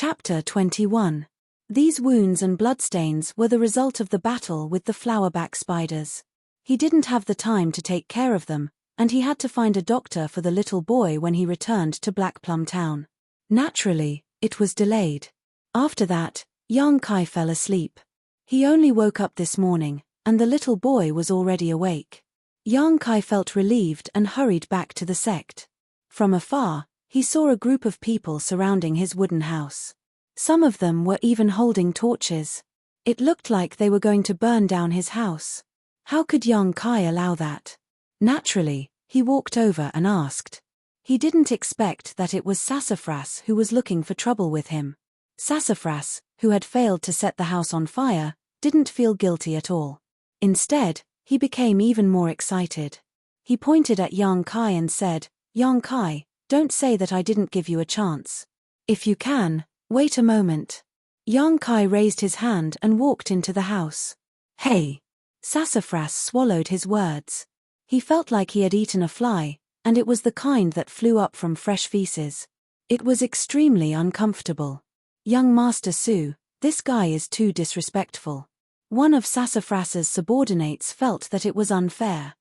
Chapter 21. These wounds and bloodstains were the result of the battle with the flowerback spiders. He didn't have the time to take care of them, and he had to find a doctor for the little boy when he returned to Black Plum Town. Naturally, it was delayed. After that, young Kai fell asleep. He only woke up this morning, and the little boy was already awake. Young Kai felt relieved and hurried back to the sect. From afar, he saw a group of people surrounding his wooden house. Some of them were even holding torches. It looked like they were going to burn down his house. How could young Kai allow that? Naturally, he walked over and asked. He didn't expect that it was Sassafras who was looking for trouble with him. Sassafras, who had failed to set the house on fire, didn't feel guilty at all. Instead, he became even more excited. He pointed at young Kai and said, "Young Kai, don't say that I didn't give you a chance. If you can, wait a moment." Young Kai raised his hand and walked into the house. "Hey!" Sassafras swallowed his words. He felt like he had eaten a fly, and it was the kind that flew up from fresh feces. It was extremely uncomfortable. "Young Master Su, this guy is too disrespectful." One of Sassafras's subordinates felt that it was unfair.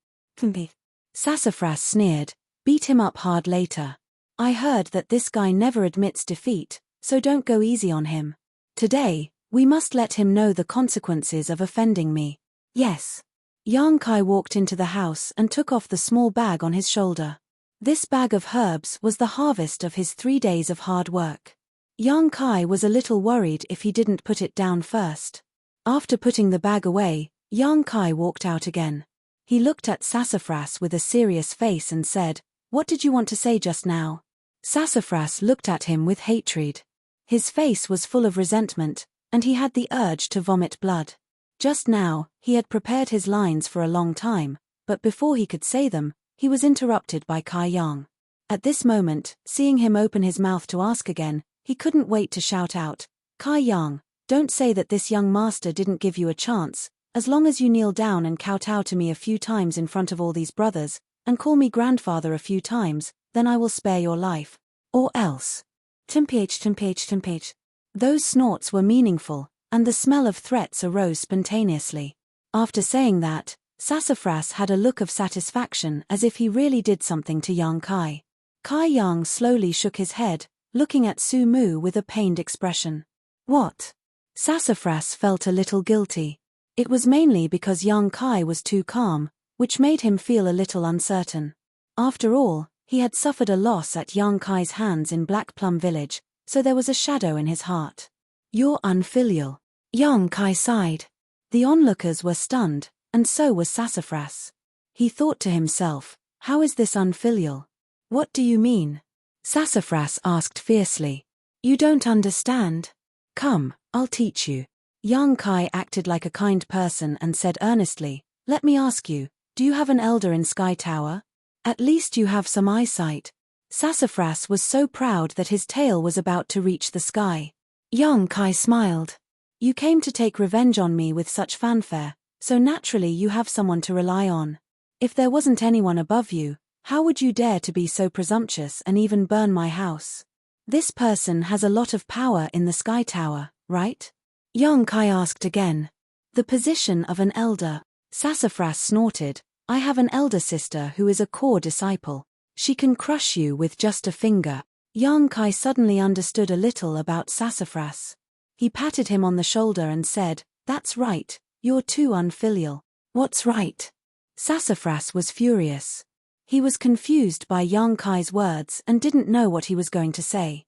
Sassafras sneered, "Beat him up hard later. I heard that this guy never admits defeat, so don't go easy on him. Today, we must let him know the consequences of offending me." "Yes." Young Kai walked into the house and took off the small bag on his shoulder. This bag of herbs was the harvest of his 3 days of hard work. Young Kai was a little worried if he didn't put it down first. After putting the bag away, young Kai walked out again. He looked at Sassafras with a serious face and said, "What did you want to say just now?" Sassafras looked at him with hatred. His face was full of resentment, and he had the urge to vomit blood. Just now, he had prepared his lines for a long time, but before he could say them, he was interrupted by Kai Yang. At this moment, seeing him open his mouth to ask again, he couldn't wait to shout out, "Kai Yang, don't say that this young master didn't give you a chance. As long as you kneel down and kowtow to me a few times in front of all these brothers, and call me grandfather a few times, then I will spare your life. Or else." Timph. Those snorts were meaningful, and the smell of threats arose spontaneously. After saying that, Sassafras had a look of satisfaction as if he really did something to young Kai. Kai Yang slowly shook his head, looking at Su Mu with a pained expression. "What?" Sassafras felt a little guilty. It was mainly because young Kai was too calm, which made him feel a little uncertain. After all, he had suffered a loss at young Kai's hands in Black Plum Village, so there was a shadow in his heart. "You're unfilial." Young Kai sighed. The onlookers were stunned, and so was Sassafras. He thought to himself, "How is this unfilial?" "What do you mean?" Sassafras asked fiercely. "You don't understand. Come, I'll teach you." Young Kai acted like a kind person and said earnestly, "Let me ask you, do you have an elder in Sky Tower? At least you have some eyesight." Sassafras was so proud that his tail was about to reach the sky. Young Kai smiled. "You came to take revenge on me with such fanfare, so naturally you have someone to rely on. If there wasn't anyone above you, how would you dare to be so presumptuous and even burn my house? This person has a lot of power in the Sky Tower, right?" Young Kai asked again. "The position of an elder." Sassafras snorted. "I have an elder sister who is a core disciple. She can crush you with just a finger." Young Kai suddenly understood a little about Sassafras. He patted him on the shoulder and said, "That's right, you're too unfilial." "What's right?" Sassafras was furious. He was confused by young Kai's words and didn't know what he was going to say.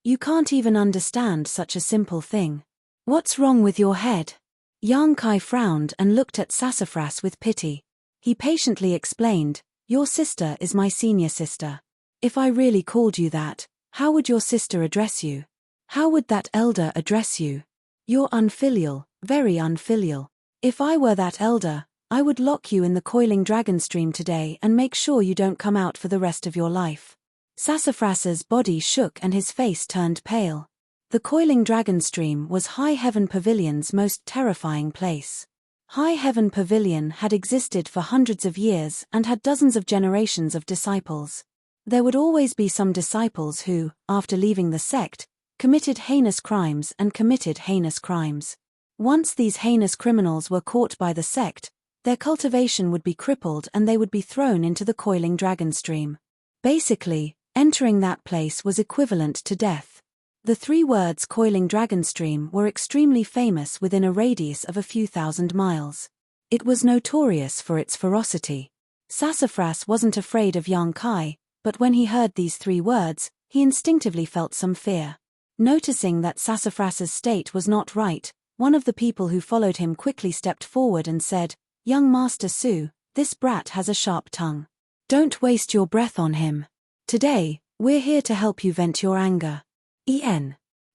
"You can't even understand such a simple thing. What's wrong with your head?" Young Kai frowned and looked at Sassafras with pity. He patiently explained, "Your sister is my senior sister. If I really called you that, how would your sister address you? How would that elder address you? You're unfilial, very unfilial. If I were that elder, I would lock you in the coiling dragon stream today and make sure you don't come out for the rest of your life." Sassafras's body shook and his face turned pale. The coiling dragon stream was High Heaven Pavilion's most terrifying place. High Heaven Pavilion had existed for hundreds of years and had dozens of generations of disciples. There would always be some disciples who, after leaving the sect, committed heinous crimes and committed heinous crimes. Once these heinous criminals were caught by the sect, their cultivation would be crippled and they would be thrown into the coiling dragon stream. Basically, entering that place was equivalent to death. The 3 words coiling dragon stream were extremely famous within a radius of a few thousand miles. It was notorious for its ferocity. Sassafras wasn't afraid of Yang Kai, but when he heard these 3 words, he instinctively felt some fear. Noticing that Sassafras's state was not right, one of the people who followed him quickly stepped forward and said, "Young Master Su, this brat has a sharp tongue. Don't waste your breath on him. Today, we're here to help you vent your anger."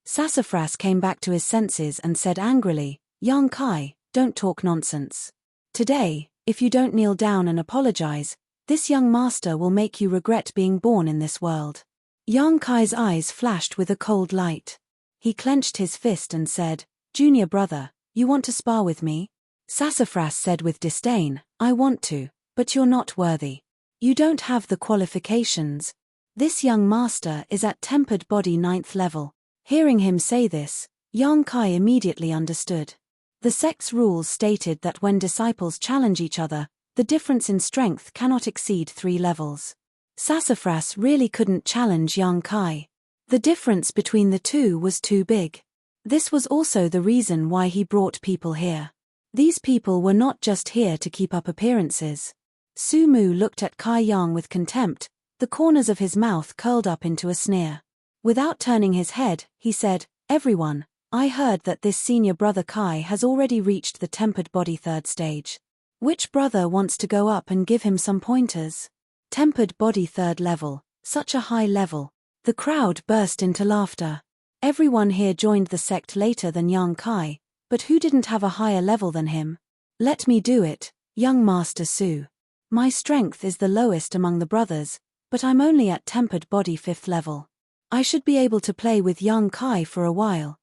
Sassafras came back to his senses and said angrily, "Yang Kai, don't talk nonsense. Today, if you don't kneel down and apologize, this young master will make you regret being born in this world." Yang Kai's eyes flashed with a cold light. He clenched his fist and said, "Junior brother, you want to spar with me?" Sassafras said with disdain, "I want to, but you're not worthy. You don't have the qualifications. This young master is at tempered body 9th level. Hearing him say this, Yang Kai immediately understood. The sect's rules stated that when disciples challenge each other, the difference in strength cannot exceed 3 levels. Sassafras really couldn't challenge Yang Kai. The difference between the two was too big. This was also the reason why he brought people here. These people were not just here to keep up appearances. Su Mu looked at Kai Yang with contempt, the corners of his mouth curled up into a sneer. Without turning his head, he said, "Everyone, I heard that this senior brother Kai has already reached the tempered body 3rd stage. Which brother wants to go up and give him some pointers?" Tempered body 3rd level, such a high level. The crowd burst into laughter. Everyone here joined the sect later than Yang Kai, but who didn't have a higher level than him? "Let me do it, young Master Su. My strength is the lowest among the brothers, but I'm only at tempered body 5th level. I should be able to play with Yang Kai for a while."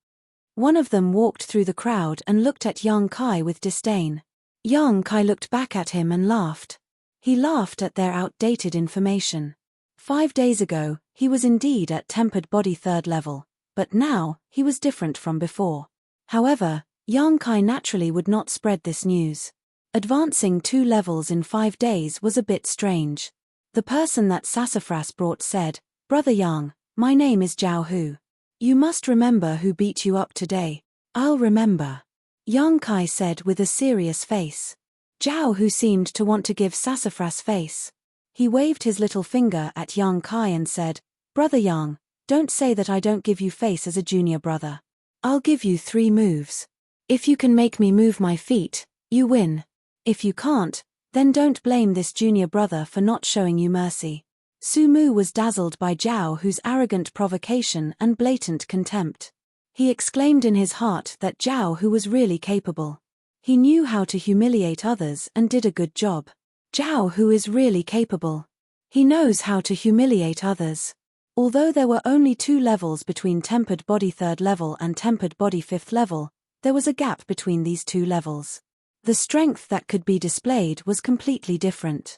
One of them walked through the crowd and looked at Yang Kai with disdain. Yang Kai looked back at him and laughed. He laughed at their outdated information. 5 days ago, he was indeed at tempered body 3rd level, but now, he was different from before. However, Yang Kai naturally would not spread this news. Advancing 2 levels in 5 days was a bit strange. The person that Sassafras brought said, "Brother Yang, my name is Zhao Hu. You must remember who beat you up today." "I'll remember," Yang Kai said with a serious face. Zhao Hu seemed to want to give Sassafras face. He waved his little finger at Yang Kai and said, "Brother Yang, don't say that I don't give you face as a junior brother. I'll give you 3 moves. If you can make me move my feet, you win. If you can't, then don't blame this junior brother for not showing you mercy." Su Mu was dazzled by Zhao Hu's arrogant provocation and blatant contempt. He exclaimed in his heart that Zhao Hu was really capable. He knew how to humiliate others and did a good job. Zhao Hu is really capable. He knows how to humiliate others. Although there were only 2 levels between tempered body 3rd level and tempered body 5th level, there was a gap between these 2 levels. The strength that could be displayed was completely different.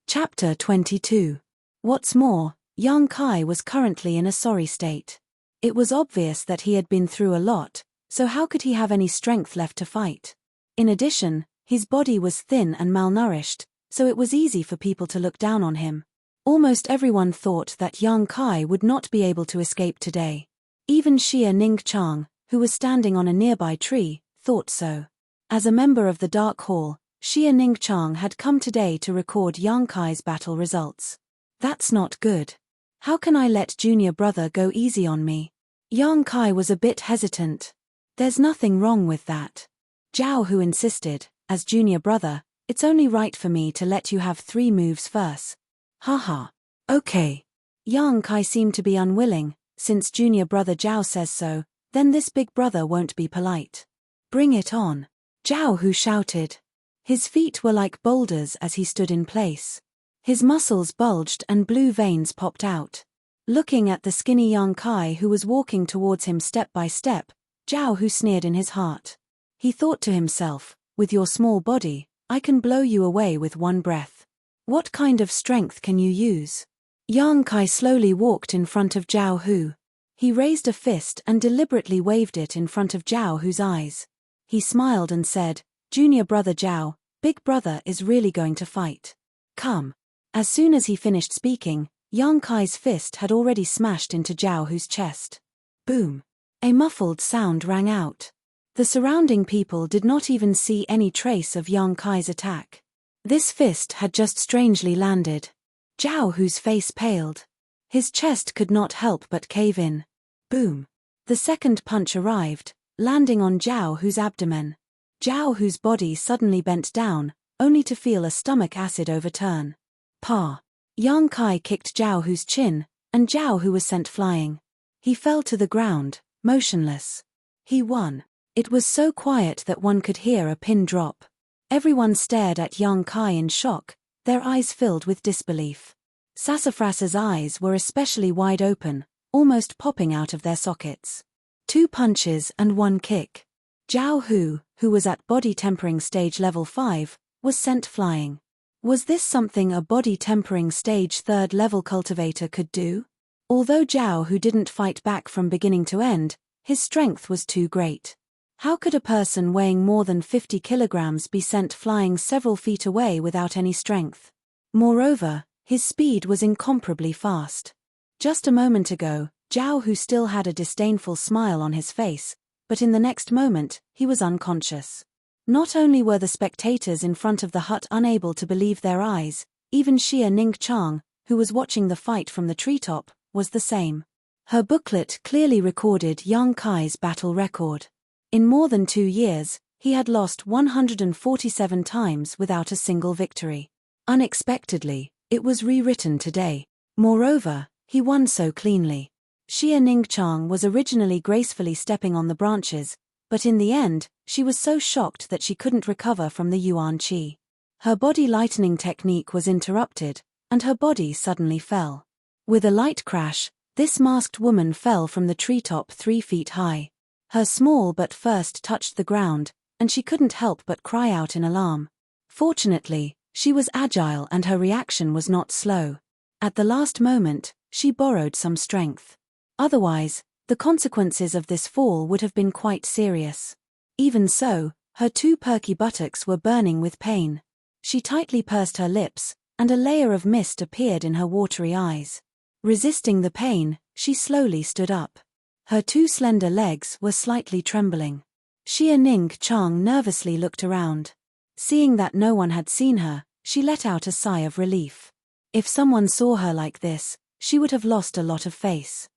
Chapter 22. What's more, Yang Kai was currently in a sorry state. It was obvious that he had been through a lot, so how could he have any strength left to fight? In addition, his body was thin and malnourished, so it was easy for people to look down on him. Almost everyone thought that Yang Kai would not be able to escape today. Even Xia Ningchang, who was standing on a nearby tree, thought so. As a member of the Dark Hall, Xia Ningchang had come today to record Yang Kai's battle results. That's not good. How can I let junior brother go easy on me? Yang Kai was a bit hesitant. There's nothing wrong with that. Zhao Hu insisted, as junior brother, it's only right for me to let you have 3 moves first. Haha. Okay. Yang Kai seemed to be unwilling, since junior brother Zhao says so, then this big brother won't be polite. Bring it on. Zhao Hu shouted. His feet were like boulders as he stood in place. His muscles bulged and blue veins popped out. Looking at the skinny Yang Kai who was walking towards him step by step, Zhao Hu sneered in his heart. He thought to himself, with your small body, I can blow you away with one breath. What kind of strength can you use? Yang Kai slowly walked in front of Zhao Hu. He raised a fist and deliberately waved it in front of Zhao Hu's eyes. He smiled and said, "Junior brother Zhao, big brother is really going to fight. Come." As soon as he finished speaking, Yang Kai's fist had already smashed into Zhao Hu's chest. Boom! A muffled sound rang out. The surrounding people did not even see any trace of Yang Kai's attack. This fist had just strangely landed. Zhao Hu's face paled. His chest could not help but cave in. Boom! The second punch arrived, landing on Zhao Hu's abdomen. Zhao Hu's body suddenly bent down, only to feel a stomach acid overturn. Pa! Yang Kai kicked Zhao Hu's chin, and Zhao Hu was sent flying. He fell to the ground, motionless. He won. It was so quiet that one could hear a pin drop. Everyone stared at Yang Kai in shock, their eyes filled with disbelief. Sassafras's eyes were especially wide open, almost popping out of their sockets. 2 punches and 1 kick. Zhao Hu, who was at body tempering stage level 5, was sent flying. Was this something a body tempering stage 3rd level cultivator could do? Although Zhao Hu didn't fight back from beginning to end, his strength was too great. How could a person weighing more than 50 kilograms be sent flying several feet away without any strength? Moreover, his speed was incomparably fast. Just a moment ago, Zhao Hu still had a disdainful smile on his face, but in the next moment, he was unconscious. Not only were the spectators in front of the hut unable to believe their eyes, even Xia Ningqiang, who was watching the fight from the treetop, was the same. Her booklet clearly recorded Yang Kai's battle record. In more than 2 years, he had lost 147 times without a single victory. Unexpectedly, it was rewritten today. Moreover, he won so cleanly. Xia Ningqiang was originally gracefully stepping on the branches, but in the end, she was so shocked that she couldn't recover from the Yuan Qi. Her body lightening technique was interrupted, and her body suddenly fell. With a light crash, this masked woman fell from the treetop 3 feet high. Her small butt first touched the ground, and she couldn't help but cry out in alarm. Fortunately, she was agile and her reaction was not slow. At the last moment, she borrowed some strength. Otherwise, the consequences of this fall would have been quite serious. Even so, her 2 perky buttocks were burning with pain. She tightly pursed her lips, and a layer of mist appeared in her watery eyes. Resisting the pain, she slowly stood up. Her 2 slender legs were slightly trembling. Xia Ningqiang nervously looked around. Seeing that no one had seen her, she let out a sigh of relief. If someone saw her like this, she would have lost a lot of face.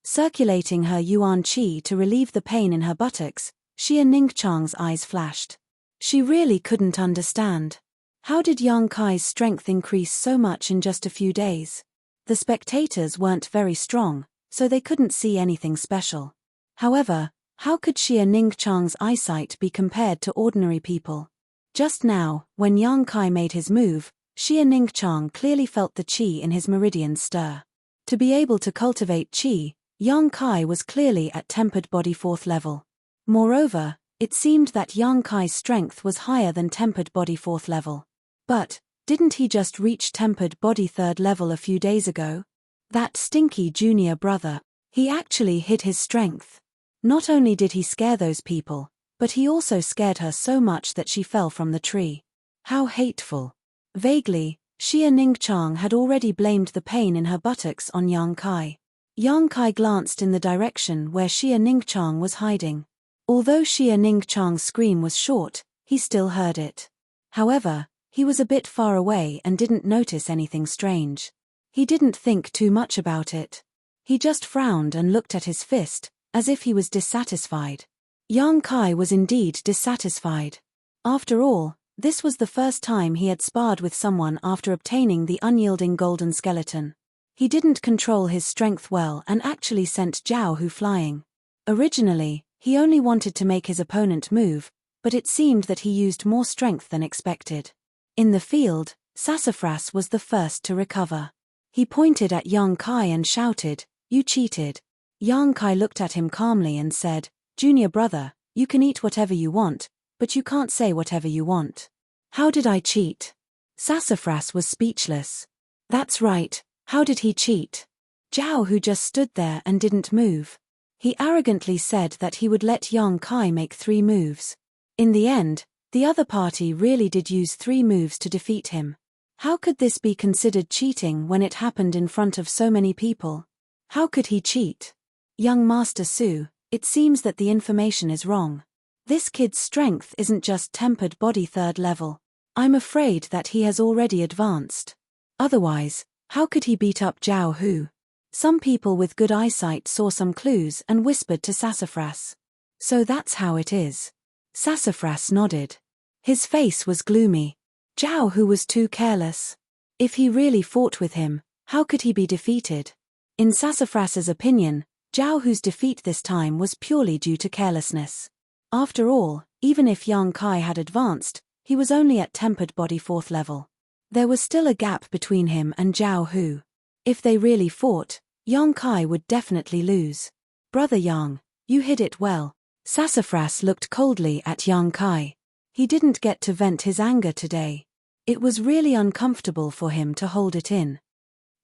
Circulating her Yuan Qi to relieve the pain in her buttocks, Xia Ningqiang's eyes flashed. She really couldn't understand. How did Yang Kai's strength increase so much in just a few days? The spectators weren't very strong, so they couldn't see anything special. However, how could Xia Ningqiang's eyesight be compared to ordinary people? Just now, when Yang Kai made his move, Xia Ningqiang clearly felt the qi in his meridians stir. To be able to cultivate qi, Yang Kai was clearly at tempered body 4th level. Moreover, it seemed that Yang Kai's strength was higher than tempered body 4th level. But, didn't he just reach tempered body 3rd level a few days ago? That stinky junior brother, he actually hid his strength. Not only did he scare those people, but he also scared her so much that she fell from the tree. How hateful. Vaguely, Xia Ningqiang had already blamed the pain in her buttocks on Yang Kai. Yang Kai glanced in the direction where Xia Ningqiang was hiding. Although Xia Ningqiang's scream was short, he still heard it. However, he was a bit far away and didn't notice anything strange. He didn't think too much about it. He just frowned and looked at his fist, as if he was dissatisfied. Yang Kai was indeed dissatisfied. After all, this was the first time he had sparred with someone after obtaining the unyielding golden skeleton. He didn't control his strength well and actually sent Zhao Hu flying. Originally, he only wanted to make his opponent move, but it seemed that he used more strength than expected. In the field, Sassafras was the first to recover. He pointed at Yang Kai and shouted, "You cheated." Yang Kai looked at him calmly and said, "Junior brother, you can eat whatever you want, but you can't say whatever you want." "How did I cheat?" Sassafras was speechless. "That's right, how did he cheat?" Zhao Hu just stood there and didn't move. He arrogantly said that he would let Yang Kai make 3 moves. In the end, the other party really did use 3 moves to defeat him. How could this be considered cheating when it happened in front of so many people? How could he cheat? Young Master Su, it seems that the information is wrong. This kid's strength isn't just tempered body 3rd level. I'm afraid that he has already advanced. Otherwise, how could he beat up Zhao Hu? Some people with good eyesight saw some clues and whispered to Sassafras. So that's how it is. Sassafras nodded. His face was gloomy. Zhao Hu was too careless. If he really fought with him, how could he be defeated? In Sassafras's opinion, Zhao Hu's defeat this time was purely due to carelessness. After all, even if Yang Kai had advanced, he was only at tempered body 4th level. There was still a gap between him and Zhao Hu. If they really fought, Yang Kai would definitely lose. Brother Yang, you hid it well. Sassafras looked coldly at Yang Kai. He didn't get to vent his anger today. It was really uncomfortable for him to hold it in.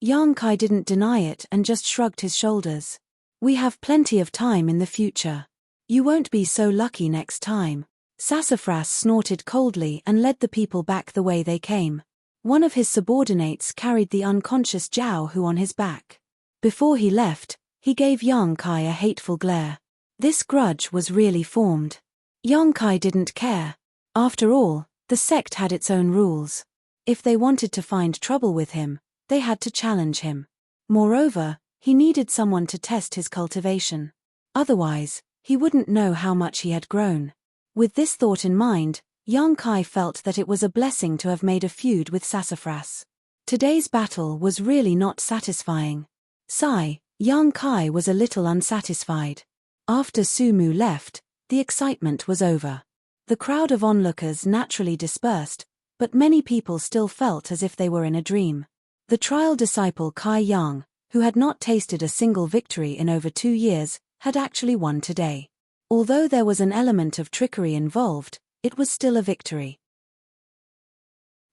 Yang Kai didn't deny it and just shrugged his shoulders. We have plenty of time in the future. You won't be so lucky next time. Sassafras snorted coldly and led the people back the way they came. One of his subordinates carried the unconscious Zhao Hu on his back. Before he left, he gave Yang Kai a hateful glare. This grudge was really formed. Yang Kai didn't care. After all, the sect had its own rules. If they wanted to find trouble with him, they had to challenge him. Moreover, he needed someone to test his cultivation. Otherwise, he wouldn't know how much he had grown. With this thought in mind, Yang Kai felt that it was a blessing to have made a feud with Sassafras. Today's battle was really not satisfying. Sigh, Yang Kai was a little unsatisfied. After Su Mu left, the excitement was over. The crowd of onlookers naturally dispersed, but many people still felt as if they were in a dream. The trial disciple Kai Yang, who had not tasted a single victory in over 2 years, had actually won today. Although there was an element of trickery involved, it was still a victory.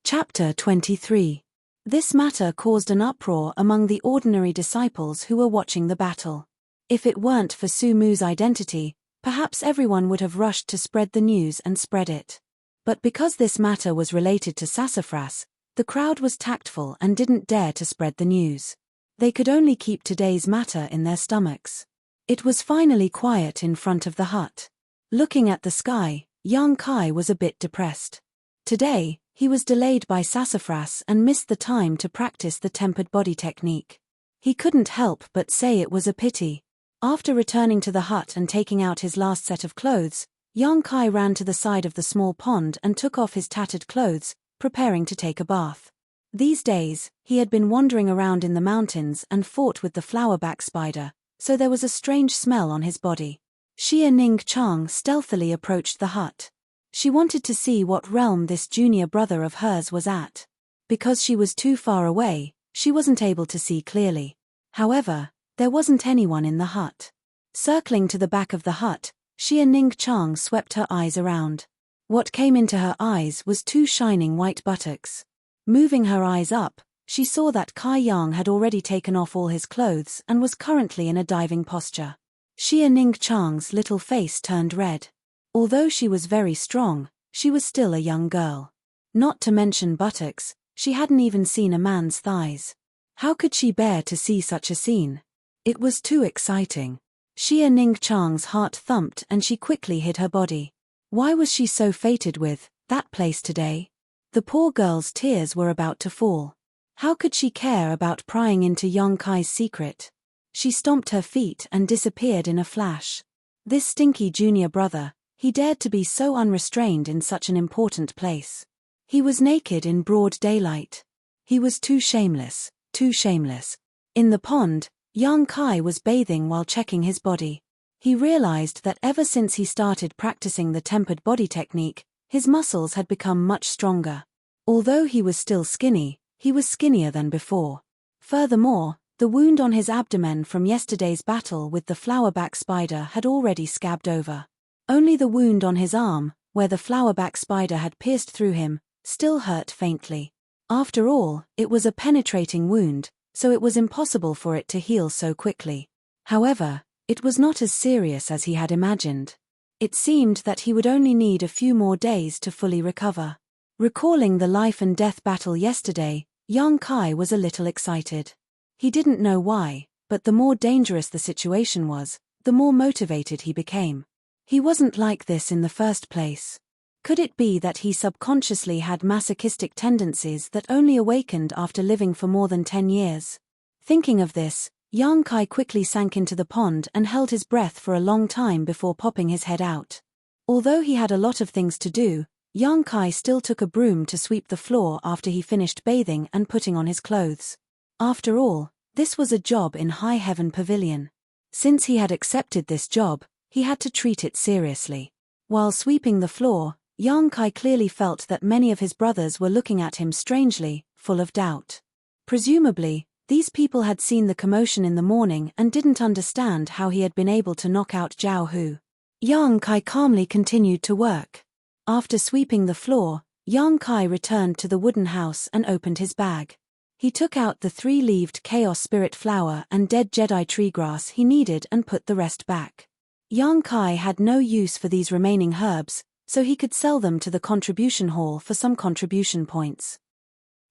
Chapter 23. This matter caused an uproar among the ordinary disciples who were watching the battle. If it weren't for Su Mu's identity, perhaps everyone would have rushed to spread the news and spread it. But because this matter was related to Sassafras, the crowd was tactful and didn't dare to spread the news. They could only keep today's matter in their stomachs. It was finally quiet in front of the hut. Looking at the sky, Yang Kai was a bit depressed. Today, he was delayed by Sassafras and missed the time to practice the tempered body technique. He couldn't help but say it was a pity. After returning to the hut and taking out his last set of clothes, Yang Kai ran to the side of the small pond and took off his tattered clothes, preparing to take a bath. These days, he had been wandering around in the mountains and fought with the flowerback spider, so there was a strange smell on his body. Xia Ning Chang stealthily approached the hut. She wanted to see what realm this junior brother of hers was at. Because she was too far away, she wasn't able to see clearly. However, there wasn't anyone in the hut. Circling to the back of the hut, Xia Ning Chang swept her eyes around. What came into her eyes was 2 shining white buttocks. Moving her eyes up, she saw that Kai Yang had already taken off all his clothes and was currently in a diving posture. Xia Ning Chang's little face turned red. Although she was very strong, she was still a young girl. Not to mention buttocks, she hadn't even seen a man's thighs. How could she bear to see such a scene? It was too exciting. Xia Ning Chang's heart thumped and she quickly hid her body. Why was she so fated with that place today? The poor girl's tears were about to fall. How could she care about prying into Yang Kai's secret? She stomped her feet and disappeared in a flash. This stinky junior brother, he dared to be so unrestrained in such an important place. He was naked in broad daylight. He was too shameless, too shameless. In the pond, Yang Kai was bathing while checking his body. He realized that ever since he started practicing the tempered body technique, his muscles had become much stronger. Although he was still skinny, he was skinnier than before. Furthermore, the wound on his abdomen from yesterday's battle with the flowerback spider had already scabbed over. Only the wound on his arm, where the flowerback spider had pierced through him, still hurt faintly. After all, it was a penetrating wound, so it was impossible for it to heal so quickly. However, it was not as serious as he had imagined. It seemed that he would only need a few more days to fully recover. Recalling the life and death battle yesterday, young Kai was a little excited. He didn't know why, but the more dangerous the situation was, the more motivated he became. He wasn't like this in the first place. Could it be that he subconsciously had masochistic tendencies that only awakened after living for more than 10 years? Thinking of this, young Kai quickly sank into the pond and held his breath for a long time before popping his head out. Although he had a lot of things to do, young Kai still took a broom to sweep the floor after he finished bathing and putting on his clothes. After all, this was a job in High Heaven Pavilion. Since he had accepted this job, he had to treat it seriously. While sweeping the floor, young Kai clearly felt that many of his brothers were looking at him strangely, full of doubt. Presumably, these people had seen the commotion in the morning and didn't understand how he had been able to knock out Zhao Hu. Young Kai calmly continued to work. After sweeping the floor, young Kai returned to the wooden house and opened his bag. He took out the 3-leaved Chaos Spirit flower and dead Jedi tree grass he needed and put the rest back. Young Kai had no use for these remaining herbs, so he could sell them to the contribution hall for some contribution points.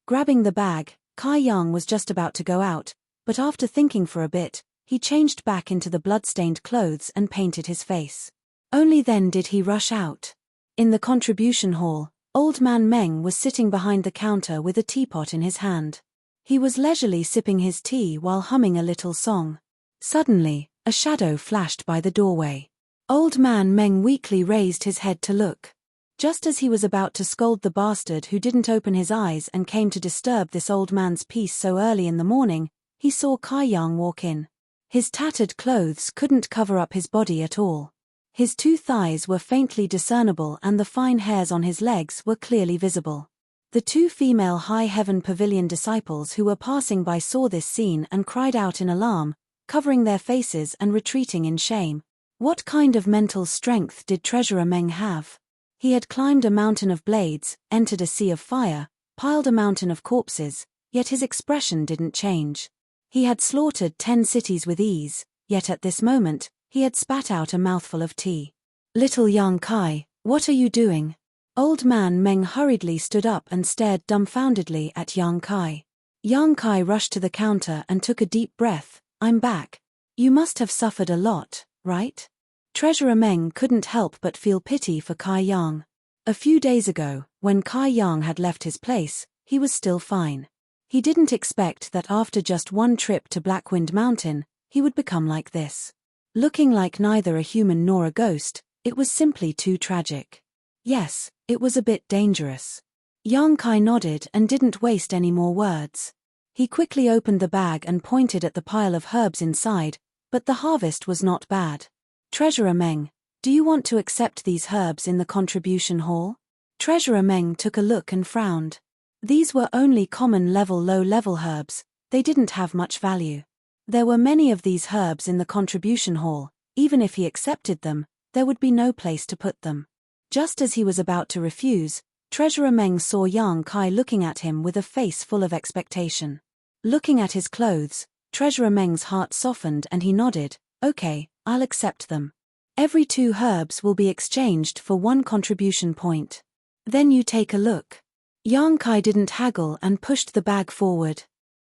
Grabbing the bag, Kai Yang was just about to go out, but after thinking for a bit, he changed back into the blood-stained clothes and painted his face. Only then did he rush out. In the contribution hall, Old Man Meng was sitting behind the counter with a teapot in his hand. He was leisurely sipping his tea while humming a little song. Suddenly, a shadow flashed by the doorway. Old Man Meng weakly raised his head to look. Just as he was about to scold the bastard who didn't open his eyes and came to disturb this old man's peace so early in the morning, he saw Kai Yang walk in. His tattered clothes couldn't cover up his body at all. His 2 thighs were faintly discernible and the fine hairs on his legs were clearly visible. The 2 female High Heaven Pavilion disciples who were passing by saw this scene and cried out in alarm, covering their faces and retreating in shame. What kind of mental strength did Treasurer Meng have? He had climbed a mountain of blades, entered a sea of fire, piled a mountain of corpses, yet his expression didn't change. He had slaughtered 10 cities with ease, yet at this moment, he had spat out a mouthful of tea. Little young Kai, what are you doing? Old Man Meng hurriedly stood up and stared dumbfoundedly at young Kai. Young Kai rushed to the counter and took a deep breath. I'm back. You must have suffered a lot, right? Treasurer Meng couldn't help but feel pity for Kai Yang. A few days ago, when Kai Yang had left his place, he was still fine. He didn't expect that after just one trip to Blackwind Mountain, he would become like this. Looking like neither a human nor a ghost, it was simply too tragic. Yes, it was a bit dangerous. Young Kai nodded and didn't waste any more words. He quickly opened the bag and pointed at the pile of herbs inside, but the harvest was not bad. Treasurer Meng, do you want to accept these herbs in the contribution hall? Treasurer Meng took a look and frowned. These were only common low-level herbs, they didn't have much value. There were many of these herbs in the contribution hall, even if he accepted them, there would be no place to put them. Just as he was about to refuse, Treasurer Meng saw young Kai looking at him with a face full of expectation. Looking at his clothes, Treasurer Meng's heart softened and he nodded, okay, I'll accept them. Every 2 herbs will be exchanged for 1 contribution point. Then you take a look. Young Kai didn't haggle and pushed the bag forward.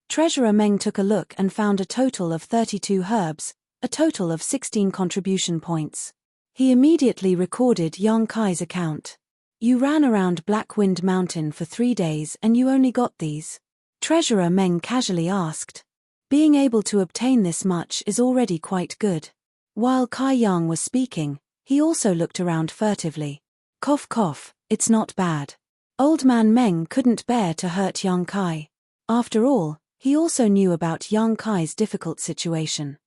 Treasurer Meng took a look and found a total of 32 herbs, a total of 16 contribution points. He immediately recorded young Kai's account. You ran around Blackwind Mountain for 3 days and you only got these? Treasurer Meng casually asked. Being able to obtain this much is already quite good. While Kai Yang was speaking, he also looked around furtively. Cough cough, it's not bad. Old Man Meng couldn't bear to hurt young Kai. After all, he also knew about young Kai's difficult situation.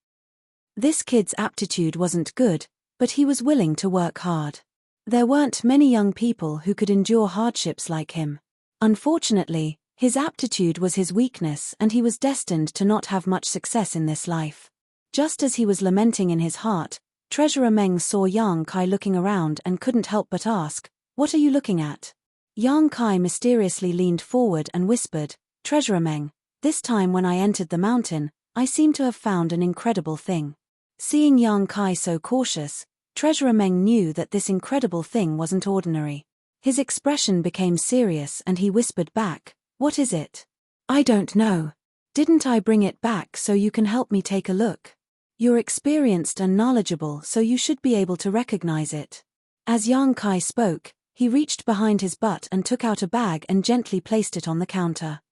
This kid's aptitude wasn't good, but he was willing to work hard. There weren't many young people who could endure hardships like him. Unfortunately, his aptitude was his weakness and he was destined to not have much success in this life. Just as he was lamenting in his heart, Treasurer Meng saw young Kai looking around and couldn't help but ask, what are you looking at? Young Kai mysteriously leaned forward and whispered, Treasurer Meng, This time when I entered the mountain, I seem to have found an incredible thing. Seeing Yang Kai so cautious, Treasurer Meng knew that this incredible thing wasn't ordinary. His expression became serious and he whispered back, "What is it?" "I don't know. Didn't I bring it back so you can help me take a look? You're experienced and knowledgeable, so you should be able to recognize it." As Yang Kai spoke, he reached behind his butt and took out a bag and gently placed it on the counter.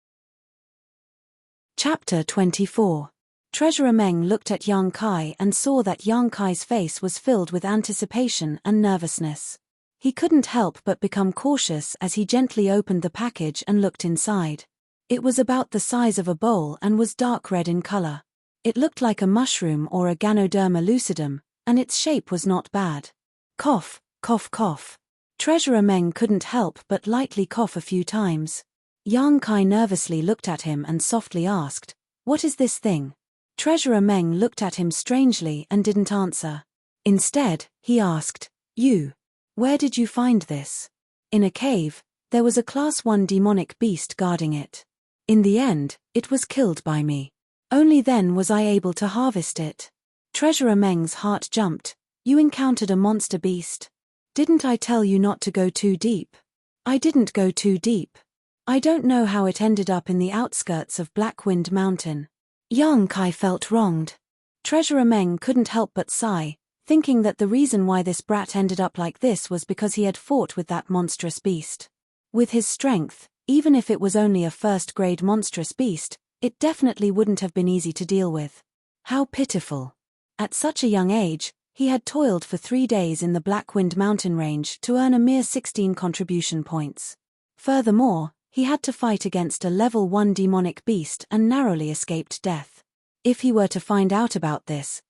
Chapter 24. Treasurer Meng looked at Yang Kai and saw that Yang Kai's face was filled with anticipation and nervousness. He couldn't help but become cautious as he gently opened the package and looked inside. It was about the size of a bowl and was dark red in color. It looked like a mushroom or a Ganoderma lucidum, and its shape was not bad. Cough, cough, cough. Treasurer Meng couldn't help but lightly cough a few times. Yang Kai nervously looked at him and softly asked, "What is this thing?" Treasurer Meng looked at him strangely and didn't answer. Instead, he asked, "You. Where did you find this?" "In a cave. There was a Class 1 demonic beast guarding it. In the end, it was killed by me. Only then was I able to harvest it." Treasurer Meng's heart jumped. "You encountered a monster beast? Didn't I tell you not to go too deep?" "I didn't go too deep. I don't know how it ended up in the outskirts of Blackwind Mountain." Yang Kai felt wronged. Treasurer Meng couldn't help but sigh, thinking that the reason why this brat ended up like this was because he had fought with that monstrous beast. With his strength, even if it was only a first-grade monstrous beast, it definitely wouldn't have been easy to deal with. How pitiful. At such a young age, he had toiled for 3 days in the Blackwind mountain range to earn a mere 16 contribution points. Furthermore, he had to fight against a level 1 demonic beast and narrowly escaped death. If he were to find out about this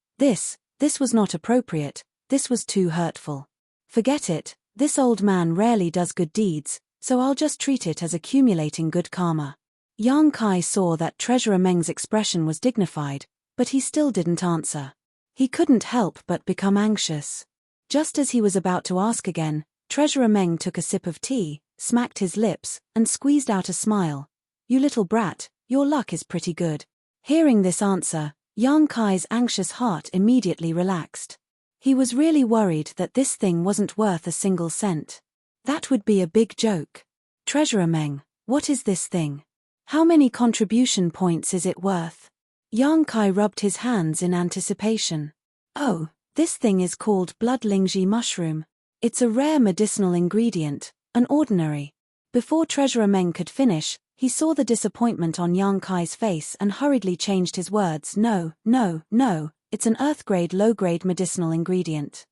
was not appropriate, this was too hurtful. Forget it, this old man rarely does good deeds, so I'll just treat it as accumulating good karma. Yang Kai saw that Treasurer Meng's expression was dignified, but he still didn't answer. He couldn't help but become anxious. Just as he was about to ask again, Treasurer Meng took a sip of tea, smacked his lips, and squeezed out a smile. "You little brat, your luck is pretty good." Hearing this answer, Yang Kai's anxious heart immediately relaxed. He was really worried that this thing wasn't worth a single cent. That would be a big joke. "Treasurer Meng, what is this thing? How many contribution points is it worth?" Yang Kai rubbed his hands in anticipation. "Oh, this thing is called blood lingji mushroom. It's a rare medicinal ingredient, an ordinary." Before Treasurer Meng could finish, he saw the disappointment on Yang Kai's face and hurriedly changed his words. No, it's an earth-grade low-grade medicinal ingredient."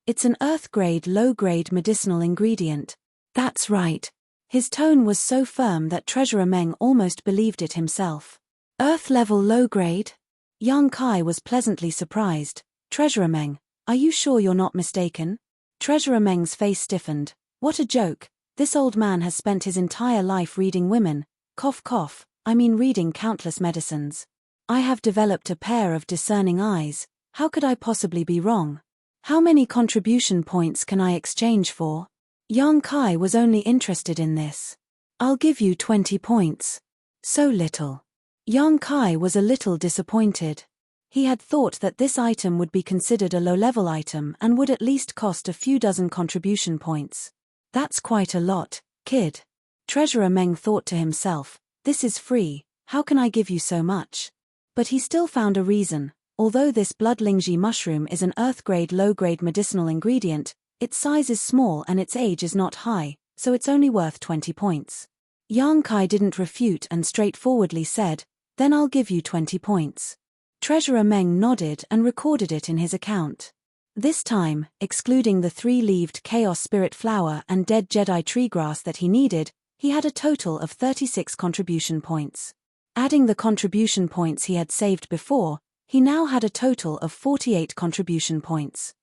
It's an earth-grade low-grade medicinal ingredient. That's right. His tone was so firm that Treasurer Meng almost believed it himself. Earth-level low-grade? Yang Kai was pleasantly surprised. "Treasurer Meng, are you sure you're not mistaken?" Treasurer Meng's face stiffened. What a joke. This old man has spent his entire life reading women, reading countless medicines. I have developed a pair of discerning eyes. How could I possibly be wrong? How many contribution points can I exchange for? Yang Kai was only interested in this. "I'll give you 20 points. So little." Yang Kai was a little disappointed. He had thought that this item would be considered a low-level item and would at least cost a few dozen contribution points. "That's quite a lot, kid." Treasurer Meng thought to himself, "This is free, how can I give you so much?" But he still found a reason. Although this blood lingji mushroom is an earth-grade low-grade medicinal ingredient, its size is small and its age is not high, so it's only worth 20 points. Yang Kai didn't refute and straightforwardly said, "Then I'll give you 20 points." Treasurer Meng nodded and recorded it in his account. This time, excluding the 3-leaved Chaos Spirit Flower and dead Jedi tree grass that he needed, he had a total of 36 contribution points. Adding the contribution points he had saved before, he now had a total of 48 contribution points.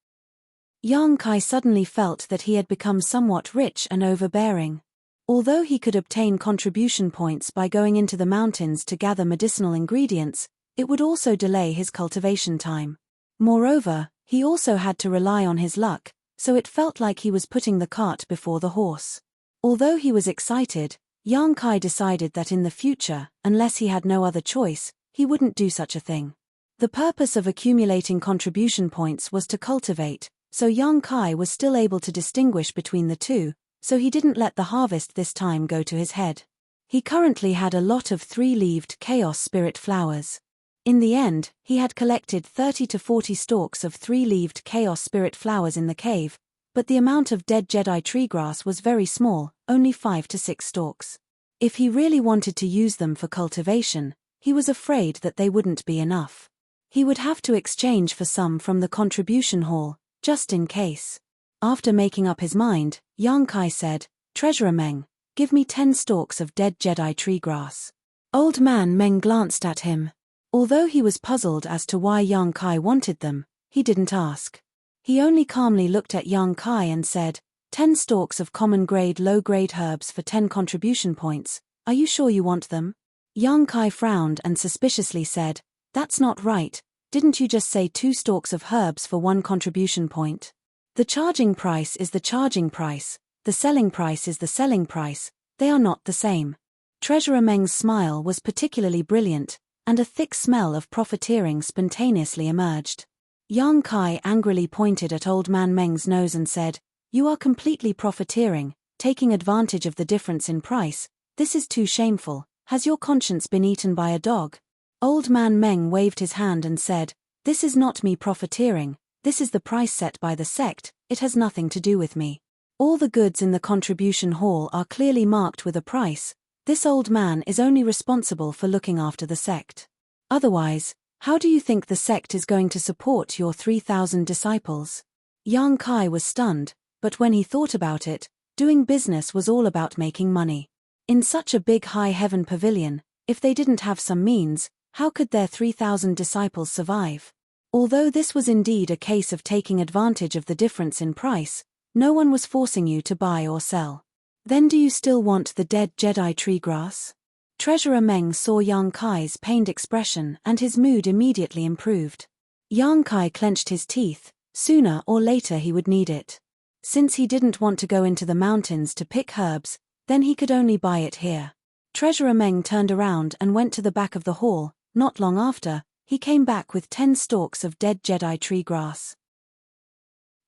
Yang Kai suddenly felt that he had become somewhat rich and overbearing. Although he could obtain contribution points by going into the mountains to gather medicinal ingredients, it would also delay his cultivation time. Moreover, he also had to rely on his luck, so it felt like he was putting the cart before the horse. Although he was excited, Yang Kai decided that in the future, unless he had no other choice, he wouldn't do such a thing. The purpose of accumulating contribution points was to cultivate, so Yang Kai was still able to distinguish between the two, so he didn't let the harvest this time go to his head. He currently had a lot of 3-leaved chaos spirit flowers. In the end, he had collected 30 to 40 stalks of 3-leaved chaos spirit flowers in the cave, but the amount of dead Jedi tree grass was very small, only 5 to 6 stalks. If he really wanted to use them for cultivation, he was afraid that they wouldn't be enough. He would have to exchange for some from the contribution hall, just in case. After making up his mind, Yang Kai said, "Treasurer Meng, give me 10 stalks of dead Jedi tree grass." Old Man Meng glanced at him. Although he was puzzled as to why Yang Kai wanted them, he didn't ask. He only calmly looked at Yang Kai and said, 10 stalks of common-grade low-grade herbs for 10 contribution points, are you sure you want them? Yang Kai frowned and suspiciously said, "That's not right, didn't you just say 2 stalks of herbs for 1 contribution point? The charging price is the charging price, the selling price is the selling price, they are not the same." Treasurer Meng's smile was particularly brilliant, and a thick smell of profiteering spontaneously emerged. Yang Kai angrily pointed at Old Man Meng's nose and said, "You are completely profiteering, taking advantage of the difference in price, this is too shameful, has your conscience been eaten by a dog?" Old Man Meng waved his hand and said, "This is not me profiteering, this is the price set by the sect, it has nothing to do with me. All the goods in the contribution hall are clearly marked with a price, this old man is only responsible for looking after the sect. Otherwise, how do you think the sect is going to support your 3,000 disciples?" Yang Kai was stunned, but when he thought about it, doing business was all about making money. In such a big high heaven pavilion, if they didn't have some means, how could their 3,000 disciples survive? Although this was indeed a case of taking advantage of the difference in price, no one was forcing you to buy or sell. Then do you still want the dead Jedi tree grass? Treasurer Meng saw Yang Kai's pained expression and his mood immediately improved. Yang Kai clenched his teeth, sooner or later he would need it. Since he didn't want to go into the mountains to pick herbs, then he could only buy it here. Treasurer Meng turned around and went to the back of the hall. Not long after, he came back with 10 stalks of dead Jedi tree grass.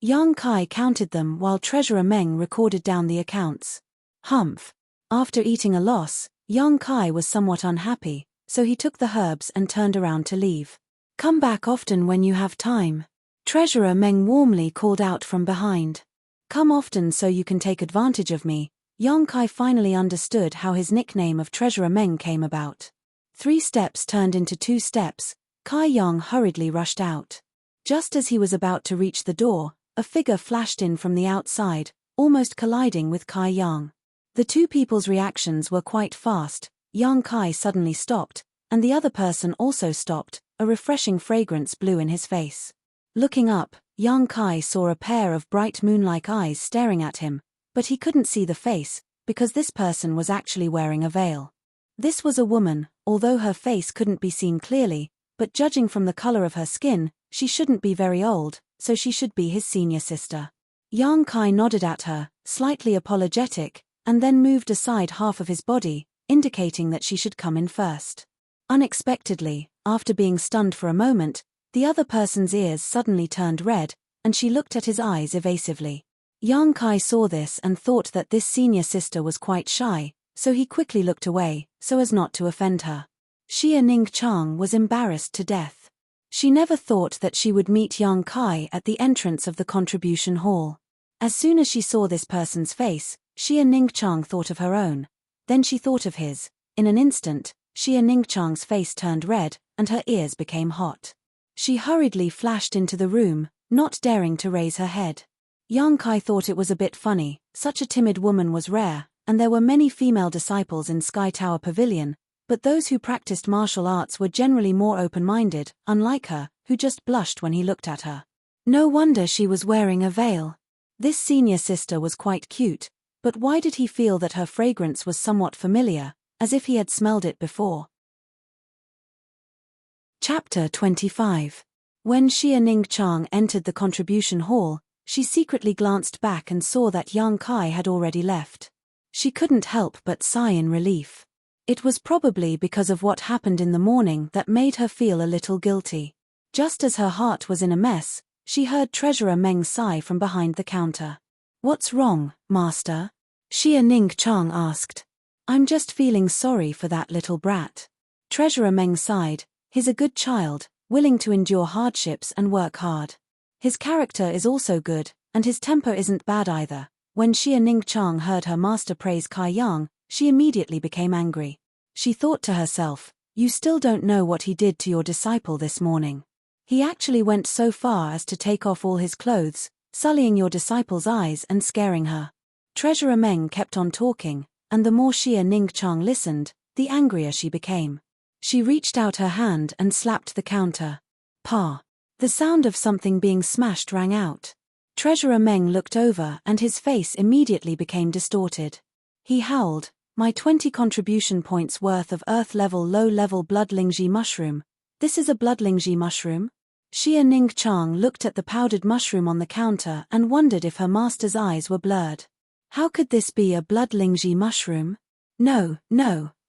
Yang Kai counted them while Treasurer Meng recorded down the accounts. Humph. After eating a loss, Yang Kai was somewhat unhappy, so he took the herbs and turned around to leave. "Come back often when you have time," Treasurer Meng warmly called out from behind. "Come often so you can take advantage of me." Yang Kai finally understood how his nickname of Treasurer Meng came about. 3 steps turned into 2 steps, Kai Yang hurriedly rushed out. Just as he was about to reach the door, a figure flashed in from the outside, almost colliding with Kai Yang. The two people's reactions were quite fast. Yang Kai suddenly stopped, and the other person also stopped, a refreshing fragrance blew in his face. Looking up, Yang Kai saw a pair of bright moon-like eyes staring at him, but he couldn't see the face, because this person was actually wearing a veil. This was a woman, although her face couldn't be seen clearly, but judging from the color of her skin, she shouldn't be very old, so she should be his senior sister. Yang Kai nodded at her, slightly apologetic, and then moved aside half of his body, indicating that she should come in first. Unexpectedly, after being stunned for a moment, the other person's ears suddenly turned red, and she looked at his eyes evasively. Yang Kai saw this and thought that this senior sister was quite shy, so he quickly looked away, so as not to offend her. Xia Ningchang was embarrassed to death. She never thought that she would meet Yang Kai at the entrance of the contribution hall. As soon as she saw this person's face, Xia Ningchang thought of her own. Then she thought of his. In an instant, Xia Ningchang's face turned red, and her ears became hot. She hurriedly flashed into the room, not daring to raise her head. Yang Kai thought it was a bit funny, such a timid woman was rare, and there were many female disciples in Sky Tower Pavilion, but those who practiced martial arts were generally more open-minded, unlike her, who just blushed when he looked at her. No wonder she was wearing a veil. This senior sister was quite cute, but why did he feel that her fragrance was somewhat familiar, as if he had smelled it before? Chapter 25. When Xia Ningchang entered the contribution hall, she secretly glanced back and saw that Yang Kai had already left. She couldn't help but sigh in relief. It was probably because of what happened in the morning that made her feel a little guilty. Just as her heart was in a mess, she heard Treasurer Meng sigh from behind the counter. "What's wrong, Master?" Xia Ning Chang asked. "I'm just feeling sorry for that little brat." Treasurer Meng sighed. "He's a good child, willing to endure hardships and work hard. His character is also good, and his temper isn't bad either." When Xia Ning Chang heard her master praise Kai Yang, she immediately became angry. She thought to herself, "You still don't know what he did to your disciple this morning. He actually went so far as to take off all his clothes, sullying your disciple's eyes and scaring her." Treasurer Meng kept on talking, and the more Xia Ning Chang listened, the angrier she became. She reached out her hand and slapped the counter. "Pa!" The sound of something being smashed rang out. Treasurer Meng looked over and his face immediately became distorted. He howled, "My 20 contribution points worth of Earth-level low-level blood lingji mushroom. This is a blood lingji mushroom?" Xia Ning Chang looked at the powdered mushroom on the counter and wondered if her master's eyes were blurred. How could this be a blood lingji mushroom? No,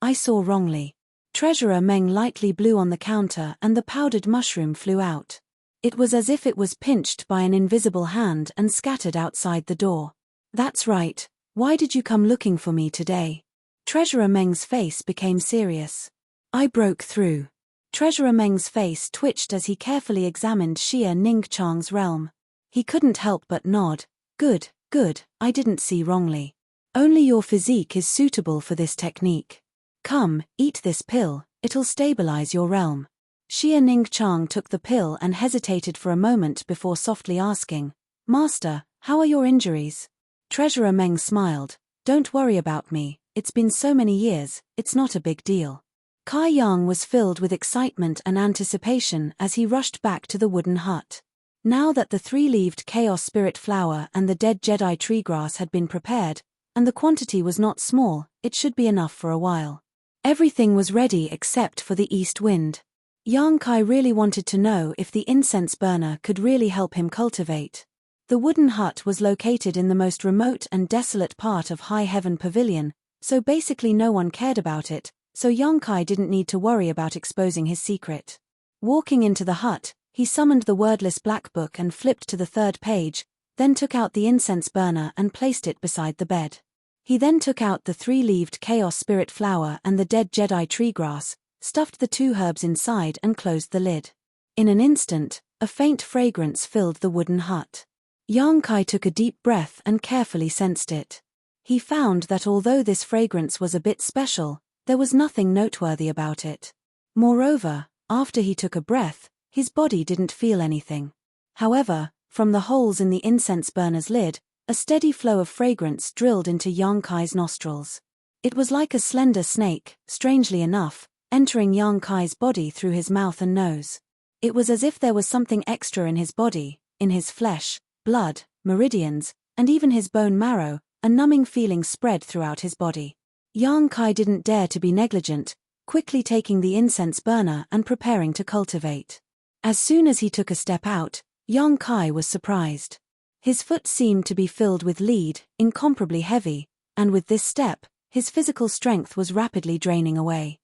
I saw wrongly. Treasurer Meng lightly blew on the counter and the powdered mushroom flew out. It was as if it was pinched by an invisible hand and scattered outside the door. "That's right. Why did you come looking for me today?" Treasurer Meng's face became serious. "I broke through." Treasurer Meng's face twitched as he carefully examined Xia Ning Chang's realm. He couldn't help but nod. Good, I didn't see wrongly. Only your physique is suitable for this technique. Come, eat this pill, it'll stabilize your realm." Xia Ning Chang took the pill and hesitated for a moment before softly asking, "Master, how are your injuries?" Treasurer Meng smiled. "Don't worry about me, it's been so many years, it's not a big deal." Kai Yang was filled with excitement and anticipation as he rushed back to the wooden hut. Now that the 3-leaved Chaos Spirit flower and the dead Jedi tree grass had been prepared, and the quantity was not small, it should be enough for a while. Everything was ready except for the east wind. Yang Kai really wanted to know if the incense burner could really help him cultivate. The wooden hut was located in the most remote and desolate part of High Heaven Pavilion, so basically no one cared about it, so Yang Kai didn't need to worry about exposing his secret. Walking into the hut, he summoned the wordless black book and flipped to the 3rd page, then took out the incense burner and placed it beside the bed. He then took out the 3-leaved Chaos Spirit flower and the dead Jedi tree grass, stuffed the 2 herbs inside and closed the lid. In an instant, a faint fragrance filled the wooden hut. Yang Kai took a deep breath and carefully sensed it. He found that although this fragrance was a bit special, there was nothing noteworthy about it. Moreover, after he took a breath, his body didn't feel anything. However, from the holes in the incense burner's lid, a steady flow of fragrance drilled into Yang Kai's nostrils. It was like a slender snake, strangely enough, entering Yang Kai's body through his mouth and nose. It was as if there was something extra in his body, in his flesh, blood, meridians, and even his bone marrow. A numbing feeling spread throughout his body. Yang Kai didn't dare to be negligent, quickly taking the incense burner and preparing to cultivate. As soon as he took a step out, Yang Kai was surprised. His foot seemed to be filled with lead, incomparably heavy, and with this step, his physical strength was rapidly draining away.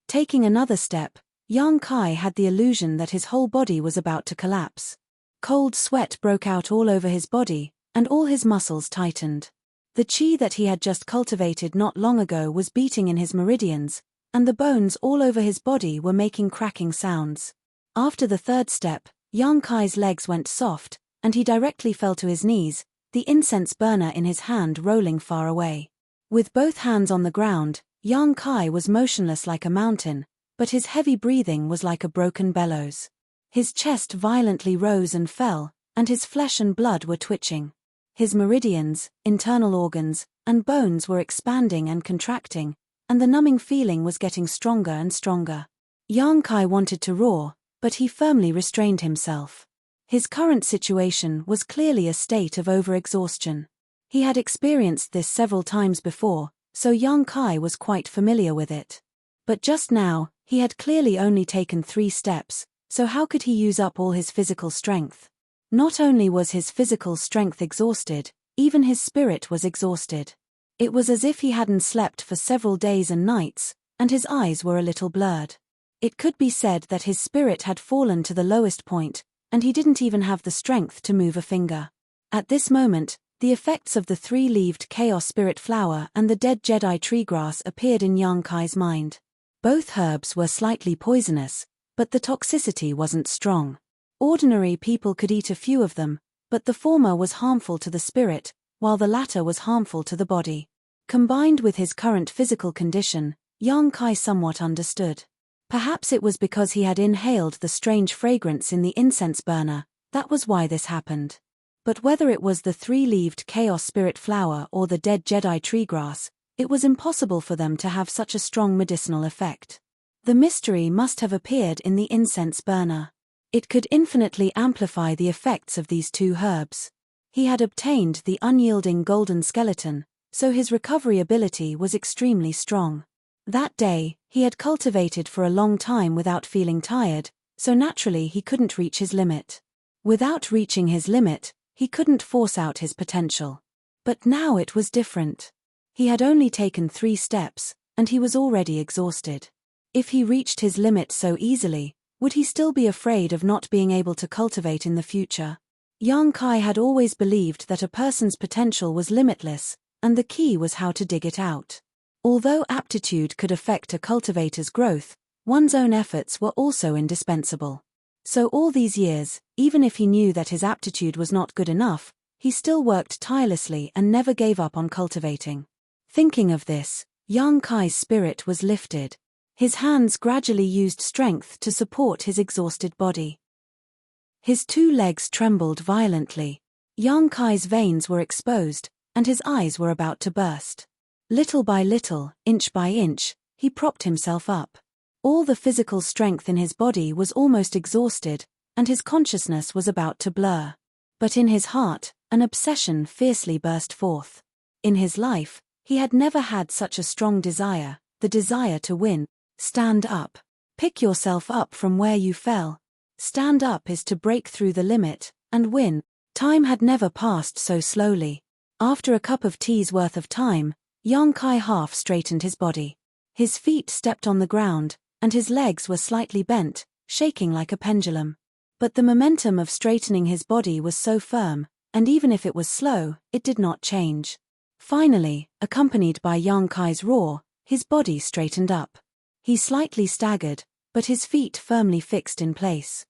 Taking another step, Yang Kai had the illusion that his whole body was about to collapse. Cold sweat broke out all over his body, and all his muscles tightened. The chi that he had just cultivated not long ago was beating in his meridians, and the bones all over his body were making cracking sounds. After the 3rd step, Yang Kai's legs went soft, and he directly fell to his knees, the incense burner in his hand rolling far away. With both hands on the ground, Yang Kai was motionless like a mountain, but his heavy breathing was like a broken bellows. His chest violently rose and fell, and his flesh and blood were twitching. His meridians, internal organs, and bones were expanding and contracting, and the numbing feeling was getting stronger and stronger. Yang Kai wanted to roar, but he firmly restrained himself. His current situation was clearly a state of overexhaustion. He had experienced this several times before, so Yang Kai was quite familiar with it. But just now, he had clearly only taken 3 steps, so how could he use up all his physical strength? Not only was his physical strength exhausted, even his spirit was exhausted. It was as if he hadn't slept for several days and nights, and his eyes were a little blurred. It could be said that his spirit had fallen to the lowest point, and he didn't even have the strength to move a finger. At this moment, the effects of the three-leaved chaos spirit flower and the dead Jedi tree grass appeared in Yang Kai's mind. Both herbs were slightly poisonous, but the toxicity wasn't strong. Ordinary people could eat a few of them, but the former was harmful to the spirit, while the latter was harmful to the body. Combined with his current physical condition, Yang Kai somewhat understood. Perhaps it was because he had inhaled the strange fragrance in the incense burner, that was why this happened. But whether it was the three-leaved chaos spirit flower or the dead Jedi tree grass, it was impossible for them to have such a strong medicinal effect. The mystery must have appeared in the incense burner. It could infinitely amplify the effects of these two herbs. He had obtained the unyielding golden skeleton, so his recovery ability was extremely strong. That day, he had cultivated for a long time without feeling tired, so naturally he couldn't reach his limit. Without reaching his limit, he couldn't force out his potential. But now it was different. He had only taken 3 steps, and he was already exhausted. If he reached his limit so easily, would he still be afraid of not being able to cultivate in the future? Yang Kai had always believed that a person's potential was limitless, and the key was how to dig it out. Although aptitude could affect a cultivator's growth, one's own efforts were also indispensable. So all these years, even if he knew that his aptitude was not good enough, he still worked tirelessly and never gave up on cultivating. Thinking of this, Yang Kai's spirit was lifted. His hands gradually used strength to support his exhausted body. His 2 legs trembled violently. Yang Kai's veins were exposed, and his eyes were about to burst. Little by little, inch by inch, he propped himself up. All the physical strength in his body was almost exhausted, and his consciousness was about to blur. But in his heart, an obsession fiercely burst forth. In his life, he had never had such a strong desire, the desire to win. Stand up. Pick yourself up from where you fell. Stand up is to break through the limit, and win. Time had never passed so slowly. After a cup of tea's worth of time, Yang Kai half straightened his body. His feet stepped on the ground, and his legs were slightly bent, shaking like a pendulum. But the momentum of straightening his body was so firm, and even if it was slow, it did not change. Finally, accompanied by Yang Kai's roar, his body straightened up. He slightly staggered, but his feet firmly fixed in place.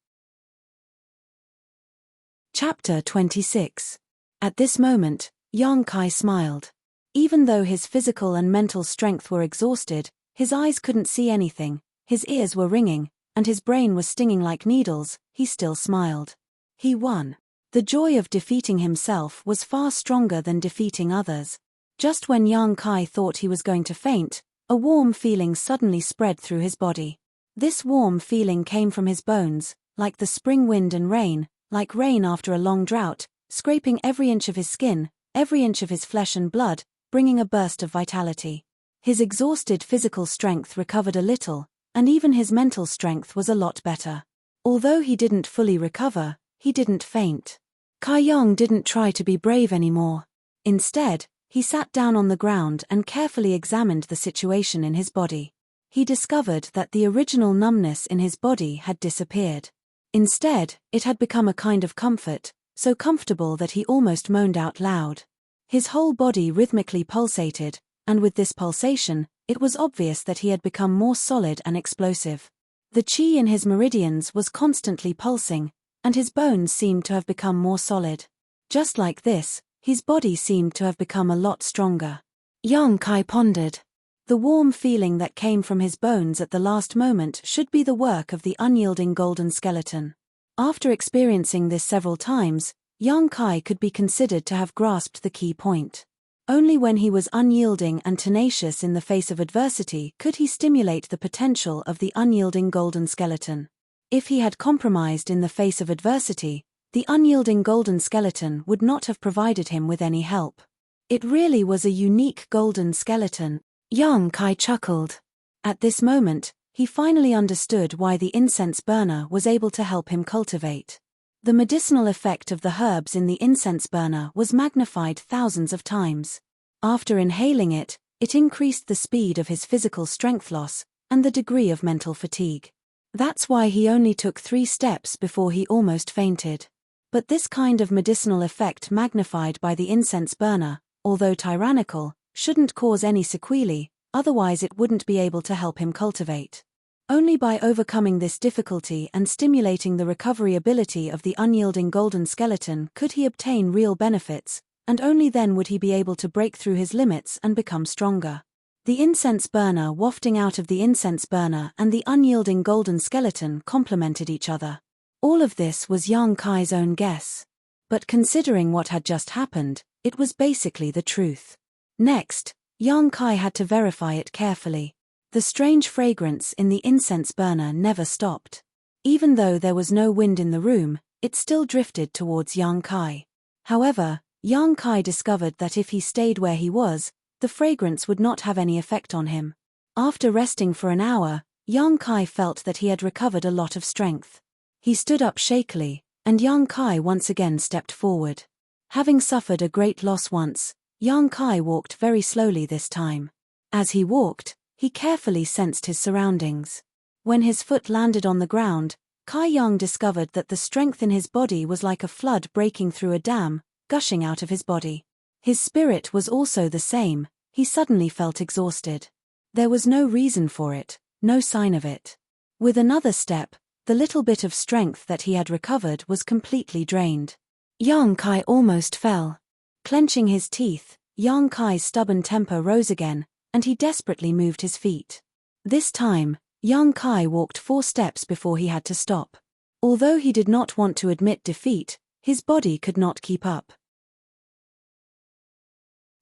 Chapter 26. At this moment, Yang Kai smiled. Even though his physical and mental strength were exhausted, his eyes couldn't see anything, his ears were ringing, and his brain was stinging like needles, he still smiled. He won. The joy of defeating himself was far stronger than defeating others. Just when Yang Kai thought he was going to faint, a warm feeling suddenly spread through his body. This warm feeling came from his bones, like the spring wind and rain, like rain after a long drought, scraping every inch of his skin, every inch of his flesh and blood, bringing a burst of vitality. His exhausted physical strength recovered a little, and even his mental strength was a lot better. Although he didn't fully recover, he didn't faint. Kai Yong didn't try to be brave anymore. Instead, he sat down on the ground and carefully examined the situation in his body. He discovered that the original numbness in his body had disappeared. Instead, it had become a kind of comfort, so comfortable that he almost moaned out loud. His whole body rhythmically pulsated, and with this pulsation, it was obvious that he had become more solid and explosive. The qi in his meridians was constantly pulsing, and his bones seemed to have become more solid. Just like this, his body seemed to have become a lot stronger. Yang Kai pondered. The warm feeling that came from his bones at the last moment should be the work of the unyielding golden skeleton. After experiencing this several times, Yang Kai could be considered to have grasped the key point. Only when he was unyielding and tenacious in the face of adversity could he stimulate the potential of the unyielding golden skeleton. If he had compromised in the face of adversity, the unyielding golden skeleton would not have provided him with any help. It really was a unique golden skeleton. Yang Kai chuckled. At this moment, he finally understood why the incense burner was able to help him cultivate. The medicinal effect of the herbs in the incense burner was magnified thousands of times. After inhaling it, it increased the speed of his physical strength loss and the degree of mental fatigue. That's why he only took 3 steps before he almost fainted. But this kind of medicinal effect magnified by the incense burner, although tyrannical, shouldn't cause any sequelae, otherwise it wouldn't be able to help him cultivate. Only by overcoming this difficulty and stimulating the recovery ability of the unyielding golden skeleton could he obtain real benefits, and only then would he be able to break through his limits and become stronger. The incense burner wafting out of the incense burner and the unyielding golden skeleton complemented each other. All of this was Yang Kai's own guess. But considering what had just happened, it was basically the truth. Next, Yang Kai had to verify it carefully. The strange fragrance in the incense burner never stopped. Even though there was no wind in the room, it still drifted towards Yang Kai. However, Yang Kai discovered that if he stayed where he was, the fragrance would not have any effect on him. After resting for an hour, Yang Kai felt that he had recovered a lot of strength. He stood up shakily, and Yang Kai once again stepped forward. Having suffered a great loss once, Yang Kai walked very slowly this time. As he walked, he carefully sensed his surroundings. When his foot landed on the ground, Kai Yang discovered that the strength in his body was like a flood breaking through a dam, gushing out of his body. His spirit was also the same. He suddenly felt exhausted. There was no reason for it, no sign of it. With another step, the little bit of strength that he had recovered was completely drained. Yang Kai almost fell. Clenching his teeth, Yang Kai's stubborn temper rose again, and he desperately moved his feet. This time, Yang Kai walked 4 steps before he had to stop. Although he did not want to admit defeat, his body could not keep up.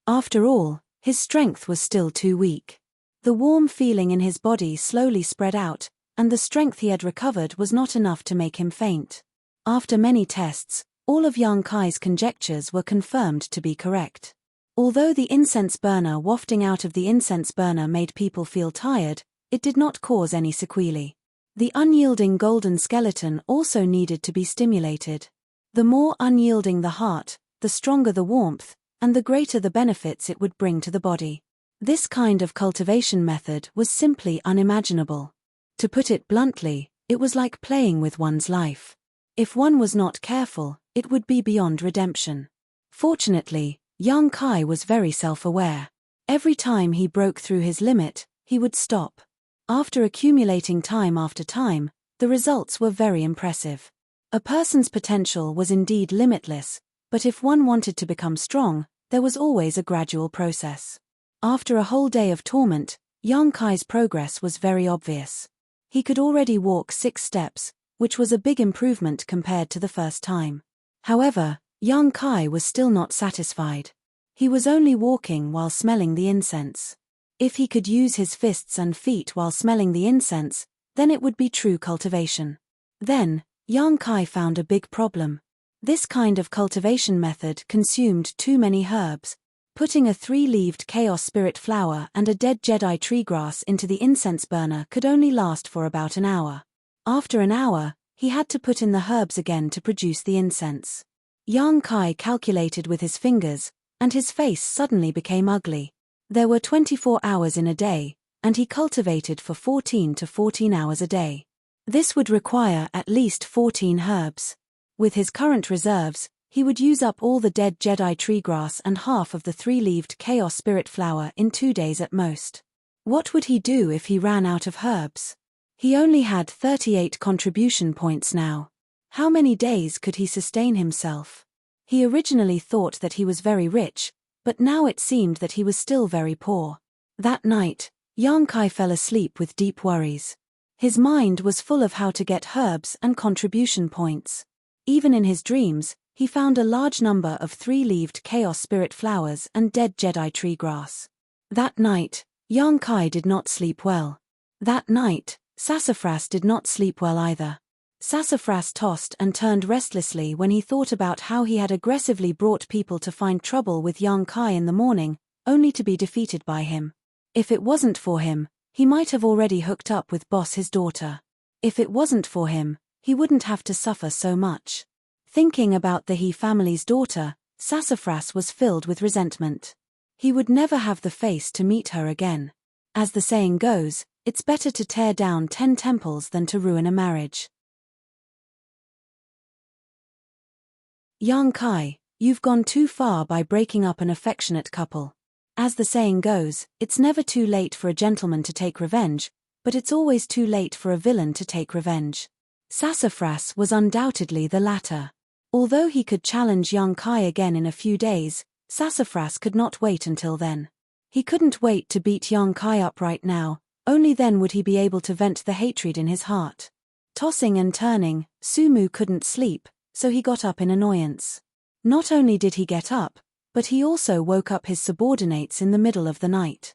After all, his strength was still too weak. The warm feeling in his body slowly spread out, and the strength he had recovered was not enough to make him faint. After many tests, all of Yang Kai's conjectures were confirmed to be correct. Although the incense burner wafting out of the incense burner made people feel tired, it did not cause any sequelae. The unyielding golden skeleton also needed to be stimulated. The more unyielding the heart, the stronger the warmth, and the greater the benefits it would bring to the body. This kind of cultivation method was simply unimaginable. To put it bluntly, it was like playing with one's life. If one was not careful, it would be beyond redemption. Fortunately, Yang Kai was very self-aware. Every time he broke through his limit, he would stop. After accumulating time after time, the results were very impressive. A person's potential was indeed limitless, but if one wanted to become strong, there was always a gradual process. After a whole day of torment, Yang Kai's progress was very obvious. He could already walk 6 steps, which was a big improvement compared to the first time. However, Yang Kai was still not satisfied. He was only walking while smelling the incense. If he could use his fists and feet while smelling the incense, then it would be true cultivation. Then, Yang Kai found a big problem. This kind of cultivation method consumed too many herbs. Putting a 3-leaved chaos spirit flower and a dead Jedi tree grass into the incense burner could only last for about an hour. After an hour, he had to put in the herbs again to produce the incense. Yang Kai calculated with his fingers, and his face suddenly became ugly. There were 24 hours in a day, and he cultivated for 14 to 14 hours a day. This would require at least 14 herbs. With his current reserves, he would use up all the dead Jedi tree grass and half of the 3-leaved chaos spirit flower in 2 days at most. What would he do if he ran out of herbs? He only had 38 contribution points now. How many days could he sustain himself? He originally thought that he was very rich, but now it seemed that he was still very poor. That night, Yang Kai fell asleep with deep worries. His mind was full of how to get herbs and contribution points. Even in his dreams, he found a large number of 3-leaved chaos spirit flowers and dead Jedi tree grass. That night, Yang Kai did not sleep well. That night, Sassafras did not sleep well either. Sassafras tossed and turned restlessly when he thought about how he had aggressively brought people to find trouble with Yang Kai in the morning, only to be defeated by him. If it wasn't for him, he might have already hooked up with Boss his daughter. If it wasn't for him, he wouldn't have to suffer so much. Thinking about the He family's daughter, Sassafras was filled with resentment. He would never have the face to meet her again. As the saying goes, it's better to tear down 10 temples than to ruin a marriage. Yang Kai, you've gone too far by breaking up an affectionate couple. As the saying goes, it's never too late for a gentleman to take revenge, but it's always too late for a villain to take revenge. Sassafras was undoubtedly the latter. Although he could challenge Yang Kai again in a few days, Sassafras could not wait until then. He couldn't wait to beat Yang Kai up right now, only then would he be able to vent the hatred in his heart. Tossing and turning, Sumu couldn't sleep, so he got up in annoyance. Not only did he get up, but he also woke up his subordinates in the middle of the night.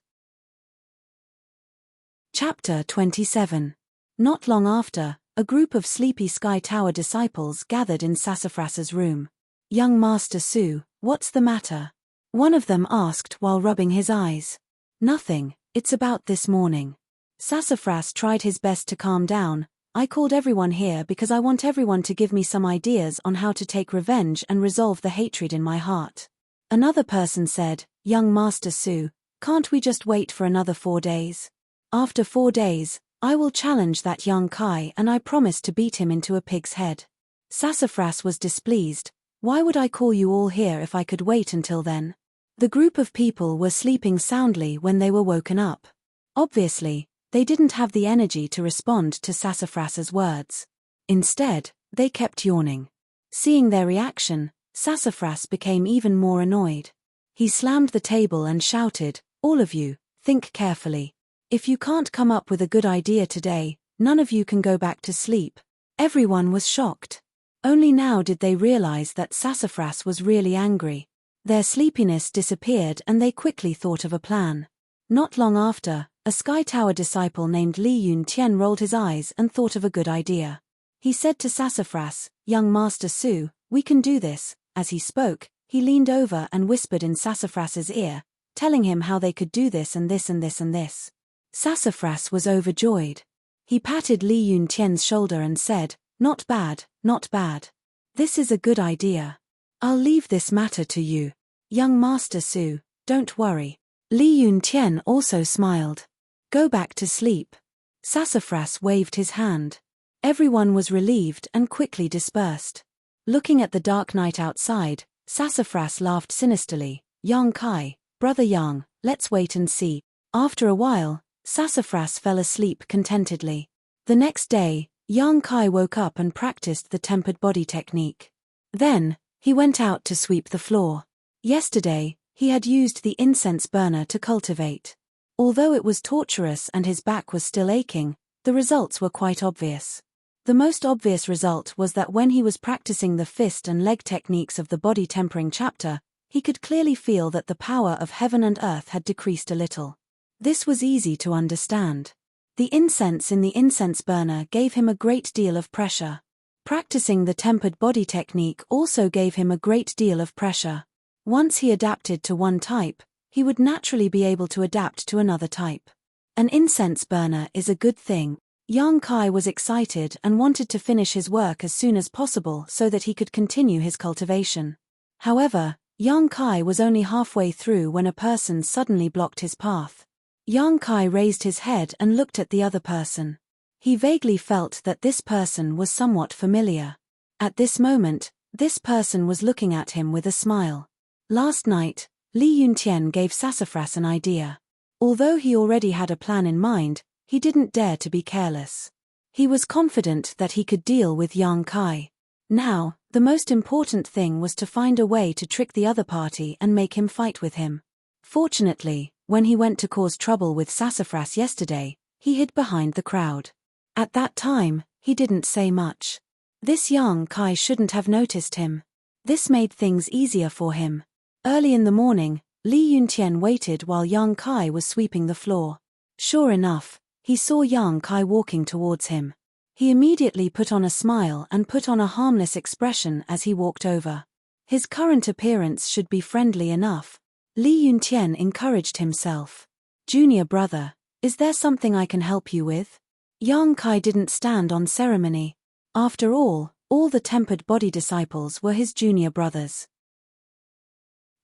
Chapter 27. Not long after, a group of sleepy Sky Tower disciples gathered in Sassafras's room. "Young Master Su, what's the matter?" one of them asked while rubbing his eyes. "Nothing, it's about this morning." Sassafras tried his best to calm down. "I called everyone here because I want everyone to give me some ideas on how to take revenge and resolve the hatred in my heart." Another person said, "Young Master Su, can't we just wait for another 4 days? After 4 days, I will challenge that Yang Kai and I promise to beat him into a pig's head." Sassafras was displeased. "Why would I call you all here if I could wait until then?" The group of people were sleeping soundly when they were woken up. Obviously, they didn't have the energy to respond to Sassafras's words. Instead, they kept yawning. Seeing their reaction, Sassafras became even more annoyed. He slammed the table and shouted, "All of you, think carefully. If you can't come up with a good idea today, none of you can go back to sleep." Everyone was shocked. Only now did they realize that Sassafras was really angry. Their sleepiness disappeared and they quickly thought of a plan. Not long after, a Sky Tower disciple named Li Yun Tian rolled his eyes and thought of a good idea. He said to Sassafras, "Young Master Su, we can do this." As he spoke, he leaned over and whispered in Sassafras's ear, telling him how they could do this and this and this and this. Sassafras was overjoyed. He patted Li Yun Tian's shoulder and said, "Not bad, not bad. This is a good idea. I'll leave this matter to you. Young Master Su, don't worry." Li Yun Tian also smiled. "Go back to sleep." Sassafras waved his hand. Everyone was relieved and quickly dispersed. Looking at the dark night outside, Sassafras laughed sinisterly. "Yang Kai, brother Yang, let's wait and see." After a while, Sassafras fell asleep contentedly. The next day, Yang Kai woke up and practiced the tempered body technique. Then, he went out to sweep the floor. Yesterday, he had used the incense burner to cultivate. Although it was torturous and his back was still aching, the results were quite obvious. The most obvious result was that when he was practicing the fist and leg techniques of the body tempering chapter, he could clearly feel that the power of heaven and earth had decreased a little. This was easy to understand. The incense in the incense burner gave him a great deal of pressure. Practicing the tempered body technique also gave him a great deal of pressure. Once he adapted to one type, he would naturally be able to adapt to another type. An incense burner is a good thing. Yang Kai was excited and wanted to finish his work as soon as possible so that he could continue his cultivation. However, Yang Kai was only halfway through when a person suddenly blocked his path. Yang Kai raised his head and looked at the other person. He vaguely felt that this person was somewhat familiar. At this moment, this person was looking at him with a smile. Last night, Li Yun Tian gave Sassafras an idea. Although he already had a plan in mind, he didn't dare to be careless. He was confident that he could deal with Yang Kai. Now, the most important thing was to find a way to trick the other party and make him fight with him. Fortunately, when he went to cause trouble with Sassafras yesterday, he hid behind the crowd. At that time, he didn't say much. This Yang Kai shouldn't have noticed him. This made things easier for him. Early in the morning, Li Yun Tian waited while Yang Kai was sweeping the floor. Sure enough, he saw Yang Kai walking towards him. He immediately put on a smile and put on a harmless expression as he walked over. His current appearance should be friendly enough. Li Yun Tian encouraged himself. "Junior brother, is there something I can help you with?" Yang Kai didn't stand on ceremony. After all the tempered body disciples were his junior brothers.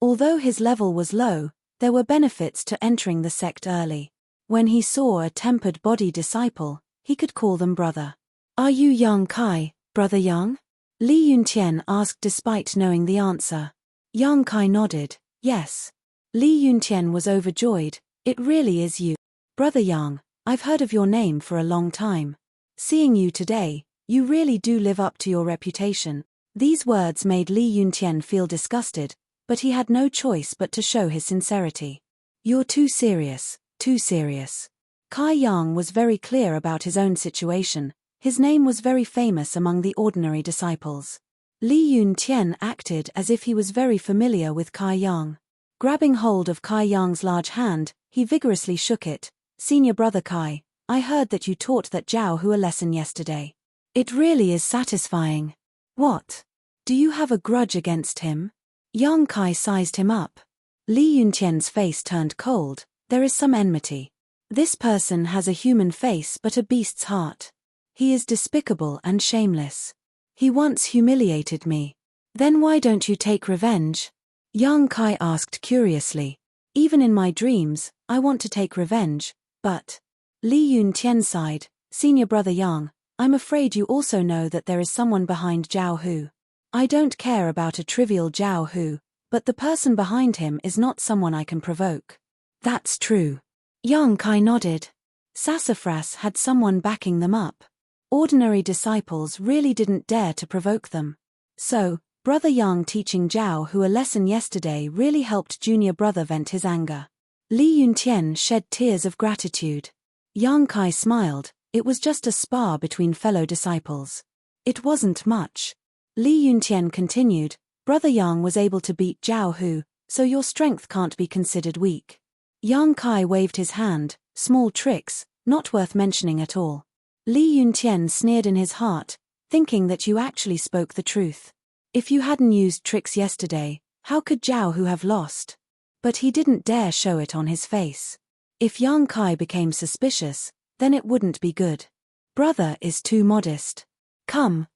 Although his level was low, There were benefits to entering the sect early. When he saw a tempered body disciple, he could call them brother. "Are you Yang Kai, brother Yang?" Li Yuntian asked despite knowing the answer. Yang Kai nodded, yes. Li Yuntian was overjoyed. "It really is you. Brother Yang, I've heard of your name for a long time. Seeing you today, you really do live up to your reputation." These words made Li Yuntian feel disgusted, but he had no choice but to show his sincerity. "You're too serious, too serious." Kai Yang was very clear about his own situation. His name was very famous among the ordinary disciples. Li Yuntian acted as if he was very familiar with Kai Yang. Grabbing hold of Kai Yang's large hand, he vigorously shook it. "Senior brother Kai, I heard that you taught that Zhao Hu a lesson yesterday. It really is satisfying." "What? Do you have a grudge against him?" Yang Kai sized him up. Li Yuntian's face turned cold. "There is some enmity. This person has a human face but a beast's heart. He is despicable and shameless. He once humiliated me. Then why don't you take revenge?" Yang Kai asked curiously. "Even in my dreams, I want to take revenge, but..." Li Yuntian sighed. "Senior brother Yang, I'm afraid you also know that there is someone behind Zhao Hu. I don't care about a trivial Zhao Hu, but the person behind him is not someone I can provoke." "That's true." Yang Kai nodded. Sassafras had someone backing them up. Ordinary disciples really didn't dare to provoke them. So, Brother Yang teaching Zhao Hu a lesson yesterday really helped junior brother vent his anger. Li Yuntian shed tears of gratitude. Yang Kai smiled. It was just a spar between fellow disciples. It wasn't much. Li Yuntian continued, "Brother Yang was able to beat Zhao Hu, so your strength can't be considered weak." Yang Kai waved his hand. "Small tricks, not worth mentioning at all." Li Yuntian sneered in his heart, thinking that you actually spoke the truth. If you hadn't used tricks yesterday, how could Zhao Hu have lost? But he didn't dare show it on his face. If Yang Kai became suspicious, then it wouldn't be good. Brother is too modest. Come.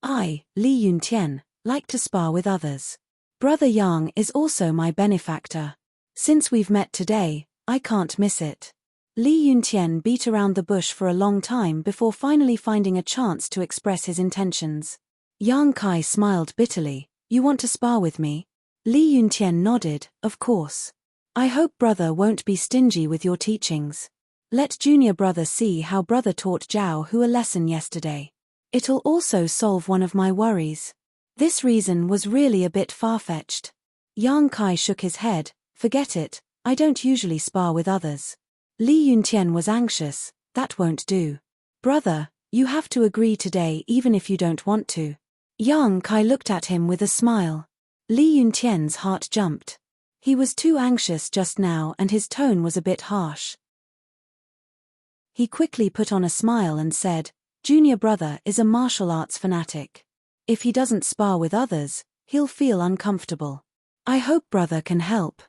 I, Li Yuntian, like to spar with others. Brother Yang is also my benefactor. Since we've met today, I can't miss it." Li Yuntian beat around the bush for a long time before finally finding a chance to express his intentions. Yang Kai smiled bitterly. "You want to spar with me?" Li Yuntian nodded, "Of course. I hope brother won't be stingy with your teachings. Let junior brother see how brother taught Zhao Hu a lesson yesterday. It'll also solve one of my worries." This reason was really a bit far-fetched. Yang Kai shook his head. "Forget it, I don't usually spar with others." Li Yuntian was anxious. "That won't do. Brother, you have to agree today even if you don't want to." Yang Kai looked at him with a smile. Li Yuntian's heart jumped. He was too anxious just now and his tone was a bit harsh. He quickly put on a smile and said, "Junior brother is a martial arts fanatic. If he doesn't spar with others, he'll feel uncomfortable. I hope brother can help."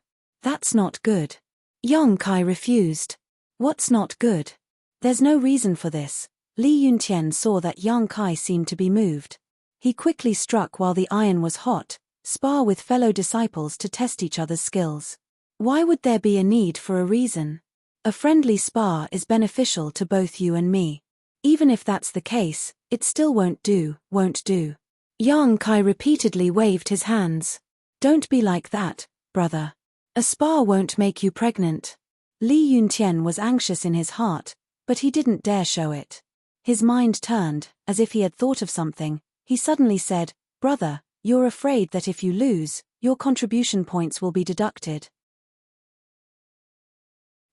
"That's not good." Yang Kai refused. "What's not good?" "There's no reason for this." Li Yuntian saw that Yang Kai seemed to be moved. He quickly struck while the iron was hot. "Spar with fellow disciples to test each other's skills. Why would there be a need for a reason? A friendly spar is beneficial to both you and me. Even if that's the case, it still won't do." Yang Kai repeatedly waved his hands. "Don't be like that, brother. A spar won't make you pregnant." Li Yuntian was anxious in his heart, but he didn't dare show it. His mind turned, as if he had thought of something. He suddenly said, "Brother, you're afraid that if you lose, your contribution points will be deducted."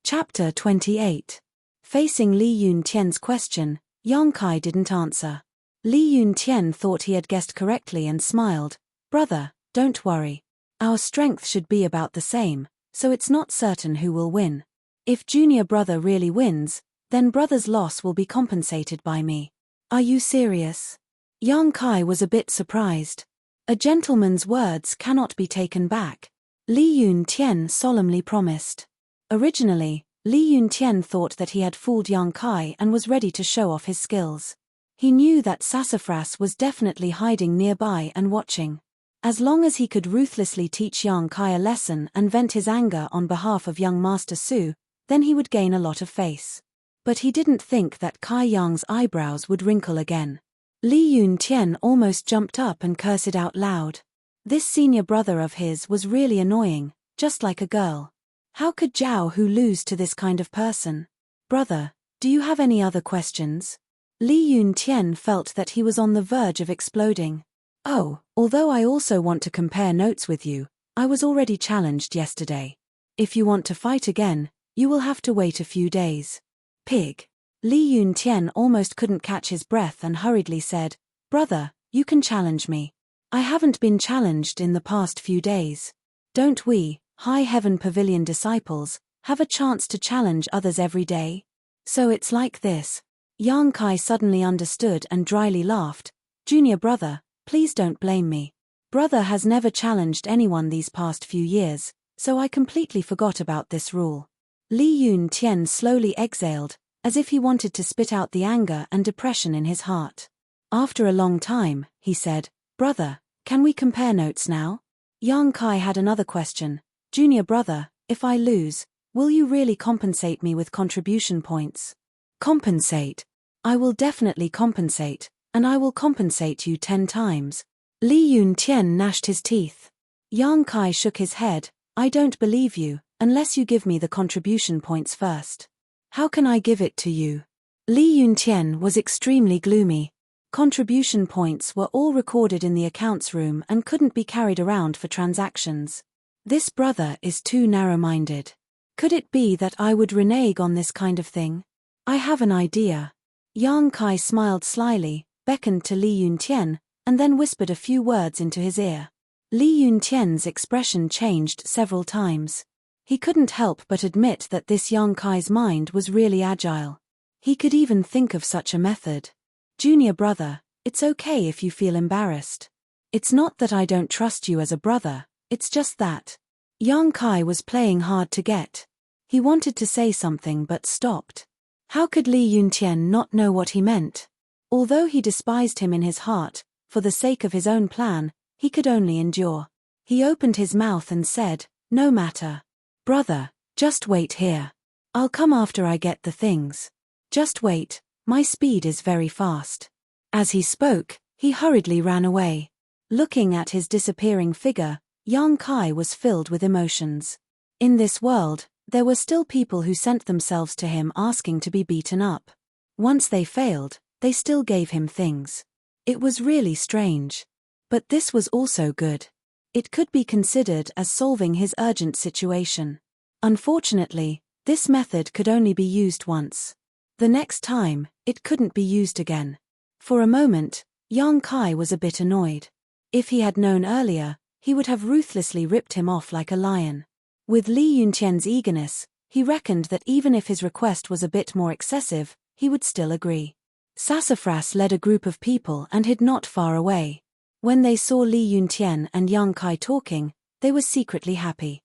Chapter 28. Facing Li Yuntian's question, Yang Kai didn't answer. Li Yuntian thought he had guessed correctly and smiled. "Brother, don't worry. Our strength should be about the same, so it's not certain who will win. If junior brother really wins, then brother's loss will be compensated by me." "Are you serious?" Yang Kai was a bit surprised. A gentleman's words cannot be taken back. Li Yuntian solemnly promised. Originally, Li Yuntian thought that he had fooled Yang Kai and was ready to show off his skills. He knew that Sassafras was definitely hiding nearby and watching. As long as he could ruthlessly teach young Kai a lesson and vent his anger on behalf of young Master Su, then he would gain a lot of face. But he didn't think that Kai Yang's eyebrows would wrinkle again. Li Yun Tian almost jumped up and cursed out loud. This senior brother of his was really annoying, just like a girl. How could Zhao Hu lose to this kind of person? Brother, do you have any other questions? Li Yun Tian felt that he was on the verge of exploding. Oh, although I also want to compare notes with you, I was already challenged yesterday. If you want to fight again, you will have to wait a few days. Pig. Li Yun Tian almost couldn't catch his breath and hurriedly said, Brother, you can challenge me. I haven't been challenged in the past few days. Don't we, High Heaven Pavilion disciples, have a chance to challenge others every day? So it's like this. Yang Kai suddenly understood and dryly laughed. Junior brother, please don't blame me. Brother has never challenged anyone these past few years, so I completely forgot about this rule. Li Yun Tian slowly exhaled, as if he wanted to spit out the anger and depression in his heart. After a long time, he said, Brother, can we compare notes now? Yang Kai had another question. Junior brother, if I lose, will you really compensate me with contribution points? Compensate? I will definitely compensate, and I will compensate you 10 times. Li Yun Tian gnashed his teeth. Yang Kai shook his head. I don't believe you, unless you give me the contribution points first. How can I give it to you? Li Yun Tian was extremely gloomy. Contribution points were all recorded in the accounts room and couldn't be carried around for transactions. This brother is too narrow-minded. Could it be that I would renege on this kind of thing? I have an idea. Yang Kai smiled slyly, beckoned to Li Yun Tian, and then whispered a few words into his ear. Li Yun Tian's expression changed several times. He couldn't help but admit that this Yang Kai's mind was really agile. He could even think of such a method. Junior brother, it's okay if you feel embarrassed. It's not that I don't trust you as a brother, it's just that. Yang Kai was playing hard to get. He wanted to say something but stopped. How could Li Yun Tian not know what he meant? Although he despised him in his heart, for the sake of his own plan, he could only endure. He opened his mouth and said, No matter. Brother, just wait here. I'll come after I get the things. Just wait, my speed is very fast. As he spoke, he hurriedly ran away. Looking at his disappearing figure, Yang Kai was filled with emotions. In this world, there were still people who sent themselves to him asking to be beaten up. Once they failed, they still gave him things. It was really strange. But this was also good. It could be considered as solving his urgent situation. Unfortunately, this method could only be used once. The next time, it couldn't be used again. For a moment, Yang Kai was a bit annoyed. If he had known earlier, he would have ruthlessly ripped him off like a lion. With Li Yun Tian's eagerness, he reckoned that even if his request was a bit more excessive, he would still agree. Sassafras led a group of people and hid not far away. When they saw Li Yun Tian and Yang Kai talking, they were secretly happy.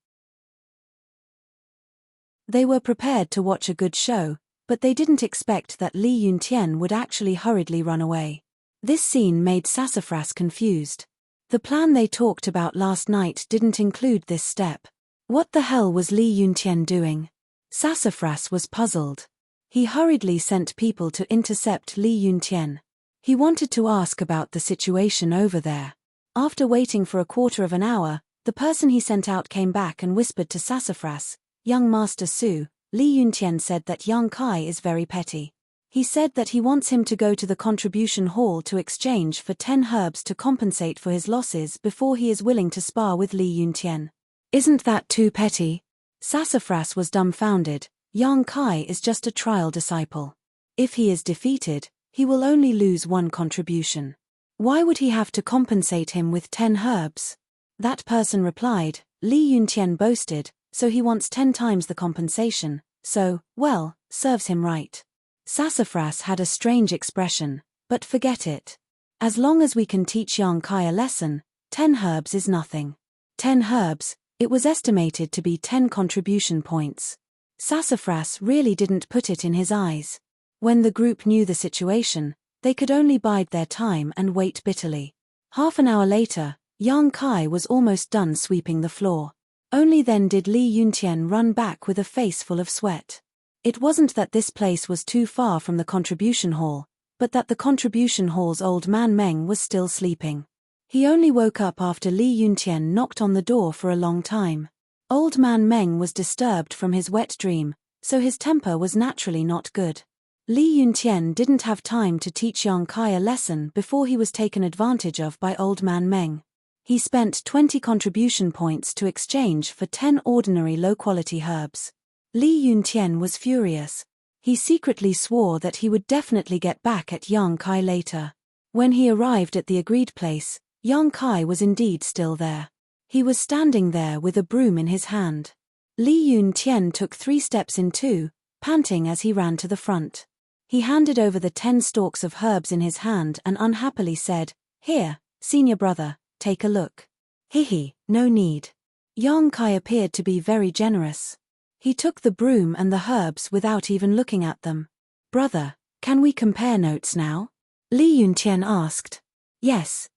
They were prepared to watch a good show, but they didn't expect that Li Yun Tian would actually hurriedly run away. This scene made Sassafras confused. The plan they talked about last night didn't include this step. What the hell was Li Yun Tian doing? Sassafras was puzzled. He hurriedly sent people to intercept Li Yun Tian. He wanted to ask about the situation over there. After waiting for a quarter of an hour, the person he sent out came back and whispered to Sassafras, Young Master Su, Li Yun Tian said that Yang Kai is very petty. He said that he wants him to go to the contribution hall to exchange for 10 herbs to compensate for his losses before he is willing to spar with Li Yun Tian. Isn't that too petty? Sassafras was dumbfounded. Yang Kai is just a trial disciple. If he is defeated, he will only lose 1 contribution. Why would he have to compensate him with 10 herbs? That person replied, Li Yun Tian boasted, so he wants 10 times the compensation, so, well, serves him right. Sassafras had a strange expression, but forget it. As long as we can teach Yang Kai a lesson, 10 herbs is nothing. 10 herbs, it was estimated to be 10 contribution points. Sassafras really didn't put it in his eyes. When the group knew the situation, they could only bide their time and wait bitterly. Half an hour later, Yang Kai was almost done sweeping the floor. Only then did Li Yuntian run back with a face full of sweat. It wasn't that this place was too far from the contribution hall, but that the contribution hall's old man Meng was still sleeping. He only woke up after Li Yuntian knocked on the door for a long time. Old man Meng was disturbed from his wet dream, so his temper was naturally not good. Li Yuntian didn't have time to teach Yang Kai a lesson before he was taken advantage of by old man Meng. He spent 20 contribution points to exchange for 10 ordinary low-quality herbs. Li Yuntian was furious. He secretly swore that he would definitely get back at Yang Kai later. When he arrived at the agreed place, Yang Kai was indeed still there. He was standing there with a broom in his hand. Li Yuntian took 3 steps in 2, panting as he ran to the front. He handed over the 10 stalks of herbs in his hand and unhappily said, "Here, senior brother, take a look." "Hihi, no need." Yang Kai appeared to be very generous. He took the broom and the herbs without even looking at them. "Brother, can we compare notes now?" Li Yuntian asked. Yes.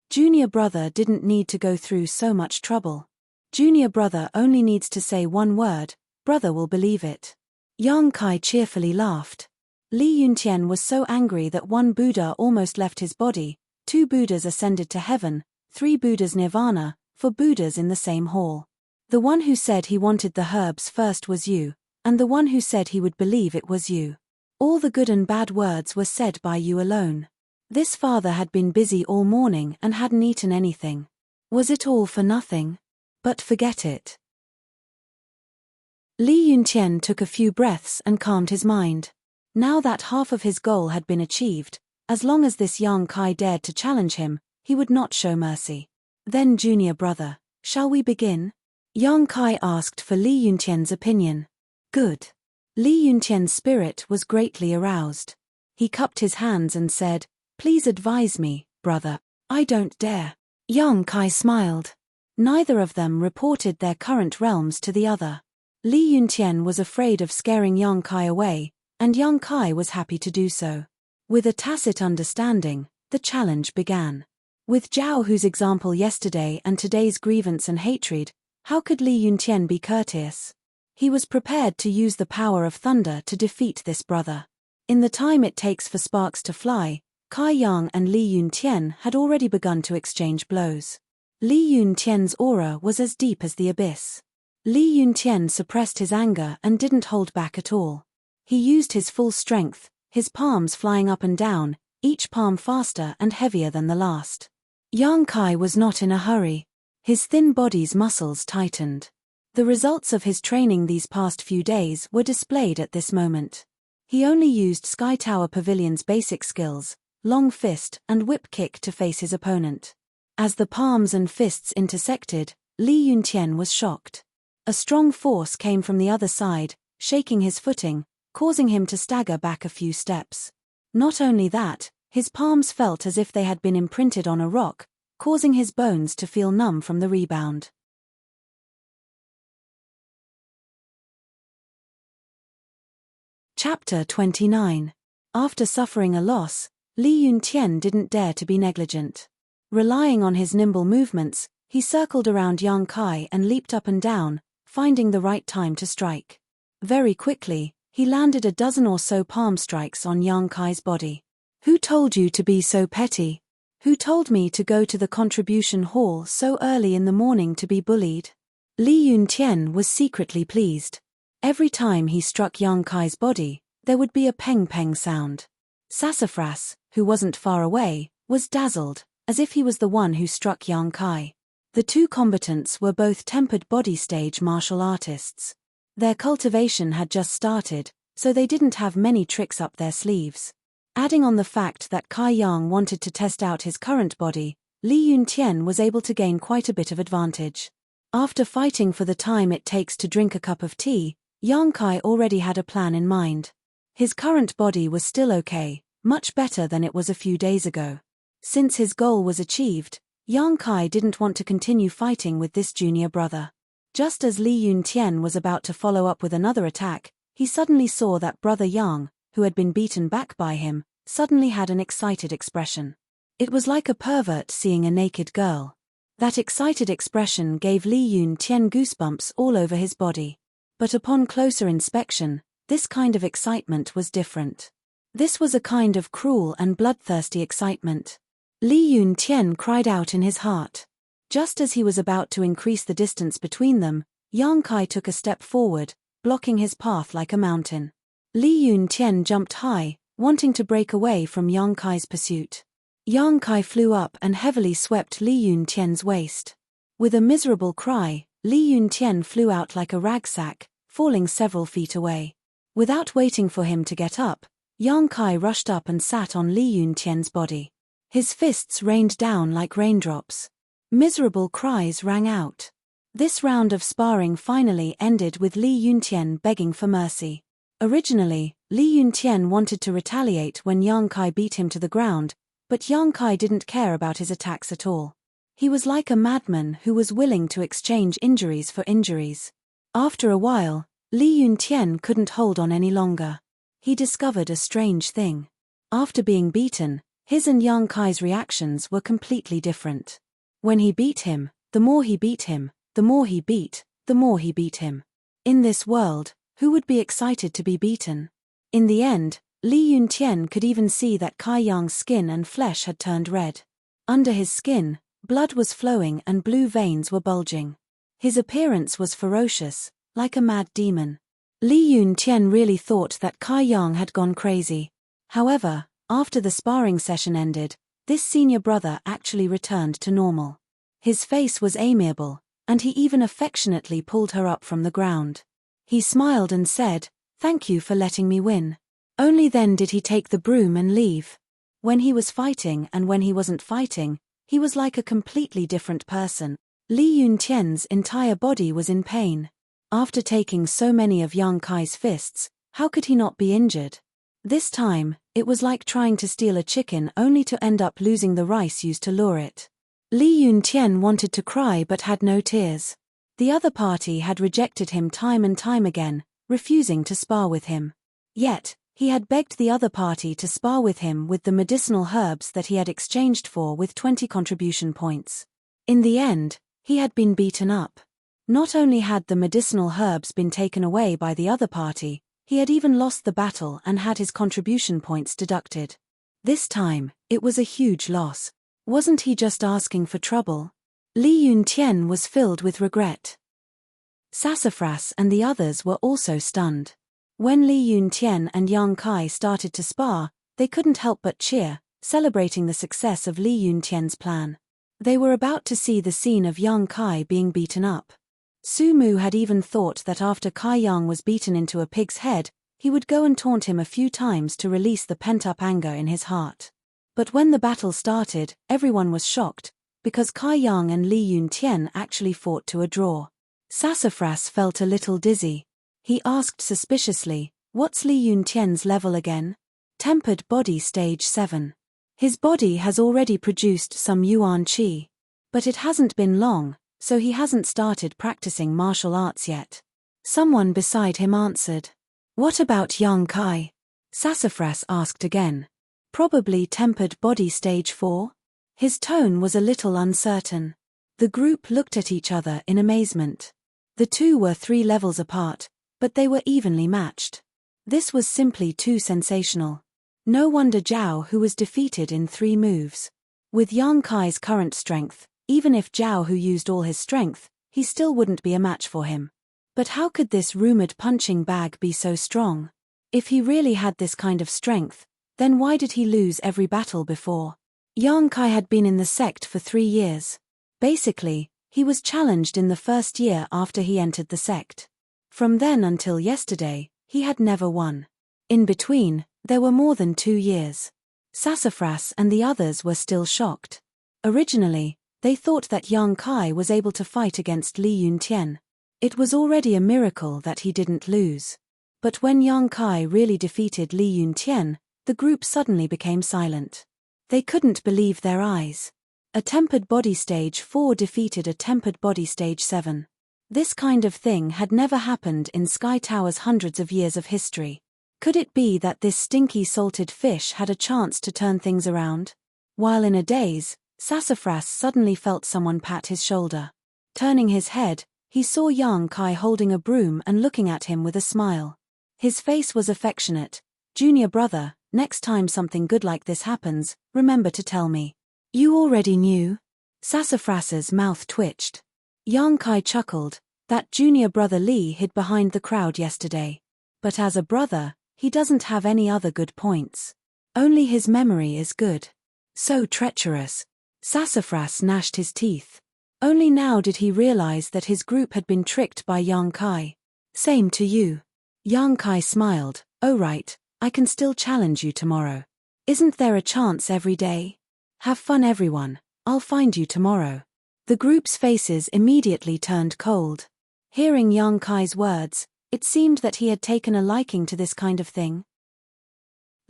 Junior brother didn't need to go through so much trouble. Junior brother only needs to say one word, brother will believe it. Yang Kai cheerfully laughed. Li Yuntian was so angry that 1 Buddha almost left his body, 2 Buddhas ascended to heaven, 3 Buddhas nirvana, 4 Buddhas in the same hall. The one who said he wanted the herbs first was you, and the one who said he would believe it was you. All the good and bad words were said by you alone. This father had been busy all morning and hadn't eaten anything. Was it all for nothing? But forget it. Li Yuntian took a few breaths and calmed his mind. Now that half of his goal had been achieved, as long as this Yang Kai dared to challenge him, he would not show mercy. Then junior brother, shall we begin? Yang Kai asked for Li Yuntian's opinion. Good. Li Yuntian's spirit was greatly aroused. He cupped his hands and said, "Please advise me, brother." "I don't dare." Yang Kai smiled. Neither of them reported their current realms to the other. Li Yuntian was afraid of scaring Yang Kai away, and Yang Kai was happy to do so. With a tacit understanding, the challenge began. With Zhao Hu's example yesterday and today's grievance and hatred, how could Li Yuntian be courteous? He was prepared to use the power of thunder to defeat this brother. In the time it takes for sparks to fly, Kai Yang and Li Yuntian had already begun to exchange blows. Li Yuntian's aura was as deep as the abyss. Li Yuntian suppressed his anger and didn't hold back at all. He used his full strength, his palms flying up and down, each palm faster and heavier than the last. Yang Kai was not in a hurry. His thin body's muscles tightened. The results of his training these past few days were displayed at this moment. He only used Sky Tower Pavilion's basic skills, long fist and whip kick to face his opponent. As the palms and fists intersected, Li Yuntian was shocked. A strong force came from the other side, shaking his footing, causing him to stagger back a few steps. Not only that, his palms felt as if they had been imprinted on a rock, causing his bones to feel numb from the rebound. Chapter 29. After suffering a loss, Li Yuntian didn't dare to be negligent. Relying on his nimble movements, he circled around Yang Kai and leaped up and down, finding the right time to strike. Very quickly, he landed a dozen or so palm strikes on Yang Kai's body. "Who told you to be so petty? Who told me to go to the contribution hall so early in the morning to be bullied?" Li Yuntian was secretly pleased. Every time he struck Yang Kai's body, there would be a peng-peng sound. Sassafras, who wasn't far away, was dazzled, as if he was the one who struck Yang Kai. The 2 combatants were both tempered body stage martial artists. Their cultivation had just started, so they didn't have many tricks up their sleeves. Adding on the fact that Kai Yang wanted to test out his current body, Li Yuntian was able to gain quite a bit of advantage. After fighting for the time it takes to drink a cup of tea, Yang Kai already had a plan in mind. His current body was still okay, much better than it was a few days ago. Since his goal was achieved, Yang Kai didn't want to continue fighting with this junior brother. Just as Li Yuntian was about to follow up with another attack, he suddenly saw that brother Yang, who had been beaten back by him, suddenly had an excited expression. It was like a pervert seeing a naked girl. That excited expression gave Li Yun-tian goosebumps all over his body. But upon closer inspection, this kind of excitement was different. This was a kind of cruel and bloodthirsty excitement. Li Yun-tian cried out in his heart. Just as he was about to increase the distance between them, Yang Kai took a step forward, blocking his path like a mountain. Li Yun-tian jumped high, wanting to break away from Yang Kai's pursuit. Yang Kai flew up and heavily swept Li Yun-tian's waist. With a miserable cry, Li Yun-tian flew out like a ragsack, falling several feet away. Without waiting for him to get up, Yang Kai rushed up and sat on Li Yun-tian's body. His fists rained down like raindrops. Miserable cries rang out. This round of sparring finally ended with Li Yun-tian begging for mercy. Originally, Li Yun-tian wanted to retaliate when Yang Kai beat him to the ground, but Yang Kai didn't care about his attacks at all. He was like a madman who was willing to exchange injuries for injuries. After a while, Li Yun-tian couldn't hold on any longer. He discovered a strange thing. After being beaten, his and Yang Kai's reactions were completely different. When he beat him, the more he beat him, the more he beat, the more he beat him. In this world, who would be excited to be beaten? In the end, Li Yun-tian could even see that Kai Yang's skin and flesh had turned red. Under his skin, blood was flowing and blue veins were bulging. His appearance was ferocious, like a mad demon. Li Yun-tian really thought that Kai Yang had gone crazy. However, after the sparring session ended, this senior brother actually returned to normal. His face was amiable, and he even affectionately pulled her up from the ground. He smiled and said, "Thank you for letting me win." Only then did he take the broom and leave. When he was fighting and when he wasn't fighting, he was like a completely different person. Li Yun-tian's entire body was in pain. After taking so many of Yang Kai's fists, how could he not be injured? This time, it was like trying to steal a chicken only to end up losing the rice used to lure it. Li Yun-tian wanted to cry but had no tears. The other party had rejected him time and time again, refusing to spar with him. Yet, he had begged the other party to spar with him with the medicinal herbs that he had exchanged for with 20 contribution points. In the end, he had been beaten up. Not only had the medicinal herbs been taken away by the other party, he had even lost the battle and had his contribution points deducted. This time, it was a huge loss. Wasn't he just asking for trouble? Li Yun-tian was filled with regret. Sassafras and the others were also stunned. When Li Yun-tian and Yang Kai started to spar, they couldn't help but cheer, celebrating the success of Li Yun-tian's plan. They were about to see the scene of Yang Kai being beaten up. Su Mu had even thought that after Kai Yang was beaten into a pig's head, he would go and taunt him a few times to release the pent-up anger in his heart. But when the battle started, everyone was shocked, because Kai Yang and Li Yun-tian actually fought to a draw. Sassafras felt a little dizzy. He asked suspiciously, "What's Li Yun-tian's level again?" Tempered body stage 7. His body has already produced some Yuan Qi. But it hasn't been long, so he hasn't started practicing martial arts yet. Someone beside him answered. "What about Yang Kai?" Sassafras asked again. "Probably tempered body stage 4? His tone was a little uncertain. The group looked at each other in amazement. The two were 3 levels apart, but they were evenly matched. This was simply too sensational. No wonder Zhao Hu was defeated in 3 moves. With Yang Kai's current strength, even if Zhao Hu used all his strength, he still wouldn't be a match for him. But how could this rumored punching bag be so strong? If he really had this kind of strength, then why did he lose every battle before? Yang Kai had been in the sect for 3 years. Basically, he was challenged in the first year after he entered the sect. From then until yesterday, he had never won. In between, there were more than 2 years. Sassafras and the others were still shocked. Originally, they thought that Yang Kai was able to fight against Li Yun-tian. It was already a miracle that he didn't lose. But when Yang Kai really defeated Li Yun-tian, the group suddenly became silent. They couldn't believe their eyes. A tempered body stage 4 defeated a tempered body stage 7. This kind of thing had never happened in Sky Tower's hundreds of years of history. Could it be that this stinky salted fish had a chance to turn things around? While in a daze, Sassafras suddenly felt someone pat his shoulder. Turning his head, he saw Yang Kai holding a broom and looking at him with a smile. His face was affectionate. "Junior brother, next time something good like this happens, remember to tell me." "You already knew?" Sassafras's mouth twitched. Yang Kai chuckled. "That junior brother Lee hid behind the crowd yesterday. But as a brother, he doesn't have any other good points. Only his memory is good. So treacherous." Sassafras gnashed his teeth. Only now did he realize that his group had been tricked by Yang Kai. "Same to you." Yang Kai smiled. "Oh right, I can still challenge you tomorrow. Isn't there a chance every day? Have fun everyone, I'll find you tomorrow." The group's faces immediately turned cold. Hearing Yang Kai's words, it seemed that he had taken a liking to this kind of thing.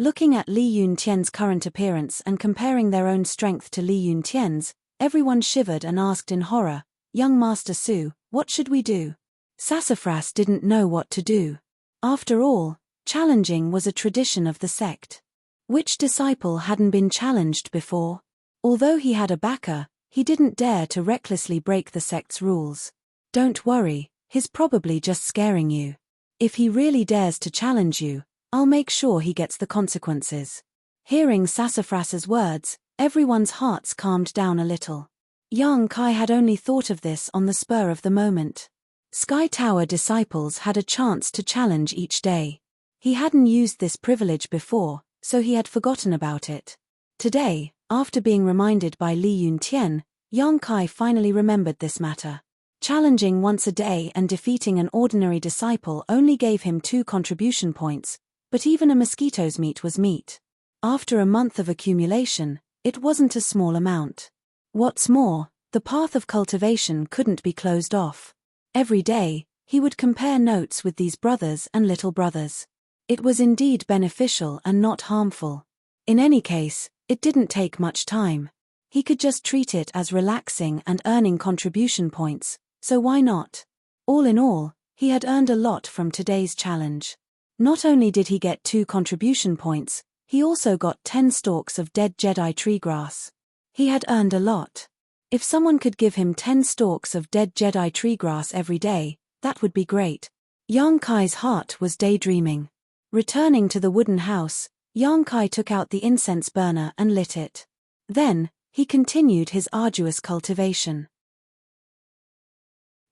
Looking at Li Yuntian's current appearance and comparing their own strength to Li Yuntian's, everyone shivered and asked in horror, "Young Master Su, what should we do?" Sassafras didn't know what to do. After all, challenging was a tradition of the sect. Which disciple hadn't been challenged before? Although he had a backer, he didn't dare to recklessly break the sect's rules. "Don't worry, he's probably just scaring you. If he really dares to challenge you, I'll make sure he gets the consequences." Hearing Sassafras's words, everyone's hearts calmed down a little. Yang Kai had only thought of this on the spur of the moment. Sky Tower disciples had a chance to challenge each day. He hadn't used this privilege before, so he had forgotten about it. Today, after being reminded by Li Yuntian, Yang Kai finally remembered this matter. Challenging once a day and defeating an ordinary disciple only gave him 2 contribution points, but even a mosquito's meat was meat. After a month of accumulation, it wasn't a small amount. What's more, the path of cultivation couldn't be closed off. Every day, he would compare notes with these brothers and little brothers. It was indeed beneficial and not harmful. In any case, it didn't take much time. He could just treat it as relaxing and earning contribution points, so why not? All in all, he had earned a lot from today's challenge. Not only did he get 2 contribution points, he also got 10 stalks of dead Jedi tree grass. He had earned a lot. If someone could give him 10 stalks of dead Jedi tree grass every day, that would be great. Yang Kai's heart was daydreaming. Returning to the wooden house, Yang Kai took out the incense burner and lit it. Then, he continued his arduous cultivation.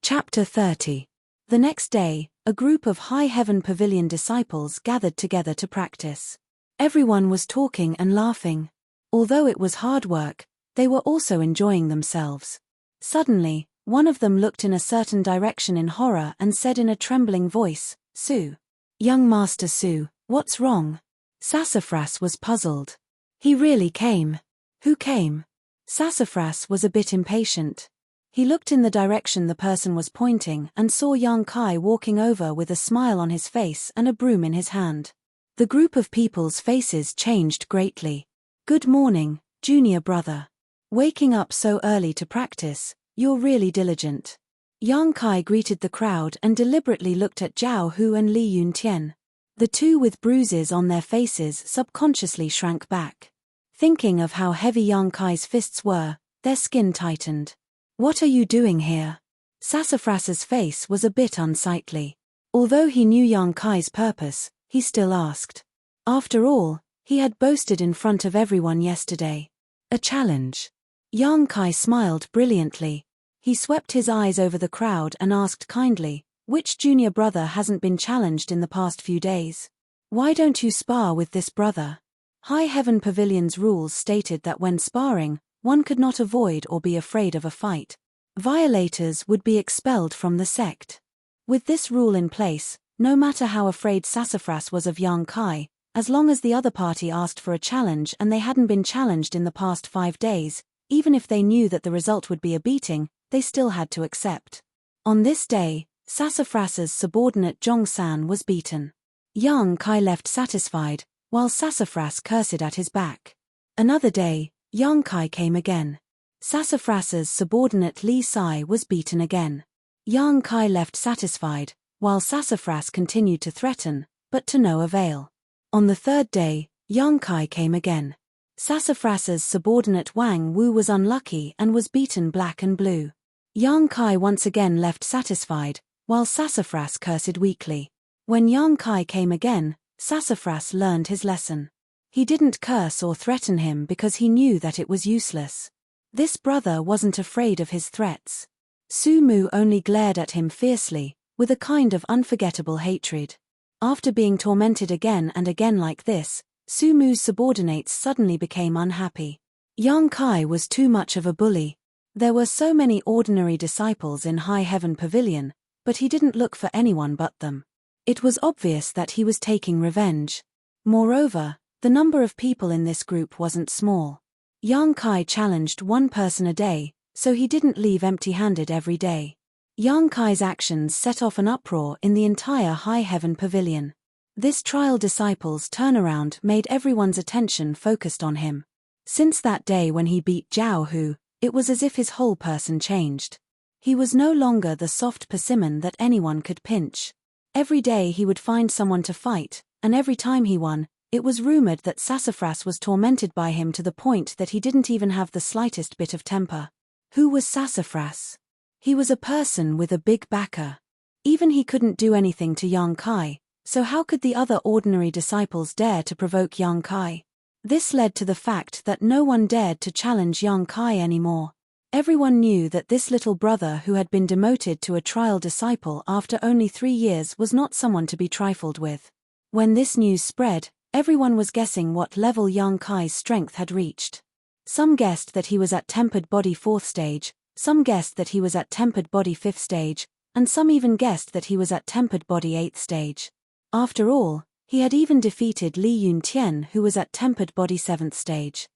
Chapter 30. The next day, a group of High Heaven Pavilion disciples gathered together to practice. Everyone was talking and laughing. Although it was hard work, they were also enjoying themselves. Suddenly, one of them looked in a certain direction in horror and said in a trembling voice, "Su. Young Master Su, what's wrong?" Sassafras was puzzled. He really came. Who came? Sassafras was a bit impatient. He looked in the direction the person was pointing and saw Yang Kai walking over with a smile on his face and a broom in his hand. The group of people's faces changed greatly. "Good morning, junior brother. Waking up so early to practice, you're really diligent." Yang Kai greeted the crowd and deliberately looked at Zhao Hu and Li Yuntian. The two with bruises on their faces subconsciously shrank back. Thinking of how heavy Yang Kai's fists were, their skin tightened. "What are you doing here?" Sassafras's face was a bit unsightly. Although he knew Yang Kai's purpose, he still asked. After all, he had boasted in front of everyone yesterday. A challenge. Yang Kai smiled brilliantly. He swept his eyes over the crowd and asked kindly, "Which junior brother hasn't been challenged in the past few days? Why don't you spar with this brother?" High Heaven Pavilion's rules stated that when sparring, one could not avoid or be afraid of a fight. Violators would be expelled from the sect. With this rule in place, no matter how afraid Sassafras was of Yang Kai, as long as the other party asked for a challenge and they hadn't been challenged in the past 5 days, even if they knew that the result would be a beating, they still had to accept. On this day, Sassafras's subordinate Zhongsan was beaten. Yang Kai left satisfied, while Sassafras cursed at his back. Another day, Yang Kai came again. Sassafras's subordinate Li Sai was beaten again. Yang Kai left satisfied, while Sassafras continued to threaten, but to no avail. On the 3rd day, Yang Kai came again. Sassafras's subordinate Wang Wu was unlucky and was beaten black and blue. Yang Kai once again left satisfied, while Sassafras cursed weakly. When Yang Kai came again, Sassafras learned his lesson. He didn't curse or threaten him because he knew that it was useless. This brother wasn't afraid of his threats. Su Mu only glared at him fiercely, with a kind of unforgettable hatred. After being tormented again and again like this, Su Mu's subordinates suddenly became unhappy. Yang Kai was too much of a bully. There were so many ordinary disciples in High Heaven Pavilion, but he didn't look for anyone but them. It was obvious that he was taking revenge. Moreover, the number of people in this group wasn't small. Yang Kai challenged one person a day, so he didn't leave empty-handed every day. Yang Kai's actions set off an uproar in the entire High Heaven Pavilion. This trial disciple's turnaround made everyone's attention focused on him. Since that day when he beat Zhao Hu, it was as if his whole person changed. He was no longer the soft persimmon that anyone could pinch. Every day he would find someone to fight, and every time he won, it was rumored that Sassafras was tormented by him to the point that he didn't even have the slightest bit of temper. Who was Sassafras? He was a person with a big backer. Even he couldn't do anything to Yang Kai, so how could the other ordinary disciples dare to provoke Yang Kai? This led to the fact that no one dared to challenge Yang Kai anymore. Everyone knew that this little brother who had been demoted to a trial disciple after only 3 years was not someone to be trifled with. When this news spread, everyone was guessing what level Yang Kai's strength had reached. Some guessed that he was at tempered body 4th stage, some guessed that he was at tempered body 5th stage, and some even guessed that he was at tempered body 8th stage. After all, he had even defeated Li Yuntian, who was at tempered body 7th stage.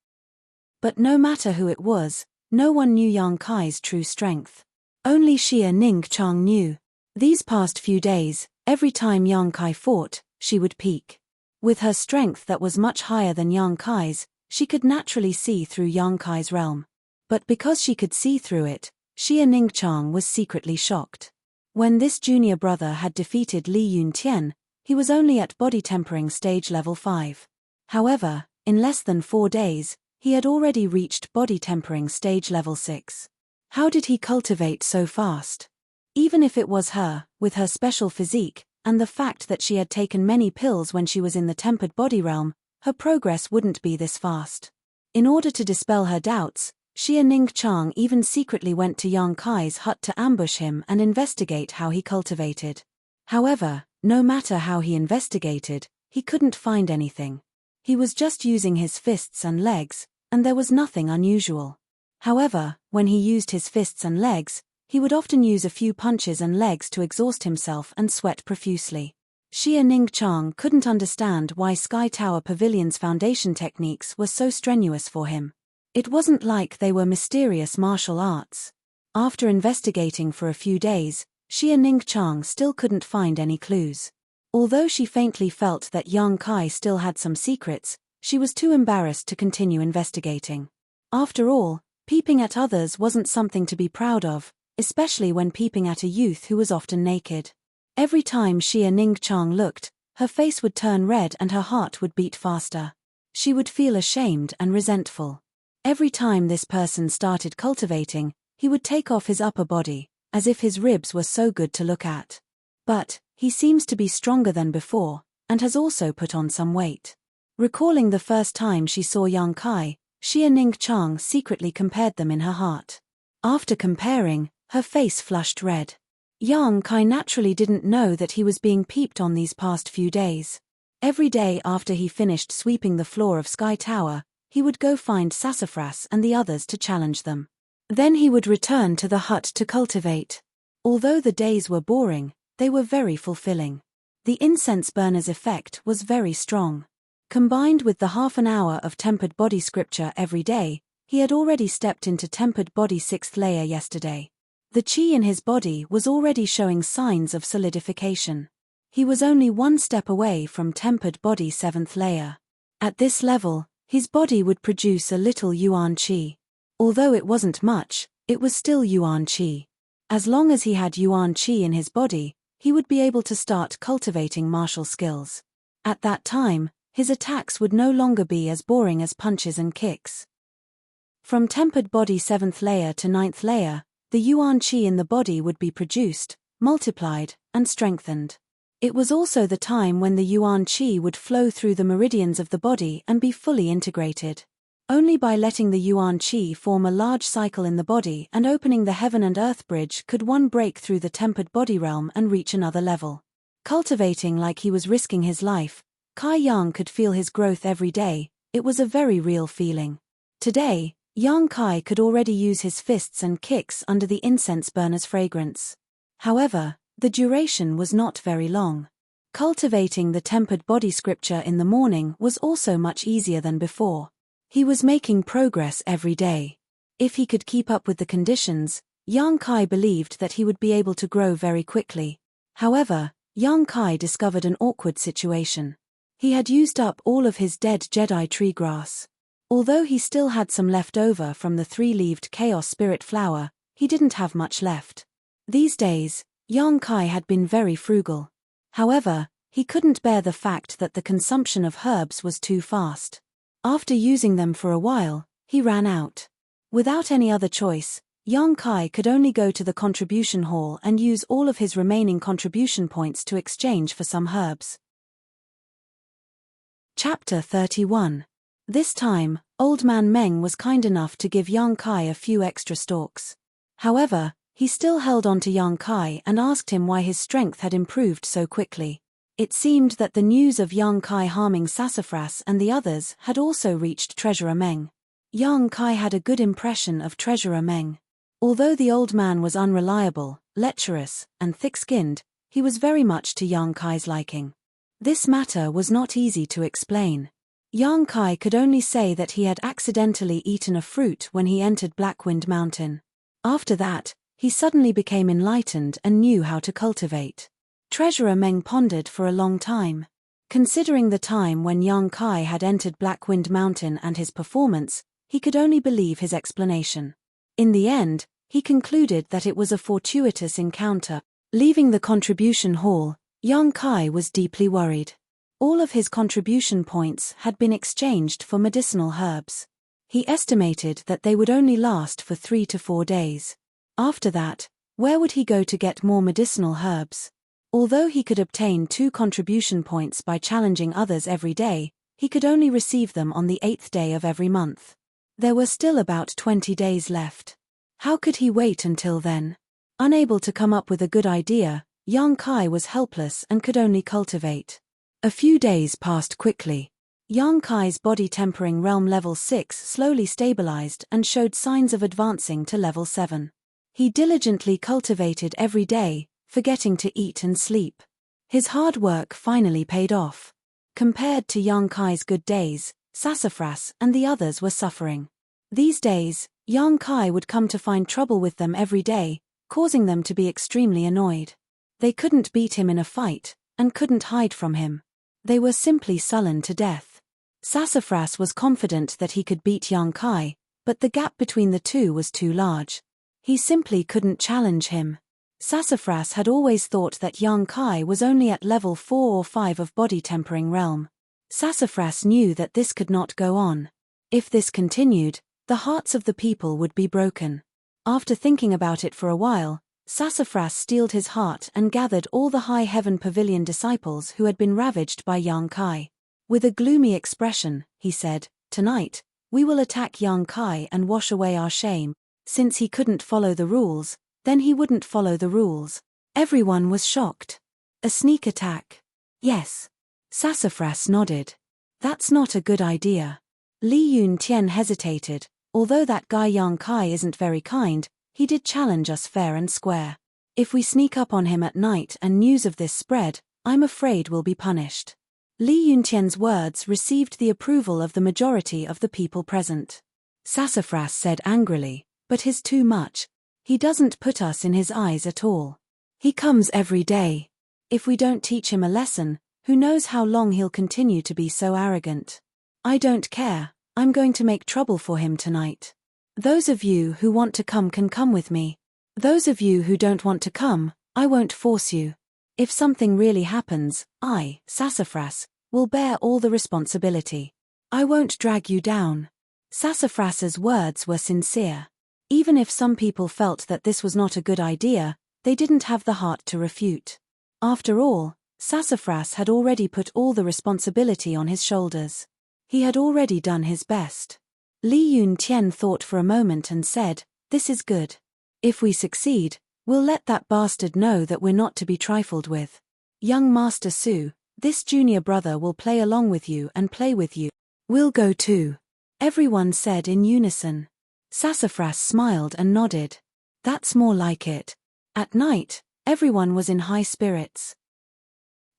But no matter who it was, no one knew Yang Kai's true strength. Only Xia Ningchang knew. These past few days, every time Yang Kai fought, she would peak. With her strength that was much higher than Yang Kai's, she could naturally see through Yang Kai's realm. But because she could see through it, Xia Ningchang was secretly shocked. When this junior brother had defeated Li Yuntian, he was only at body tempering stage level 5. However, in less than 4 days, he had already reached body tempering stage level 6. How did he cultivate so fast? Even if it was her, with her special physique, and the fact that she had taken many pills when she was in the tempered body realm, her progress wouldn't be this fast. In order to dispel her doubts, Xia Ningchang even secretly went to Yang Kai's hut to ambush him and investigate how he cultivated. However, no matter how he investigated, he couldn't find anything. He was just using his fists and legs, and there was nothing unusual. However, when he used his fists and legs, he would often use a few punches and legs to exhaust himself and sweat profusely. Xia Ningchang couldn't understand why Sky Tower Pavilion's foundation techniques were so strenuous for him. It wasn't like they were mysterious martial arts. After investigating for a few days, Xia Ningchang still couldn't find any clues. Although she faintly felt that Yang Kai still had some secrets, she was too embarrassed to continue investigating. After all, peeping at others wasn't something to be proud of, especially when peeping at a youth who was often naked. Every time Xia Ningchang looked, her face would turn red and her heart would beat faster. She would feel ashamed and resentful. Every time this person started cultivating, he would take off his upper body, as if his ribs were so good to look at. But, he seems to be stronger than before, and has also put on some weight. Recalling the first time she saw Yang Kai, Xia Ningchang secretly compared them in her heart. After comparing, her face flushed red. Yang Kai naturally didn't know that he was being peeped on these past few days. Every day after he finished sweeping the floor of Sky Tower, he would go find Sassafras and the others to challenge them. Then he would return to the hut to cultivate. Although the days were boring, they were very fulfilling. The incense burner's effect was very strong. Combined with the half an hour of tempered body scripture every day, he had already stepped into tempered body 6th layer yesterday. The chi in his body was already showing signs of solidification. He was only 1 step away from tempered body 7th layer. At this level, his body would produce a little yuan qi. Although it wasn't much, it was still yuan qi. As long as he had yuan qi in his body, he would be able to start cultivating martial skills. At that time, His attacks would no longer be as boring as punches and kicks. From tempered body 7th layer to 9th layer, the yuan qi in the body would be produced, multiplied, and strengthened. It was also the time when the yuan qi would flow through the meridians of the body and be fully integrated. Only by letting the yuan qi form a large cycle in the body and opening the heaven and earth bridge could one break through the tempered body realm and reach another level. Cultivating like he was risking his life, Kai Yang could feel his growth every day. It was a very real feeling. Today, Yang Kai could already use his fists and kicks under the incense burner's fragrance. However, the duration was not very long. Cultivating the tempered body scripture in the morning was also much easier than before. He was making progress every day. If he could keep up with the conditions, Yang Kai believed that he would be able to grow very quickly. However, Yang Kai discovered an awkward situation. He had used up all of his dead Jedi tree grass. Although he still had some left over from the 3-leaved Chaos Spirit flower, he didn't have much left. These days, Yang Kai had been very frugal. However, he couldn't bear the fact that the consumption of herbs was too fast. After using them for a while, he ran out. Without any other choice, Yang Kai could only go to the contribution hall and use all of his remaining contribution points to exchange for some herbs. Chapter 31. This time, Old Man Meng was kind enough to give Yang Kai a few extra stalks. However, he still held on to Yang Kai and asked him why his strength had improved so quickly. It seemed that the news of Yang Kai harming Sassafras and the others had also reached Treasurer Meng. Yang Kai had a good impression of Treasurer Meng. Although the old man was unreliable, lecherous, and thick-skinned, he was very much to Yang Kai's liking. This matter was not easy to explain. Yang Kai could only say that he had accidentally eaten a fruit when he entered Blackwind Mountain. After that, he suddenly became enlightened and knew how to cultivate. Treasurer Meng pondered for a long time. Considering the time when Yang Kai had entered Blackwind Mountain and his performance, he could only believe his explanation. In the end, he concluded that it was a fortuitous encounter. Leaving the contribution hall, Yang Kai was deeply worried. All of his contribution points had been exchanged for medicinal herbs. He estimated that they would only last for 3 to 4 days. After that, where would he go to get more medicinal herbs? Although he could obtain 2 contribution points by challenging others every day, he could only receive them on the 8th day of every month. There were still about 20 days left. How could he wait until then? Unable to come up with a good idea, Yang Kai was helpless and could only cultivate. A few days passed quickly. Yang Kai's body tempering realm level 6 slowly stabilized and showed signs of advancing to level 7. He diligently cultivated every day, forgetting to eat and sleep. His hard work finally paid off. Compared to Yang Kai's good days, Sassafras and the others were suffering. These days, Yang Kai would come to find trouble with them every day, causing them to be extremely annoyed. They couldn't beat him in a fight, and couldn't hide from him. They were simply sullen to death. Sassafras was confident that he could beat Yang Kai, but the gap between the two was too large. He simply couldn't challenge him. Sassafras had always thought that Yang Kai was only at level 4 or 5 of body tempering realm. Sassafras knew that this could not go on. If this continued, the hearts of the people would be broken. After thinking about it for a while, Sassafras steeled his heart and gathered all the High Heaven Pavilion disciples who had been ravaged by Yang Kai. With a gloomy expression, he said, "Tonight, we will attack Yang Kai and wash away our shame. Since he couldn't follow the rules, then he wouldn't follow the rules." Everyone was shocked. A sneak attack? Yes. Sassafras nodded. That's not a good idea. Li Yun Tian hesitated. Although that guy Yang Kai isn't very kind, he did challenge us fair and square. If we sneak up on him at night and news of this spread, I'm afraid we'll be punished. Li Yuntian's words received the approval of the majority of the people present. Sassafras said angrily, "But he's too much. He doesn't put us in his eyes at all. He comes every day. If we don't teach him a lesson, who knows how long he'll continue to be so arrogant. I don't care, I'm going to make trouble for him tonight. Those of you who want to come can come with me. Those of you who don't want to come, I won't force you. If something really happens, I, Sassafras, will bear all the responsibility. I won't drag you down. Sassafras's words were sincere. Even if some people felt that this was not a good idea, they didn't have the heart to refute. After all, Sassafras had already put all the responsibility on his shoulders. He had already done his best. Li Yuntian thought for a moment and said, "This is good. If we succeed, we'll let that bastard know that we're not to be trifled with. Young Master Su, this junior brother will play along with you and play with you. We'll go too," everyone said in unison. Sassafras smiled and nodded. That's more like it. At night, everyone was in high spirits.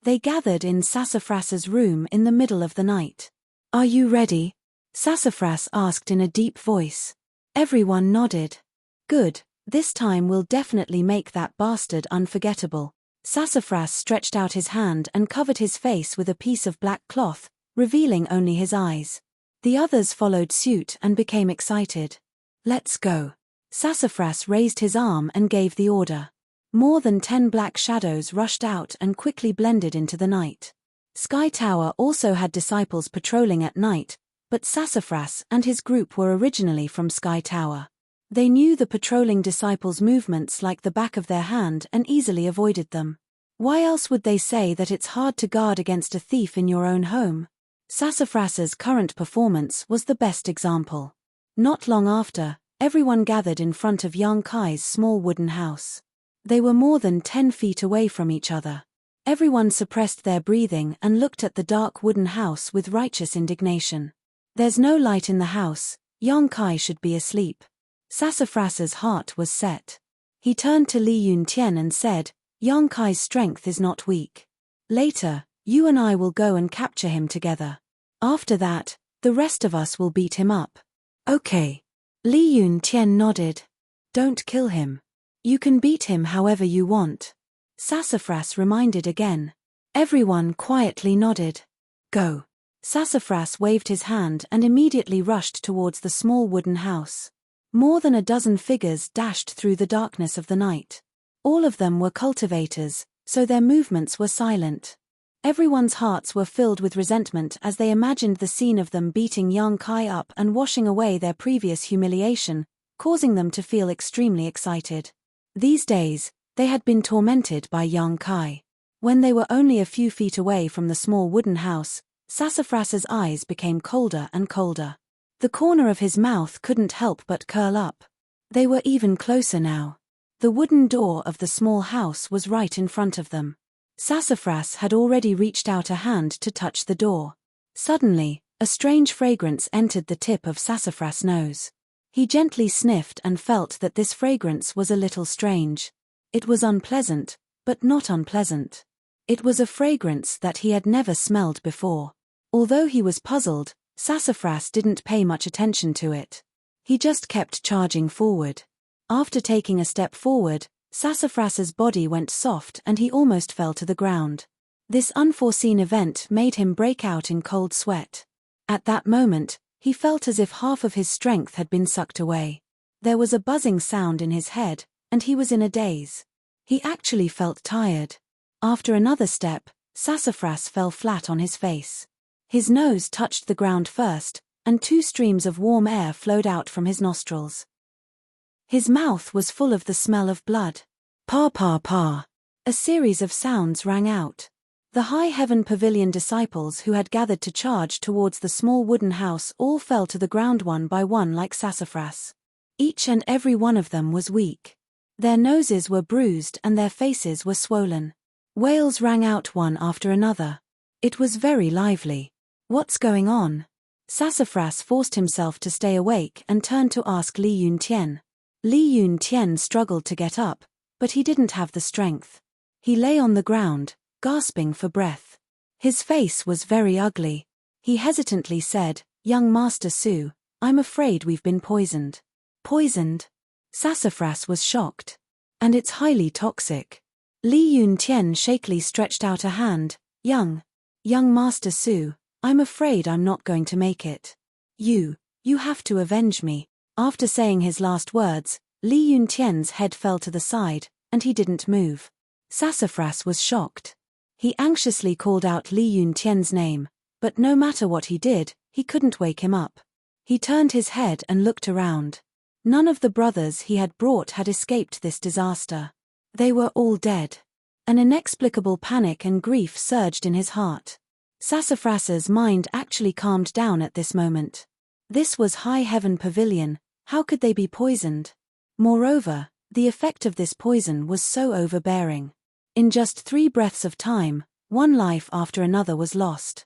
They gathered in Sassafras's room in the middle of the night. "Are you ready?" Sassafras asked in a deep voice. Everyone nodded. "Good, this time we'll definitely make that bastard unforgettable." Sassafras stretched out his hand and covered his face with a piece of black cloth, revealing only his eyes. The others followed suit and became excited. "Let's go." Sassafras raised his arm and gave the order. More than 10 black shadows rushed out and quickly blended into the night. Sky Tower also had disciples patrolling at night, but Sassafras and his group were originally from Sky Tower. They knew the patrolling disciples' movements like the back of their hand and easily avoided them. Why else would they say that it's hard to guard against a thief in your own home? Sassafras's current performance was the best example. Not long after, everyone gathered in front of Yang Kai's small wooden house. They were more than 10 feet away from each other. Everyone suppressed their breathing and looked at the dark wooden house with righteous indignation. There's no light in the house, Yang Kai should be asleep. Sassafras's heart was set. He turned to Li Yuntian and said, "Yang Kai's strength is not weak. Later, you and I will go and capture him together. After that, the rest of us will beat him up." "Okay." Li Yuntian nodded. "Don't kill him. You can beat him however you want," Sassafras reminded again. Everyone quietly nodded. "Go." Sassafras waved his hand and immediately rushed towards the small wooden house. More than a dozen figures dashed through the darkness of the night. All of them were cultivators, so their movements were silent. Everyone's hearts were filled with resentment as they imagined the scene of them beating Yang Kai up and washing away their previous humiliation, causing them to feel extremely excited. These days, they had been tormented by Yang Kai. When they were only a few feet away from the small wooden house, Sassafras's eyes became colder and colder. The corner of his mouth couldn't help but curl up. They were even closer now. The wooden door of the small house was right in front of them. Sassafras had already reached out a hand to touch the door. Suddenly, a strange fragrance entered the tip of Sassafras' nose. He gently sniffed and felt that this fragrance was a little strange. It was unpleasant, but not unpleasant. It was a fragrance that he had never smelled before. Although he was puzzled, Sassafras didn't pay much attention to it. He just kept charging forward. After taking a step forward, Sassafras's body went soft and he almost fell to the ground. This unforeseen event made him break out in cold sweat. At that moment, he felt as if half of his strength had been sucked away. There was a buzzing sound in his head, and he was in a daze. He actually felt tired. After another step, Sassafras fell flat on his face. His nose touched the ground first, and 2 streams of warm air flowed out from his nostrils. His mouth was full of the smell of blood. Pa pa pa. A series of sounds rang out. The High Heaven Pavilion disciples who had gathered to charge towards the small wooden house all fell to the ground one by one like Sassafras. Each and every one of them was weak. Their noses were bruised and their faces were swollen. Wails rang out one after another. It was very lively. What's going on? Sassafras forced himself to stay awake and turned to ask Li Yuntian. Li Yuntian struggled to get up, but he didn't have the strength. He lay on the ground, gasping for breath. His face was very ugly. He hesitantly said, "Young Master Su, I'm afraid we've been poisoned." "Poisoned?" Sassafras was shocked. "And it's highly toxic." Li Yuntian shakily stretched out a hand. Young Master Su, I'm afraid I'm not going to make it. You have to avenge me." After saying his last words, Li Yuntian's head fell to the side, and he didn't move. Sassafras was shocked. He anxiously called out Li Yuntian's name, but no matter what he did, he couldn't wake him up. He turned his head and looked around. None of the brothers he had brought had escaped this disaster. They were all dead. An inexplicable panic and grief surged in his heart. Sassafras's mind actually calmed down at this moment. This was High Heaven Pavilion, how could they be poisoned? Moreover, the effect of this poison was so overbearing. In just 3 breaths of time, one life after another was lost.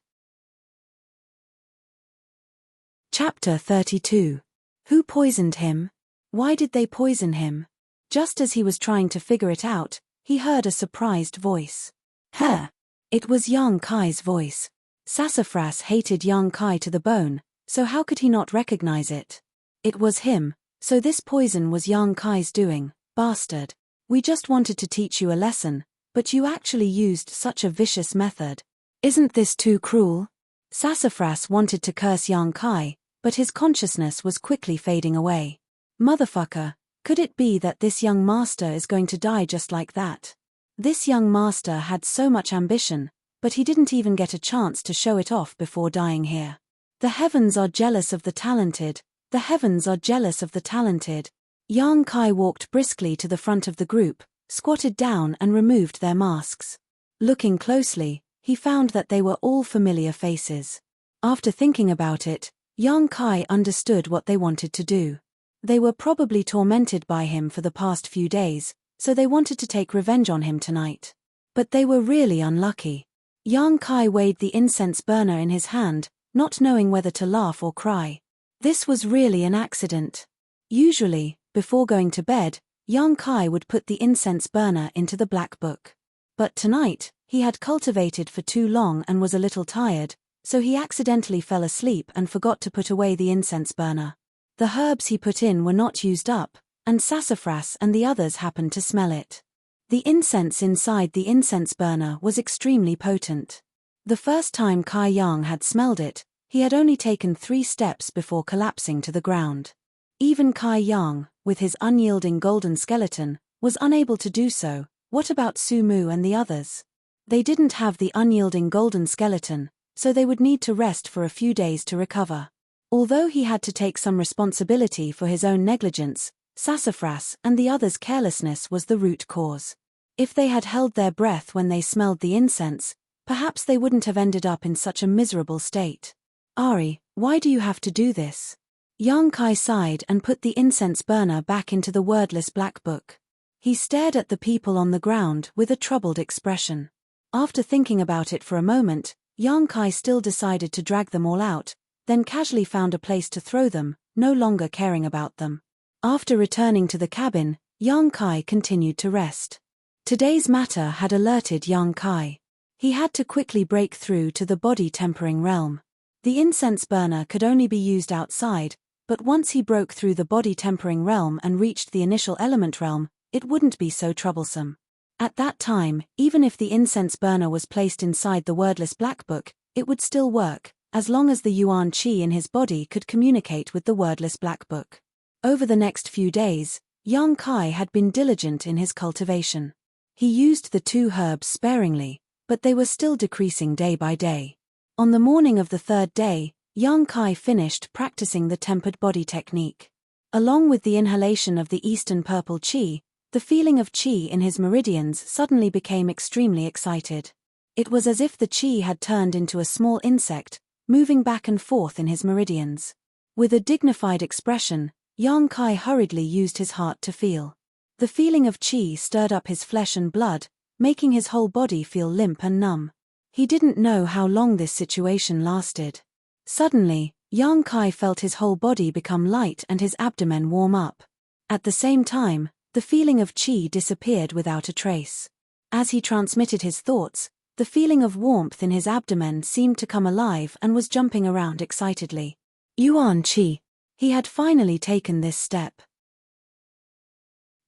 Chapter 32. Who poisoned him? Why did they poison him? Just as he was trying to figure it out, he heard a surprised voice. Huh! It was Yang Kai's voice. Sassafras hated Yang Kai to the bone, so how could he not recognize it? It was him, so this poison was Yang Kai's doing, bastard. We just wanted to teach you a lesson, but you actually used such a vicious method. Isn't this too cruel? Sassafras wanted to curse Yang Kai, but his consciousness was quickly fading away. Motherfucker, could it be that this young master is going to die just like that? This young master had so much ambition, but he didn't even get a chance to show it off before dying here. The heavens are jealous of the talented, the heavens are jealous of the talented. Yang Kai walked briskly to the front of the group, squatted down and removed their masks. Looking closely, he found that they were all familiar faces. After thinking about it, Yang Kai understood what they wanted to do. They were probably tormented by him for the past few days, so they wanted to take revenge on him tonight. But they were really unlucky. Yang Kai weighed the incense burner in his hand, not knowing whether to laugh or cry. This was really an accident. Usually, before going to bed, Yang Kai would put the incense burner into the black book. But tonight, he had cultivated for too long and was a little tired, so he accidentally fell asleep and forgot to put away the incense burner. The herbs he put in were not used up, and Sassafras and the others happened to smell it. The incense inside the incense burner was extremely potent. The first time Kai Yang had smelled it, he had only taken 3 steps before collapsing to the ground. Even Kai Yang, with his unyielding golden skeleton, was unable to do so. What about Su Mu and the others? They didn't have the unyielding golden skeleton, so they would need to rest for a few days to recover. Although he had to take some responsibility for his own negligence, Sassafras and the others' carelessness was the root cause. If they had held their breath when they smelled the incense, perhaps they wouldn't have ended up in such a miserable state. Ari, why do you have to do this? Yang Kai sighed and put the incense burner back into the wordless black book. He stared at the people on the ground with a troubled expression. After thinking about it for a moment, Yang Kai still decided to drag them all out, then casually found a place to throw them, no longer caring about them. After returning to the cabin, Yang Kai continued to rest. Today's matter had alerted Yang Kai. He had to quickly break through to the body-tempering realm. The incense burner could only be used outside, but once he broke through the body-tempering realm and reached the initial element realm, it wouldn't be so troublesome. At that time, even if the incense burner was placed inside the wordless black book, it would still work, as long as the Yuan Qi in his body could communicate with the wordless black book. Over the next few days, Yang Kai had been diligent in his cultivation. He used the 2 herbs sparingly, but they were still decreasing day by day. On the morning of the 3rd day, Yang Kai finished practicing the tempered body technique. Along with the inhalation of the Eastern Purple Qi, the feeling of Qi in his meridians suddenly became extremely excited. It was as if the Qi had turned into a small insect, moving back and forth in his meridians. With a dignified expression, Yang Kai hurriedly used his heart to feel. The feeling of Qi stirred up his flesh and blood, making his whole body feel limp and numb. He didn't know how long this situation lasted. Suddenly, Yang Kai felt his whole body become light and his abdomen warm up. At the same time, the feeling of Qi disappeared without a trace. As he transmitted his thoughts, the feeling of warmth in his abdomen seemed to come alive and was jumping around excitedly. Yuan Qi. He had finally taken this step.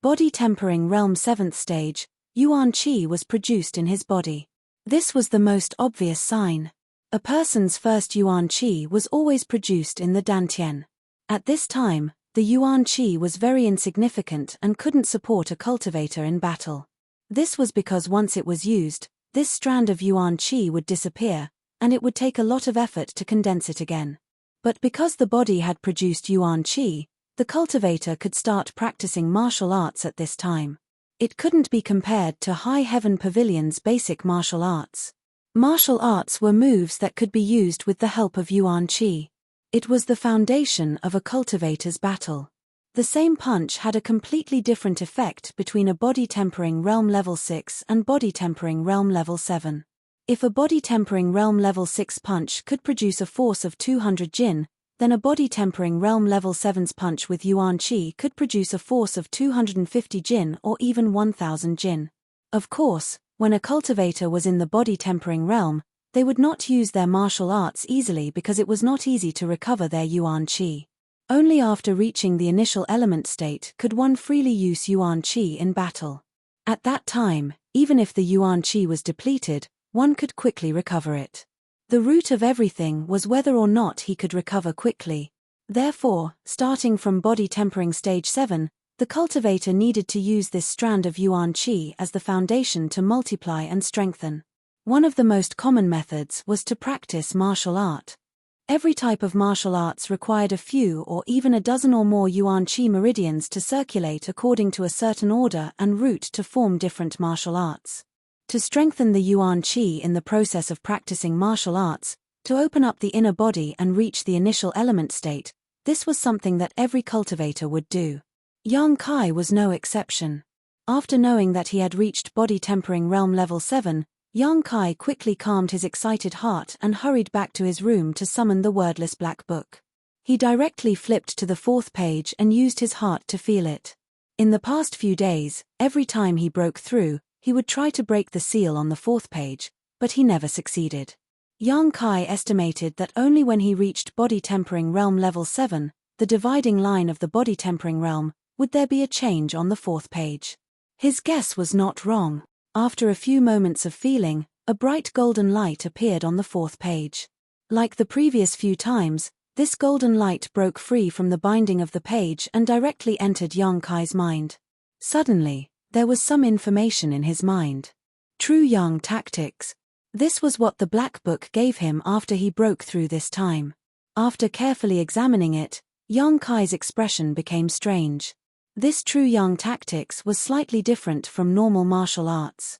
Body tempering realm 7th stage, Yuan Qi was produced in his body. This was the most obvious sign. A person's first Yuan Qi was always produced in the Dantian. At this time, the Yuan Qi was very insignificant and couldn't support a cultivator in battle. This was because once it was used, this strand of yuan qi would disappear, and it would take a lot of effort to condense it again. But because the body had produced yuan qi, the cultivator could start practicing martial arts at this time. It couldn't be compared to High Heaven Pavilion's basic martial arts. Martial arts were moves that could be used with the help of yuan qi. It was the foundation of a cultivator's battle. The same punch had a completely different effect between a body tempering realm level 6 and body tempering realm level 7. If a body tempering realm level 6 punch could produce a force of 200 jin, then a body tempering realm level 7's punch with yuan qi could produce a force of 250 jin or even 1000 jin. Of course, when a cultivator was in the body tempering realm, they would not use their martial arts easily because it was not easy to recover their yuan qi. Only after reaching the initial element state could one freely use yuan qi in battle. At that time, even if the yuan qi was depleted, one could quickly recover it. The root of everything was whether or not he could recover quickly. Therefore, starting from body tempering stage 7, the cultivator needed to use this strand of yuan qi as the foundation to multiply and strengthen. One of the most common methods was to practice martial art. Every type of martial arts required a few or even a dozen or more yuan qi meridians to circulate according to a certain order and route to form different martial arts. To strengthen the yuan qi in the process of practicing martial arts, to open up the inner body and reach the initial element state, this was something that every cultivator would do. Yang Kai was no exception. After knowing that he had reached body tempering realm level 7, Yang Kai quickly calmed his excited heart and hurried back to his room to summon the wordless black book. He directly flipped to the 4th page and used his heart to feel it. In the past few days, every time he broke through, he would try to break the seal on the 4th page, but he never succeeded. Yang Kai estimated that only when he reached body tempering realm level 7, the dividing line of the body tempering realm, would there be a change on the 4th page. His guess was not wrong. After a few moments of feeling, a bright golden light appeared on the 4th page. Like the previous few times, this golden light broke free from the binding of the page and directly entered Yang Kai's mind. Suddenly, there was some information in his mind. True Yang tactics. This was what the Black Book gave him after he broke through this time. After carefully examining it, Yang Kai's expression became strange. This true Yang tactics was slightly different from normal martial arts.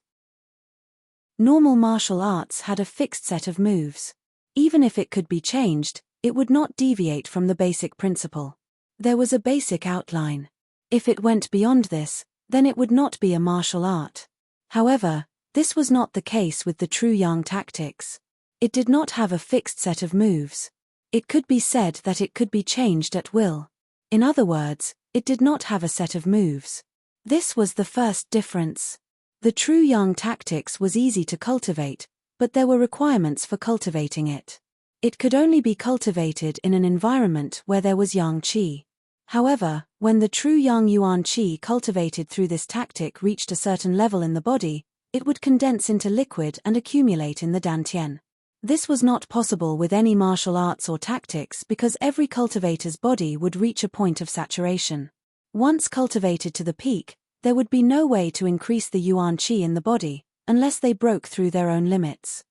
Normal martial arts had a fixed set of moves. Even if it could be changed, it would not deviate from the basic principle. There was a basic outline. If it went beyond this, then it would not be a martial art. However, this was not the case with the true Yang tactics. It did not have a fixed set of moves. It could be said that it could be changed at will. In other words, it did not have a set of moves. This was the first difference. The true Yang tactics was easy to cultivate, but there were requirements for cultivating it. It could only be cultivated in an environment where there was Yang Qi. However, when the true Yang Yuan Qi cultivated through this tactic reached a certain level in the body, it would condense into liquid and accumulate in the dantian. This was not possible with any martial arts or tactics because every cultivator's body would reach a point of saturation. Once cultivated to the peak, there would be no way to increase the yuan qi in the body, unless they broke through their own limits.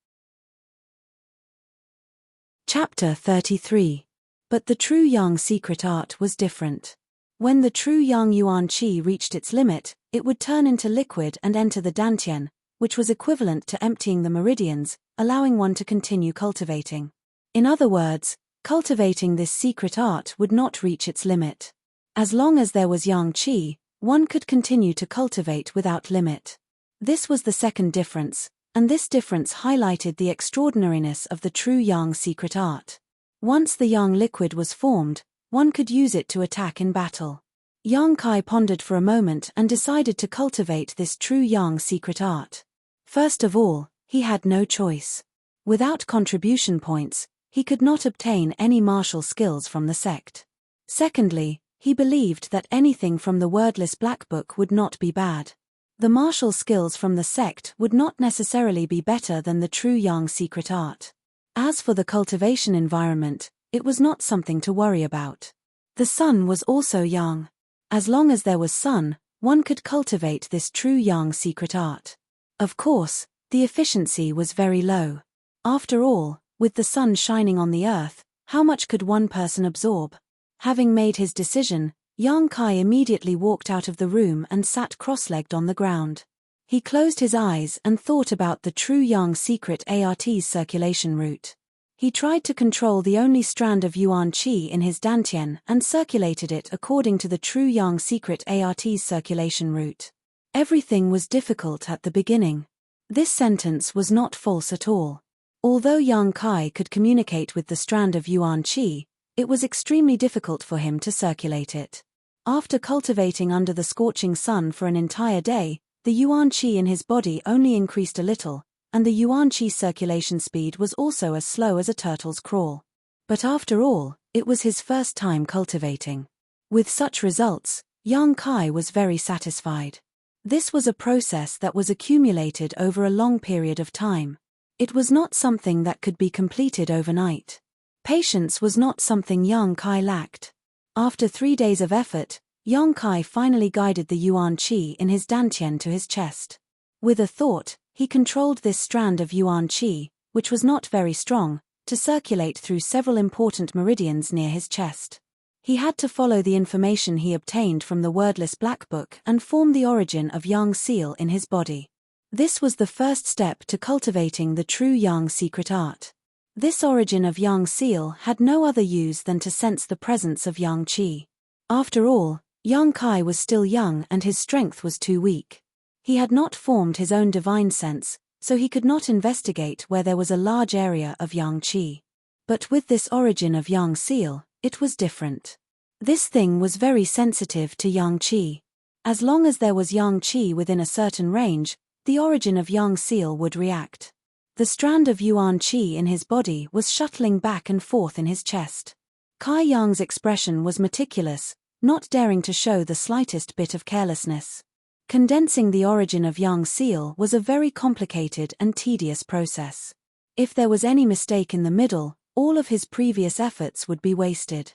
Chapter 33. But the true Yang secret art was different. When the true Yang yuan qi reached its limit, it would turn into liquid and enter the dantian, which was equivalent to emptying the meridians, allowing one to continue cultivating. In other words, cultivating this secret art would not reach its limit. As long as there was Yang Qi, one could continue to cultivate without limit. This was the second difference, and this difference highlighted the extraordinariness of the true Yang secret art. Once the Yang liquid was formed, one could use it to attack in battle. Yang Kai pondered for a moment and decided to cultivate this true Yang secret art. First of all, he had no choice. Without contribution points, he could not obtain any martial skills from the sect. Secondly, he believed that anything from the wordless Black Book would not be bad. The martial skills from the sect would not necessarily be better than the true Yang secret art. As for the cultivation environment, it was not something to worry about. The sun was also Yang. As long as there was sun, one could cultivate this true Yang secret art. Of course, The efficiency was very low. After all, with the sun shining on the earth, how much could one person absorb? Having made his decision, Yang Kai immediately walked out of the room and sat cross-legged on the ground. He closed his eyes and thought about the true Yang secret ART's circulation route. He tried to control the only strand of Yuan Qi in his dantian and circulated it according to the true Yang secret ART's circulation route. Everything was difficult at the beginning. This sentence was not false at all. Although Yang Kai could communicate with the strand of Yuan Qi, it was extremely difficult for him to circulate it. After cultivating under the scorching sun for an entire day, the Yuan Qi in his body only increased a little, and the Yuan Qi circulation speed was also as slow as a turtle's crawl. But after all, it was his first time cultivating. With such results, Yang Kai was very satisfied. This was a process that was accumulated over a long period of time. It was not something that could be completed overnight. Patience was not something Yang Kai lacked. After 3 days of effort, Yang Kai finally guided the Yuan Qi in his dantian to his chest. With a thought, he controlled this strand of Yuan Qi, which was not very strong, to circulate through several important meridians near his chest. He had to follow the information he obtained from the wordless black book and form the origin of Yang seal in his body. This was the first step to cultivating the true Yang secret art. This origin of Yang seal had no other use than to sense the presence of Yang Qi. After all, Yang Kai was still young and his strength was too weak. He had not formed his own divine sense, so he could not investigate where there was a large area of Yang Qi. But with this origin of Yang seal, it was different. This thing was very sensitive to Yang Qi. As long as there was Yang Qi within a certain range, the origin of Yang seal would react. The strand of Yuan Qi in his body was shuttling back and forth in his chest. Kai Yang's expression was meticulous, not daring to show the slightest bit of carelessness. Condensing the origin of Yang seal was a very complicated and tedious process. If there was any mistake in the middle, all of his previous efforts would be wasted.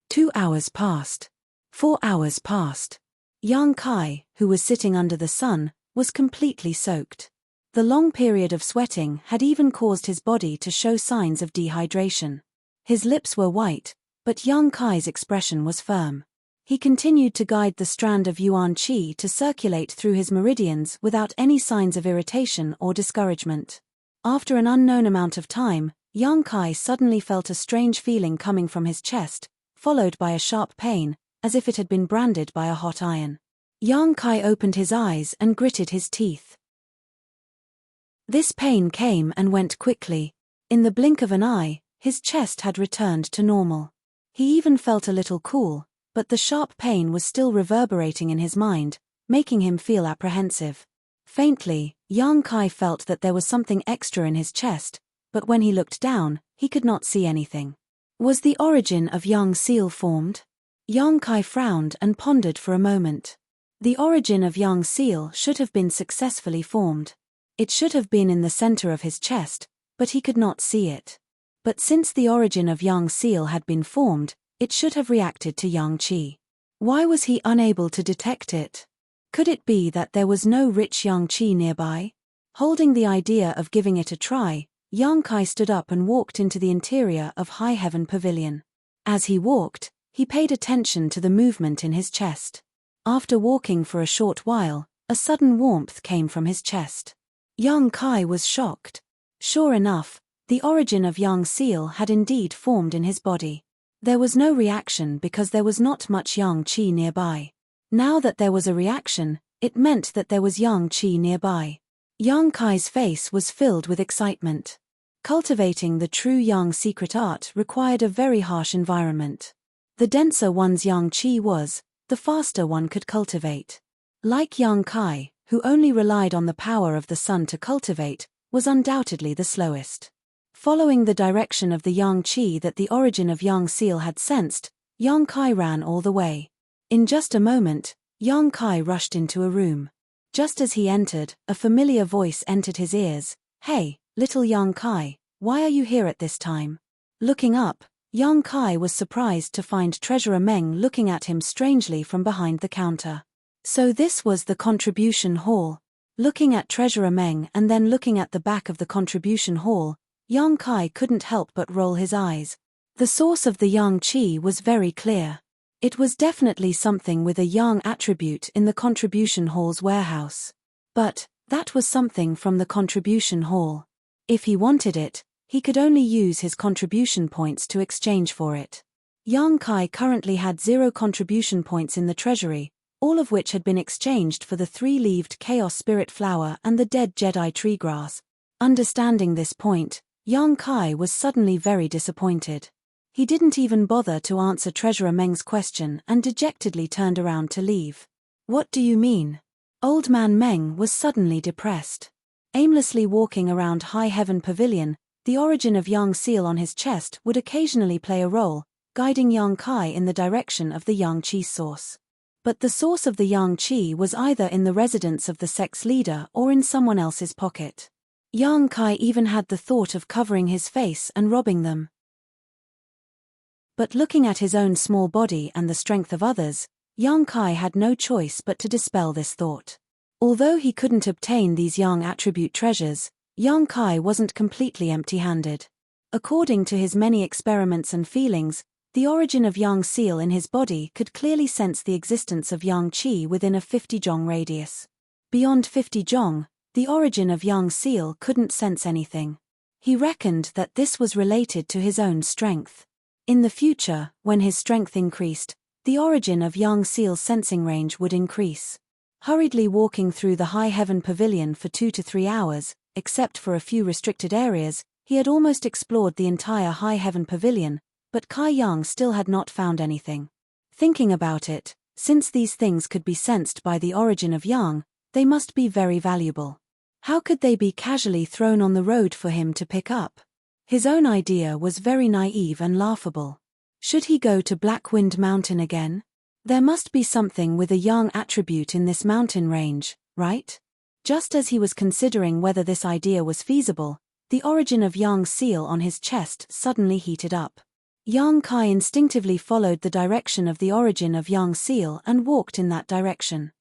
2 hours passed. 4 hours passed. Yang Kai, who was sitting under the sun, was completely soaked. The long period of sweating had even caused his body to show signs of dehydration. His lips were white, but Yang Kai's expression was firm. He continued to guide the strand of Yuan Qi to circulate through his meridians without any signs of irritation or discouragement. After an unknown amount of time, Yang Kai suddenly felt a strange feeling coming from his chest, followed by a sharp pain, as if it had been branded by a hot iron. Yang Kai opened his eyes and gritted his teeth. This pain came and went quickly. In the blink of an eye, his chest had returned to normal. He even felt a little cool, but the sharp pain was still reverberating in his mind, making him feel apprehensive. Faintly, Yang Kai felt that there was something extra in his chest, but when he looked down, he could not see anything. Was the origin of Yang seal formed? Yang Kai frowned and pondered for a moment. The origin of Yang seal should have been successfully formed. It should have been in the center of his chest, but he could not see it. But since the origin of Yang seal had been formed, it should have reacted to Yang Qi. Why was he unable to detect it? Could it be that there was no rich Yang Qi nearby? Holding the idea of giving it a try, Yang Kai stood up and walked into the interior of High Heaven Pavilion. As he walked, he paid attention to the movement in his chest. After walking for a short while, a sudden warmth came from his chest. Yang Kai was shocked. Sure enough, the origin of Yang seal had indeed formed in his body. There was no reaction because there was not much Yang Qi nearby. Now that there was a reaction, it meant that there was Yang Qi nearby. Yang Kai's face was filled with excitement. Cultivating the true Yang secret art required a very harsh environment. The denser one's Yang Qi was, the faster one could cultivate. Like Yang Kai, who only relied on the power of the sun to cultivate, was undoubtedly the slowest. Following the direction of the Yang Qi that the origin of Yang seal had sensed, Yang Kai ran all the way. In just a moment, Yang Kai rushed into a room. Just as he entered, a familiar voice entered his ears. "Hey, little Yang Kai, why are you here at this time?" Looking up, Yang Kai was surprised to find Treasurer Meng looking at him strangely from behind the counter. So this was the contribution hall. Looking at Treasurer Meng and then looking at the back of the contribution hall, Yang Kai couldn't help but roll his eyes. The source of the yang qi was very clear. It was definitely something with a yang attribute in the contribution hall's warehouse. But that was something from the contribution hall. If he wanted it, he could only use his contribution points to exchange for it. Yang Kai currently had 0 contribution points in the treasury, all of which had been exchanged for the 3-leaved Chaos Spirit Flower and the dead Jedi tree grass. Understanding this point, Yang Kai was suddenly very disappointed. He didn't even bother to answer Treasurer Meng's question and dejectedly turned around to leave. What do you mean? Old Man Meng was suddenly depressed. Aimlessly walking around High Heaven Pavilion, the origin of Yang seal on his chest would occasionally play a role, guiding Yang Kai in the direction of the Yang Qi source. But the source of the Yang Qi was either in the residence of the sex leader or in someone else's pocket. Yang Kai even had the thought of covering his face and robbing them. But looking at his own small body and the strength of others, Yang Kai had no choice but to dispel this thought. Although he couldn't obtain these Yang attribute treasures, Yang Kai wasn't completely empty-handed. According to his many experiments and feelings, the origin of Yang seal in his body could clearly sense the existence of Yang Qi within a 50 zhong radius. Beyond 50 zhong, the origin of Yang seal couldn't sense anything. He reckoned that this was related to his own strength. In the future, when his strength increased, the origin of Yang seal's sensing range would increase. Hurriedly walking through the High Heaven Pavilion for 2 to 3 hours, except for a few restricted areas, he had almost explored the entire High Heaven Pavilion, but Kai Yang still had not found anything. Thinking about it, since these things could be sensed by the origin of Yang, they must be very valuable. How could they be casually thrown on the road for him to pick up? His own idea was very naive and laughable. Should he go to Blackwind Mountain again? There must be something with a Yang attribute in this mountain range, right? Just as he was considering whether this idea was feasible, the origin of Yang seal on his chest suddenly heated up. Yang Kai instinctively followed the direction of the origin of Yang seal and walked in that direction.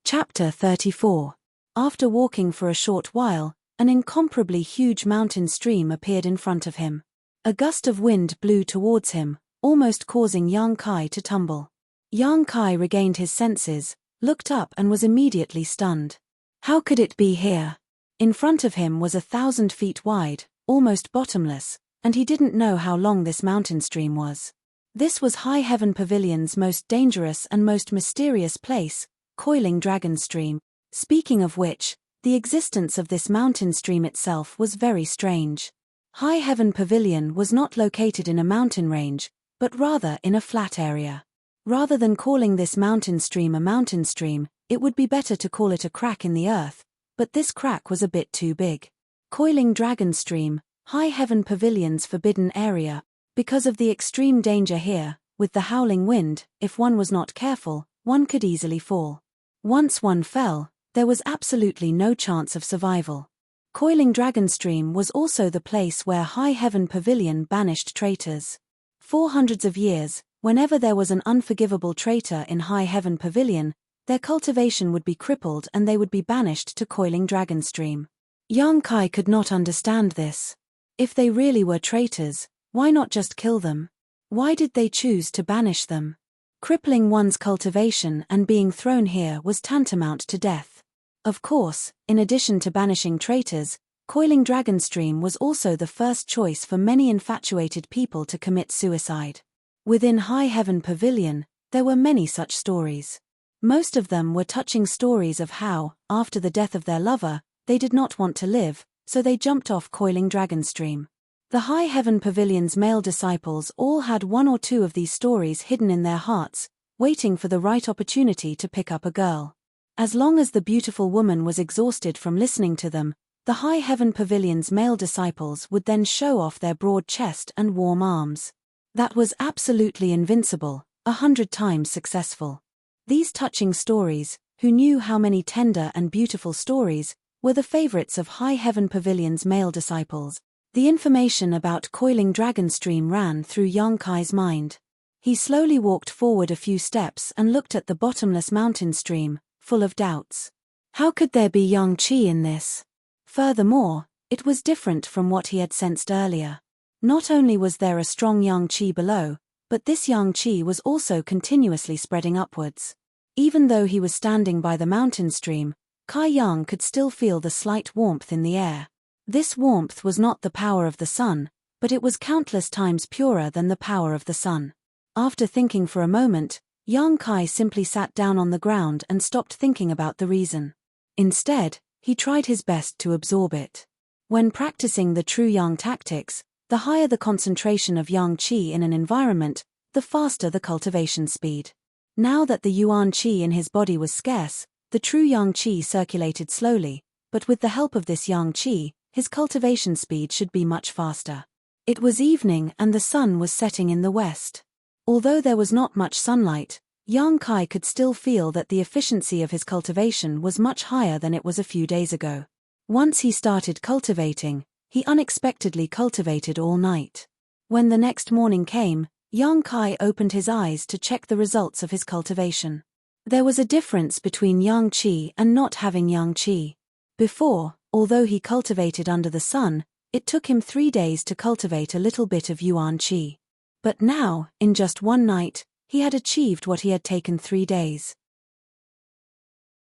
Chapter 34. After walking for a short while, an incomparably huge mountain stream appeared in front of him. A gust of wind blew towards him, almost causing Yang Kai to tumble. Yang Kai regained his senses, looked up and was immediately stunned. How could it be here? In front of him was 1,000 feet wide, almost bottomless, and he didn't know how long this mountain stream was. This was High Heaven Pavilion's most dangerous and most mysterious place, Coiling Dragon Stream. Speaking of which, the existence of this mountain stream itself was very strange. High Heaven Pavilion was not located in a mountain range, but rather in a flat area. Rather than calling this mountain stream a mountain stream, it would be better to call it a crack in the earth, but this crack was a bit too big. Coiling Dragon Stream, High Heaven Pavilion's forbidden area. Because of the extreme danger here, with the howling wind, if one was not careful, one could easily fall. Once one fell, there was absolutely no chance of survival. Coiling Dragon Stream was also the place where High Heaven Pavilion banished traitors. For hundreds of years, whenever there was an unforgivable traitor in High Heaven Pavilion, their cultivation would be crippled and they would be banished to Coiling Dragon Stream. Yang Kai could not understand this. If they really were traitors, why not just kill them? Why did they choose to banish them? Crippling one's cultivation and being thrown here was tantamount to death. Of course, in addition to banishing traitors, Coiling Dragon Stream was also the first choice for many infatuated people to commit suicide. Within High Heaven Pavilion, there were many such stories. Most of them were touching stories of how, after the death of their lover, they did not want to live, so they jumped off Coiling Dragon Stream. The High Heaven Pavilion's male disciples all had one or two of these stories hidden in their hearts, waiting for the right opportunity to pick up a girl. As long as the beautiful woman was exhausted from listening to them, the High Heaven Pavilion's male disciples would then show off their broad chest and warm arms. That was absolutely invincible, 100 times successful. These touching stories, who knew how many tender and beautiful stories, were the favorites of High Heaven Pavilion's male disciples. The information about Coiling Dragon Stream ran through Yang Kai's mind. He slowly walked forward a few steps and looked at the bottomless mountain stream, full of doubts. How could there be yang qi in this? Furthermore, it was different from what he had sensed earlier. Not only was there a strong yang qi below, but this yang qi was also continuously spreading upwards. Even though he was standing by the mountain stream, Kai Yang could still feel the slight warmth in the air. This warmth was not the power of the sun, but it was countless times purer than the power of the sun. After thinking for a moment, Yang Kai simply sat down on the ground and stopped thinking about the reason. Instead, he tried his best to absorb it. When practicing the true yang tactics, the higher the concentration of yang qi in an environment, the faster the cultivation speed. Now that the yuan qi in his body was scarce, the true yang qi circulated slowly, but with the help of this yang qi, his cultivation speed should be much faster. It was evening and the sun was setting in the west. Although there was not much sunlight, Yang Kai could still feel that the efficiency of his cultivation was much higher than it was a few days ago. Once he started cultivating, he unexpectedly cultivated all night. When the next morning came, Yang Kai opened his eyes to check the results of his cultivation. There was a difference between yang qi and not having yang qi. Before, although he cultivated under the sun, it took him 3 days to cultivate a little bit of yuan qi. But now, in just one night, he had achieved what he had taken 3 days.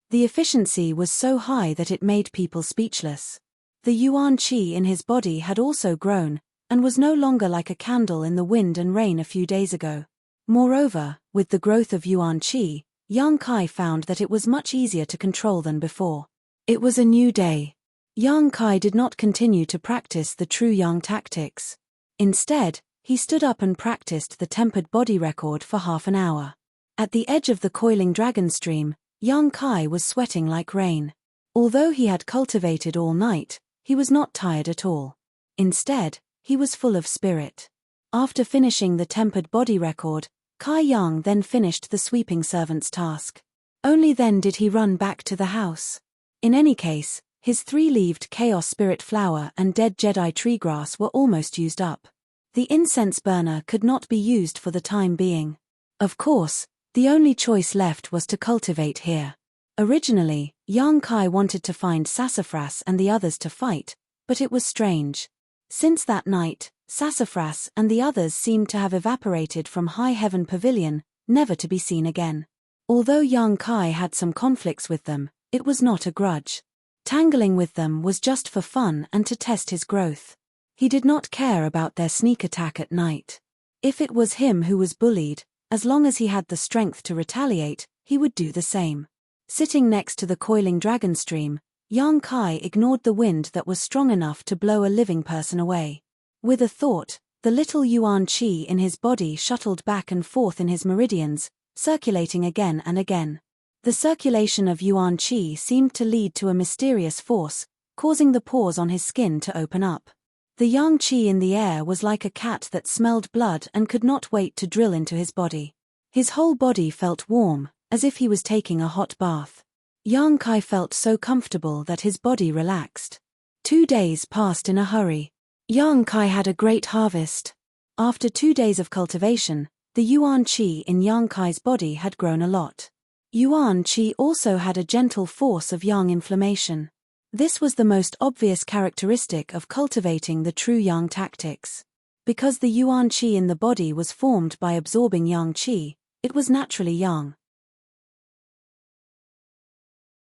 The efficiency was so high that it made people speechless. The yuan qi in his body had also grown, and was no longer like a candle in the wind and rain a few days ago. Moreover, with the growth of yuan qi, Yang Kai found that it was much easier to control than before. It was a new day. Yang Kai did not continue to practice the true yang tactics. Instead, he stood up and practiced the tempered body record for half an hour. At the edge of the coiling dragon stream, Yang Kai was sweating like rain. Although he had cultivated all night, he was not tired at all. Instead, he was full of spirit. After finishing the tempered body record, Kai Yang then finished the sweeping servant's task. Only then did he run back to the house. In any case, his 3-leaved chaos spirit flower and dead Jedi tree grass were almost used up. The incense burner could not be used for the time being. Of course, the only choice left was to cultivate here. Originally, Yang Kai wanted to find Sassafras and the others to fight, but it was strange. Since that night, Sassafras and the others seemed to have evaporated from High Heaven Pavilion, never to be seen again. Although Yang Kai had some conflicts with them, it was not a grudge. Tangling with them was just for fun and to test his growth. He did not care about their sneak attack at night. If it was him who was bullied, as long as he had the strength to retaliate, he would do the same. Sitting next to the coiling dragon stream, Yang Kai ignored the wind that was strong enough to blow a living person away. With a thought, the little yuan qi in his body shuttled back and forth in his meridians, circulating again and again. The circulation of yuan qi seemed to lead to a mysterious force, causing the pores on his skin to open up. The yang qi in the air was like a cat that smelled blood and could not wait to drill into his body. His whole body felt warm, as if he was taking a hot bath. Yang Kai felt so comfortable that his body relaxed. 2 days passed in a hurry. Yang Kai had a great harvest. After 2 days of cultivation, the yuan qi in Yang Kai's body had grown a lot. Yuan qi also had a gentle force of yang inflammation. This was the most obvious characteristic of cultivating the true yang tactics. Because the yuan qi in the body was formed by absorbing yang qi, it was naturally yang.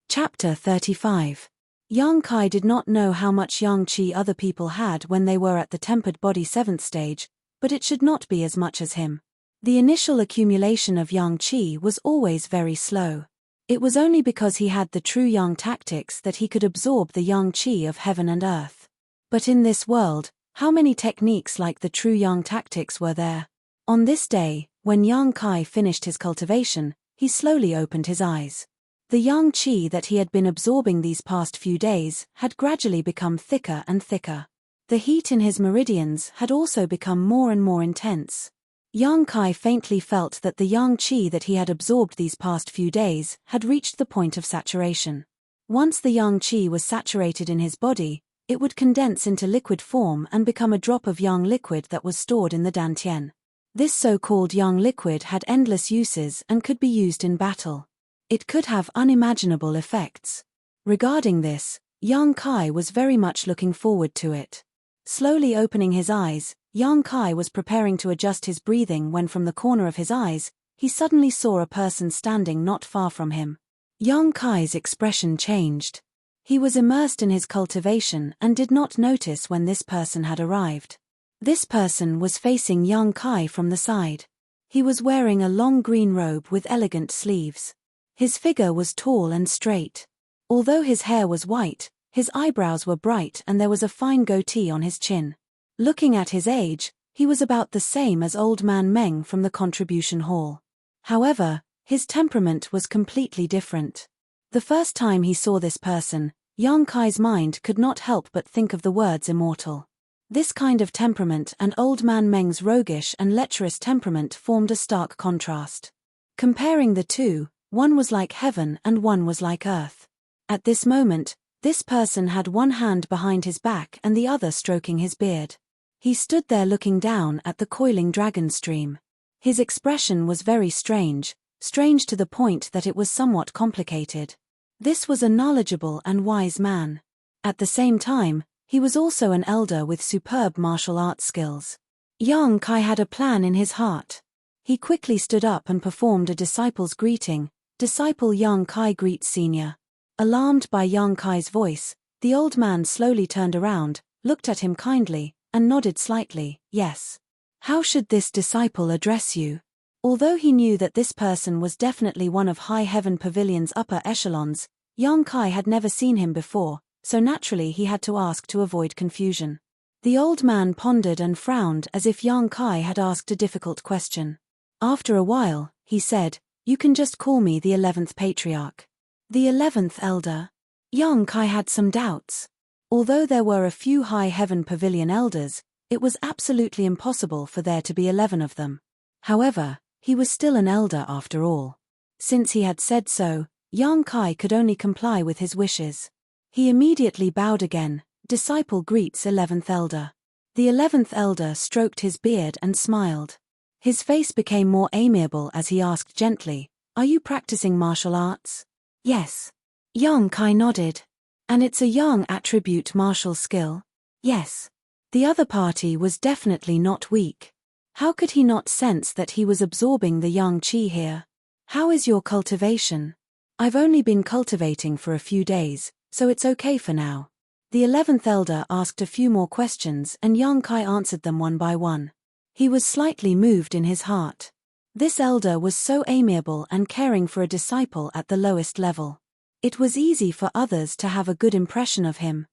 Chapter 35. Yang Kai did not know how much yang qi other people had when they were at the tempered body 7th stage, but it should not be as much as him. The initial accumulation of yang qi was always very slow. It was only because he had the true yang tactics that he could absorb the yang qi of heaven and earth. But in this world, how many techniques like the true yang tactics were there? On this day, when Yang Kai finished his cultivation, he slowly opened his eyes. The yang qi that he had been absorbing these past few days had gradually become thicker and thicker. The heat in his meridians had also become more and more intense. Yang Kai faintly felt that the yang qi that he had absorbed these past few days had reached the point of saturation. Once the yang qi was saturated in his body, it would condense into liquid form and become a drop of yang liquid that was stored in the dantian. This so-called young liquid had endless uses and could be used in battle. It could have unimaginable effects. Regarding this, Yang Kai was very much looking forward to it. Slowly opening his eyes, Yang Kai was preparing to adjust his breathing when from the corner of his eyes, he suddenly saw a person standing not far from him. Yang Kai's expression changed. He was immersed in his cultivation and did not notice when this person had arrived. This person was facing Yang Kai from the side. He was wearing a long green robe with elegant sleeves. His figure was tall and straight. Although his hair was white, his eyebrows were bright and there was a fine goatee on his chin. Looking at his age, he was about the same as Old Man Meng from the contribution hall. However, his temperament was completely different. The first time he saw this person, Yang Kai's mind could not help but think of the words immortal. This kind of temperament and Old Man Meng's roguish and lecherous temperament formed a stark contrast. Comparing the two, one was like heaven and one was like earth. At this moment, this person had one hand behind his back and the other stroking his beard. He stood there looking down at the coiling dragon stream. His expression was very strange to the point that it was somewhat complicated. This was a knowledgeable and wise man. At the same time, he was also an elder with superb martial arts skills. Yang Kai had a plan in his heart. He quickly stood up and performed a disciple's greeting. Disciple Yang Kai greets senior. Alarmed by Yang Kai's voice, the old man slowly turned around, looked at him kindly, and nodded slightly, yes. How should this disciple address you? Although he knew that this person was definitely one of High Heaven Pavilion's upper echelons, Yang Kai had never seen him before, so naturally he had to ask to avoid confusion. The old man pondered and frowned as if Yang Kai had asked a difficult question. After a while, he said, "You can just call me the 11th Patriarch." The 11th Elder? Yang Kai had some doubts. Although there were a few High Heaven Pavilion elders, it was absolutely impossible for there to be 11 of them. However, he was still an elder after all. Since he had said so, Yang Kai could only comply with his wishes. He immediately bowed again. Disciple greets 11th Elder. The 11th Elder stroked his beard and smiled. His face became more amiable as he asked gently, "Are you practicing martial arts?" "Yes." Yang Kai nodded. "And it's a Yang attribute martial skill?" "Yes." The other party was definitely not weak. How could he not sense that he was absorbing the Yang Qi here? "How is your cultivation?" "I've only been cultivating for a few days, so it's okay for now." The 11th Elder asked a few more questions and Yang Kai answered them one by one. He was slightly moved in his heart. This elder was so amiable and caring for a disciple at the lowest level. It was easy for others to have a good impression of him.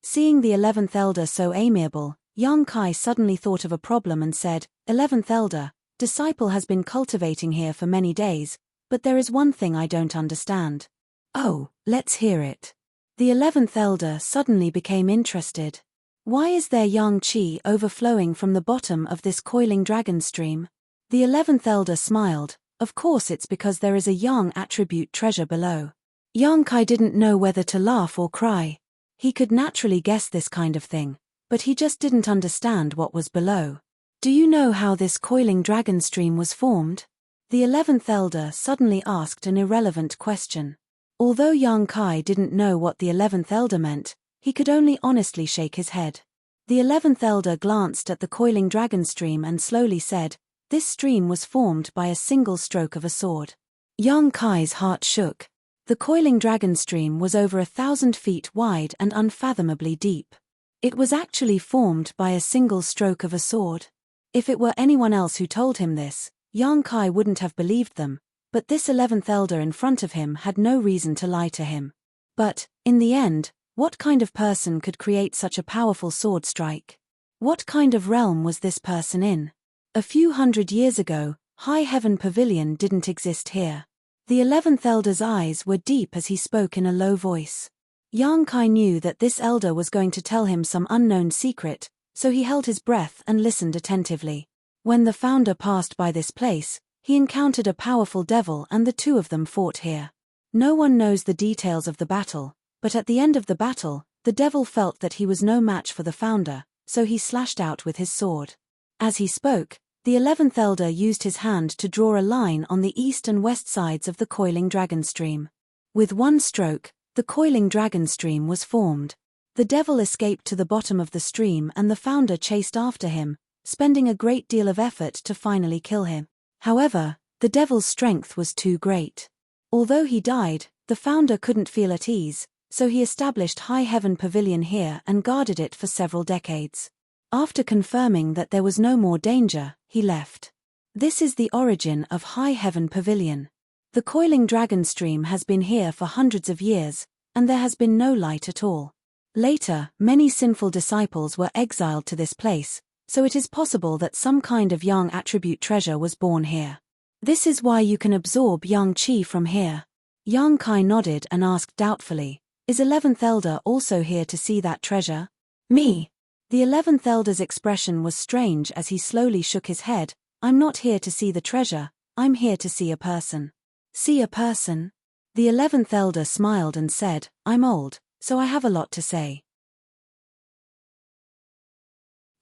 Seeing the 11th Elder so amiable, Yang Kai suddenly thought of a problem and said, "11th Elder, disciple has been cultivating here for many days, but there is one thing I don't understand." "Oh, let's hear it." The 11th Elder suddenly became interested. "Why is there Yang Qi overflowing from the bottom of this coiling dragon stream?" The 11th Elder smiled. "Of course it's because there is a Yang attribute treasure below." Yang Kai didn't know whether to laugh or cry. He could naturally guess this kind of thing, but he just didn't understand what was below. "Do you know how this coiling dragon stream was formed?" The 11th Elder suddenly asked an irrelevant question. Although Yang Kai didn't know what the 11th Elder meant, he could only honestly shake his head. The 11th Elder glanced at the coiling dragon stream and slowly said, "This stream was formed by a single stroke of a sword." Yang Kai's heart shook. The coiling dragon stream was over 1,000 feet wide and unfathomably deep. It was actually formed by a single stroke of a sword. If it were anyone else who told him this, Yang Kai wouldn't have believed them, but this 11th Elder in front of him had no reason to lie to him. But, in the end, what kind of person could create such a powerful sword strike? What kind of realm was this person in? A few hundred years ago, High Heaven Pavilion didn't exist here. The 11th Elder's eyes were deep as he spoke in a low voice. Yang Kai knew that this elder was going to tell him some unknown secret, so he held his breath and listened attentively. When the founder passed by this place, he encountered a powerful devil and the two of them fought here. No one knows the details of the battle, but at the end of the battle, the devil felt that he was no match for the founder, so he slashed out with his sword. As he spoke, the 11th elder used his hand to draw a line on the east and west sides of the coiling dragon stream. With one stroke, the coiling dragon stream was formed. The devil escaped to the bottom of the stream and the founder chased after him, spending a great deal of effort to finally kill him. However, the devil's strength was too great. Although he died, the founder couldn't feel at ease, so he established High Heaven Pavilion here and guarded it for several decades. After confirming that there was no more danger, he left. This is the origin of High Heaven Pavilion. The coiling dragon stream has been here for hundreds of years, and there has been no light at all. Later, many sinful disciples were exiled to this place, so it is possible that some kind of yang attribute treasure was born here. This is why you can absorb yang qi from here. Yang Kai nodded and asked doubtfully, "Is 11th elder also here to see that treasure?" "Me." The 11th elder's expression was strange as he slowly shook his head. "I'm not here to see the treasure, I'm here to see a person." "See a person?" The 11th elder smiled and said, "I'm old, so I have a lot to say.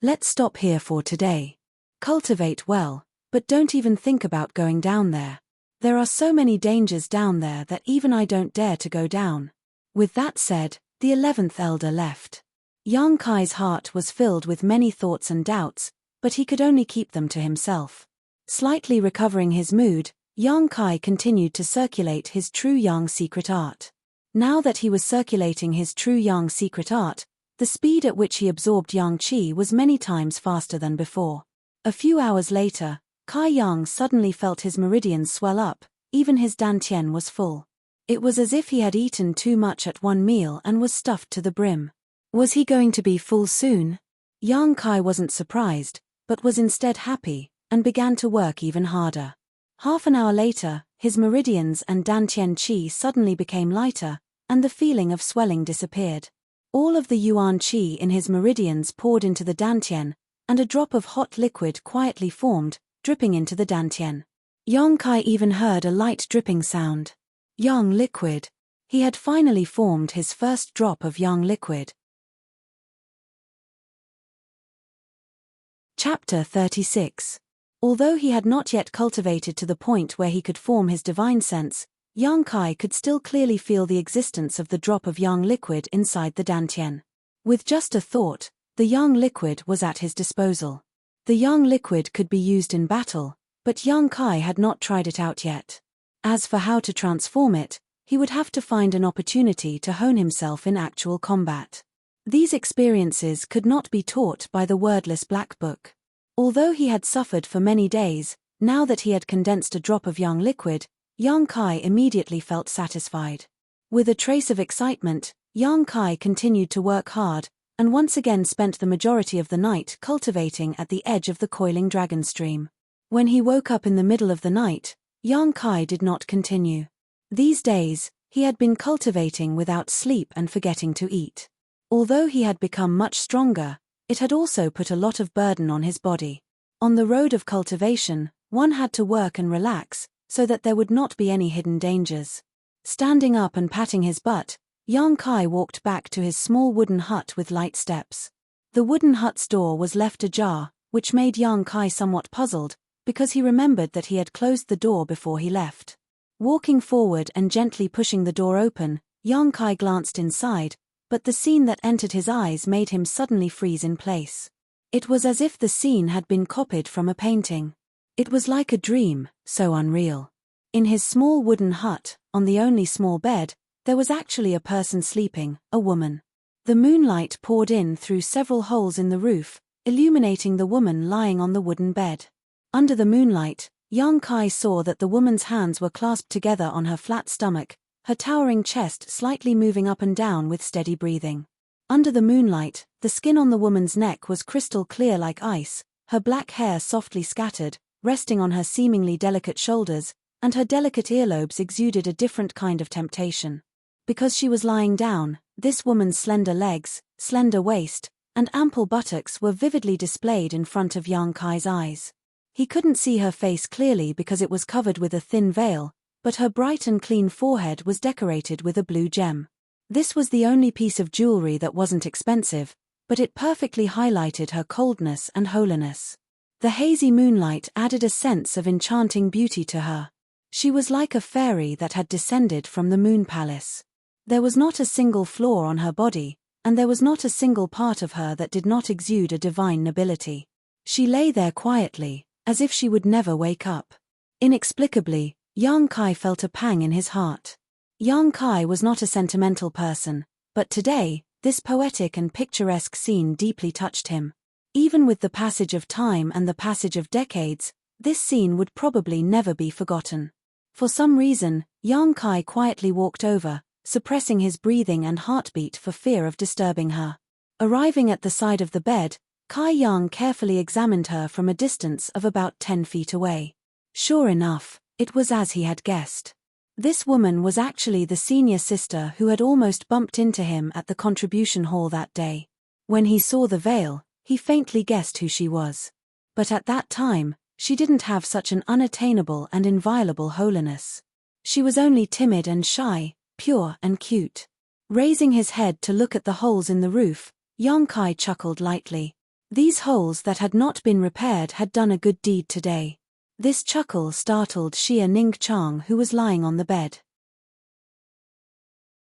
Let's stop here for today. Cultivate well, but don't even think about going down there. There are so many dangers down there that even I don't dare to go down." With that said, the 11th elder left. Yang Kai's heart was filled with many thoughts and doubts, but he could only keep them to himself. Slightly recovering his mood, Yang Kai continued to circulate his true yang secret art. Now that he was circulating his true yang secret art, the speed at which he absorbed yang qi was many times faster than before. A few hours later, Kai Yang suddenly felt his meridians swell up, even his dantian was full. It was as if he had eaten too much at one meal and was stuffed to the brim. Was he going to be full soon? Yang Kai wasn't surprised, but was instead happy, and began to work even harder. Half an hour later, his meridians and dantian qi suddenly became lighter, and the feeling of swelling disappeared. All of the yuan qi in his meridians poured into the dantian, and a drop of hot liquid quietly formed, dripping into the dantian. Yang Kai even heard a light dripping sound. Yang liquid. He had finally formed his first drop of yang liquid. Chapter 36. Although he had not yet cultivated to the point where he could form his divine sense, Yang Kai could still clearly feel the existence of the drop of yang liquid inside the dantian. With just a thought, the yang liquid was at his disposal. The yang liquid could be used in battle, but Yang Kai had not tried it out yet. As for how to transform it, he would have to find an opportunity to hone himself in actual combat. These experiences could not be taught by the wordless black book. Although he had suffered for many days, now that he had condensed a drop of yang liquid, Yang Kai immediately felt satisfied. With a trace of excitement, Yang Kai continued to work hard, and once again spent the majority of the night cultivating at the edge of the coiling dragon stream. When he woke up in the middle of the night, Yang Kai did not continue. These days, he had been cultivating without sleep and forgetting to eat. Although he had become much stronger, it had also put a lot of burden on his body. On the road of cultivation, one had to work and relax, so that there would not be any hidden dangers. Standing up and patting his butt, Yang Kai walked back to his small wooden hut with light steps. The wooden hut's door was left ajar, which made Yang Kai somewhat puzzled, because he remembered that he had closed the door before he left. Walking forward and gently pushing the door open, Yang Kai glanced inside, but the scene that entered his eyes made him suddenly freeze in place. It was as if the scene had been copied from a painting. It was like a dream, so unreal. In his small wooden hut, on the only small bed, there was actually a person sleeping, a woman. The moonlight poured in through several holes in the roof, illuminating the woman lying on the wooden bed. Under the moonlight, Yang Kai saw that the woman's hands were clasped together on her flat stomach, her towering chest slightly moving up and down with steady breathing. Under the moonlight, the skin on the woman's neck was crystal clear like ice, her black hair softly scattered, resting on her seemingly delicate shoulders, and her delicate earlobes exuded a different kind of temptation. Because she was lying down, this woman's slender legs, slender waist, and ample buttocks were vividly displayed in front of Yang Kai's eyes. He couldn't see her face clearly because it was covered with a thin veil, but her bright and clean forehead was decorated with a blue gem. This was the only piece of jewelry that wasn't expensive, but it perfectly highlighted her coldness and holiness. The hazy moonlight added a sense of enchanting beauty to her. She was like a fairy that had descended from the moon palace. There was not a single flaw on her body, and there was not a single part of her that did not exude a divine nobility. She lay there quietly, as if she would never wake up. Inexplicably, Yang Kai felt a pang in his heart. Yang Kai was not a sentimental person, but today, this poetic and picturesque scene deeply touched him. Even with the passage of time and the passage of decades, this scene would probably never be forgotten. For some reason, Yang Kai quietly walked over, suppressing his breathing and heartbeat for fear of disturbing her. Arriving at the side of the bed, Kai Yang carefully examined her from a distance of about 10 feet away. Sure enough, it was as he had guessed. This woman was actually the senior sister who had almost bumped into him at the contribution hall that day. When he saw the veil, he faintly guessed who she was. But at that time, she didn't have such an unattainable and inviolable holiness. She was only timid and shy, pure and cute. Raising his head to look at the holes in the roof, Yang Kai chuckled lightly. These holes that had not been repaired had done a good deed today. This chuckle startled Xia Ningqiang, who was lying on the bed.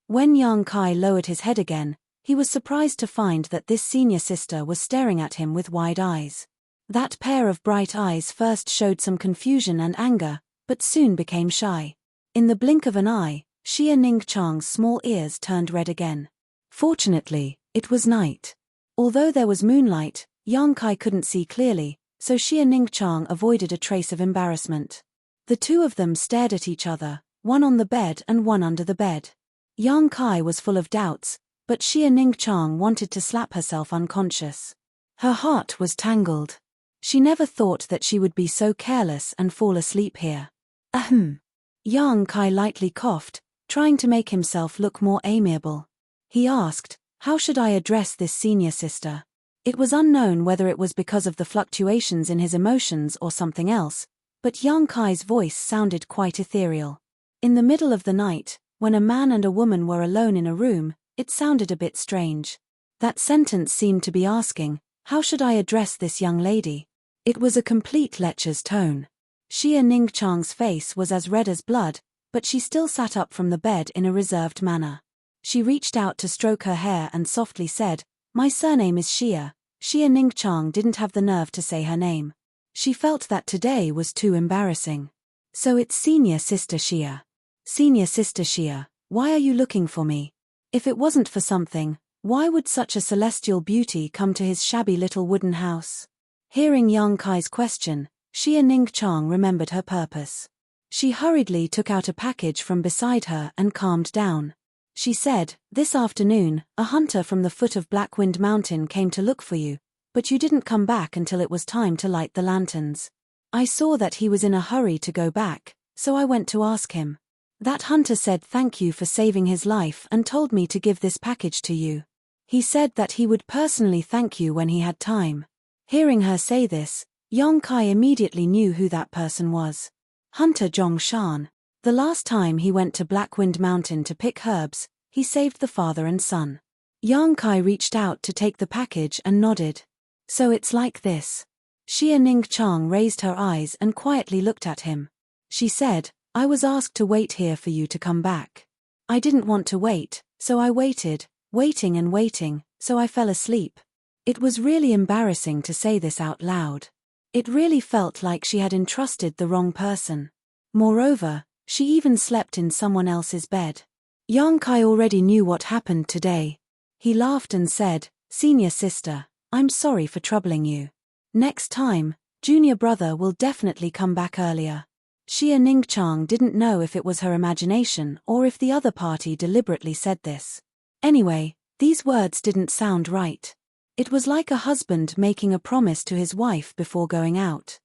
When Yang Kai lowered his head again, he was surprised to find that this senior sister was staring at him with wide eyes. That pair of bright eyes first showed some confusion and anger, but soon became shy. In the blink of an eye, Xia Ningqiang's small ears turned red again. Fortunately, it was night. Although there was moonlight, Yang Kai couldn't see clearly, so Xia Ningqiang avoided a trace of embarrassment. The two of them stared at each other, one on the bed and one under the bed. Yang Kai was full of doubts, but Xia Ningqiang wanted to slap herself unconscious. Her heart was tangled. She never thought that she would be so careless and fall asleep here. Ahem. Yang Kai lightly coughed, trying to make himself look more amiable. He asked, "How should I address this senior sister?" It was unknown whether it was because of the fluctuations in his emotions or something else, but Yang Kai's voice sounded quite ethereal. In the middle of the night, when a man and a woman were alone in a room, it sounded a bit strange. That sentence seemed to be asking, "How should I address this young lady?" It was a complete lecher's tone. Xia Ningqiang's face was as red as blood, but she still sat up from the bed in a reserved manner. She reached out to stroke her hair and softly said, "My surname is Xia." Xia Ningqiang didn't have the nerve to say her name. She felt that today was too embarrassing. "So it's Senior Sister Xia. Senior Sister Xia, why are you looking for me? If it wasn't for something, why would such a celestial beauty come to his shabby little wooden house?" Hearing Yang Kai's question, Xia Ningqiang remembered her purpose. She hurriedly took out a package from beside her and calmed down. She said, "This afternoon, a hunter from the foot of Blackwind Mountain came to look for you, but you didn't come back until it was time to light the lanterns. I saw that he was in a hurry to go back, so I went to ask him. That hunter said thank you for saving his life and told me to give this package to you. He said that he would personally thank you when he had time." Hearing her say this, Yang Kai immediately knew who that person was. Hunter Zhongshan. The last time he went to Blackwind Mountain to pick herbs, he saved the father and son. Yang Kai reached out to take the package and nodded. "So it's like this." Xia Ningqiang raised her eyes and quietly looked at him. She said, "I was asked to wait here for you to come back. I didn't want to wait, so I waited, waiting and waiting, so I fell asleep." It was really embarrassing to say this out loud. It really felt like she had entrusted the wrong person. Moreover, she even slept in someone else's bed. Yang Kai already knew what happened today. He laughed and said, "Senior sister, I'm sorry for troubling you. Next time, junior brother will definitely come back earlier." Xia Ningqiang didn't know if it was her imagination or if the other party deliberately said this. Anyway, these words didn't sound right. It was like a husband making a promise to his wife before going out.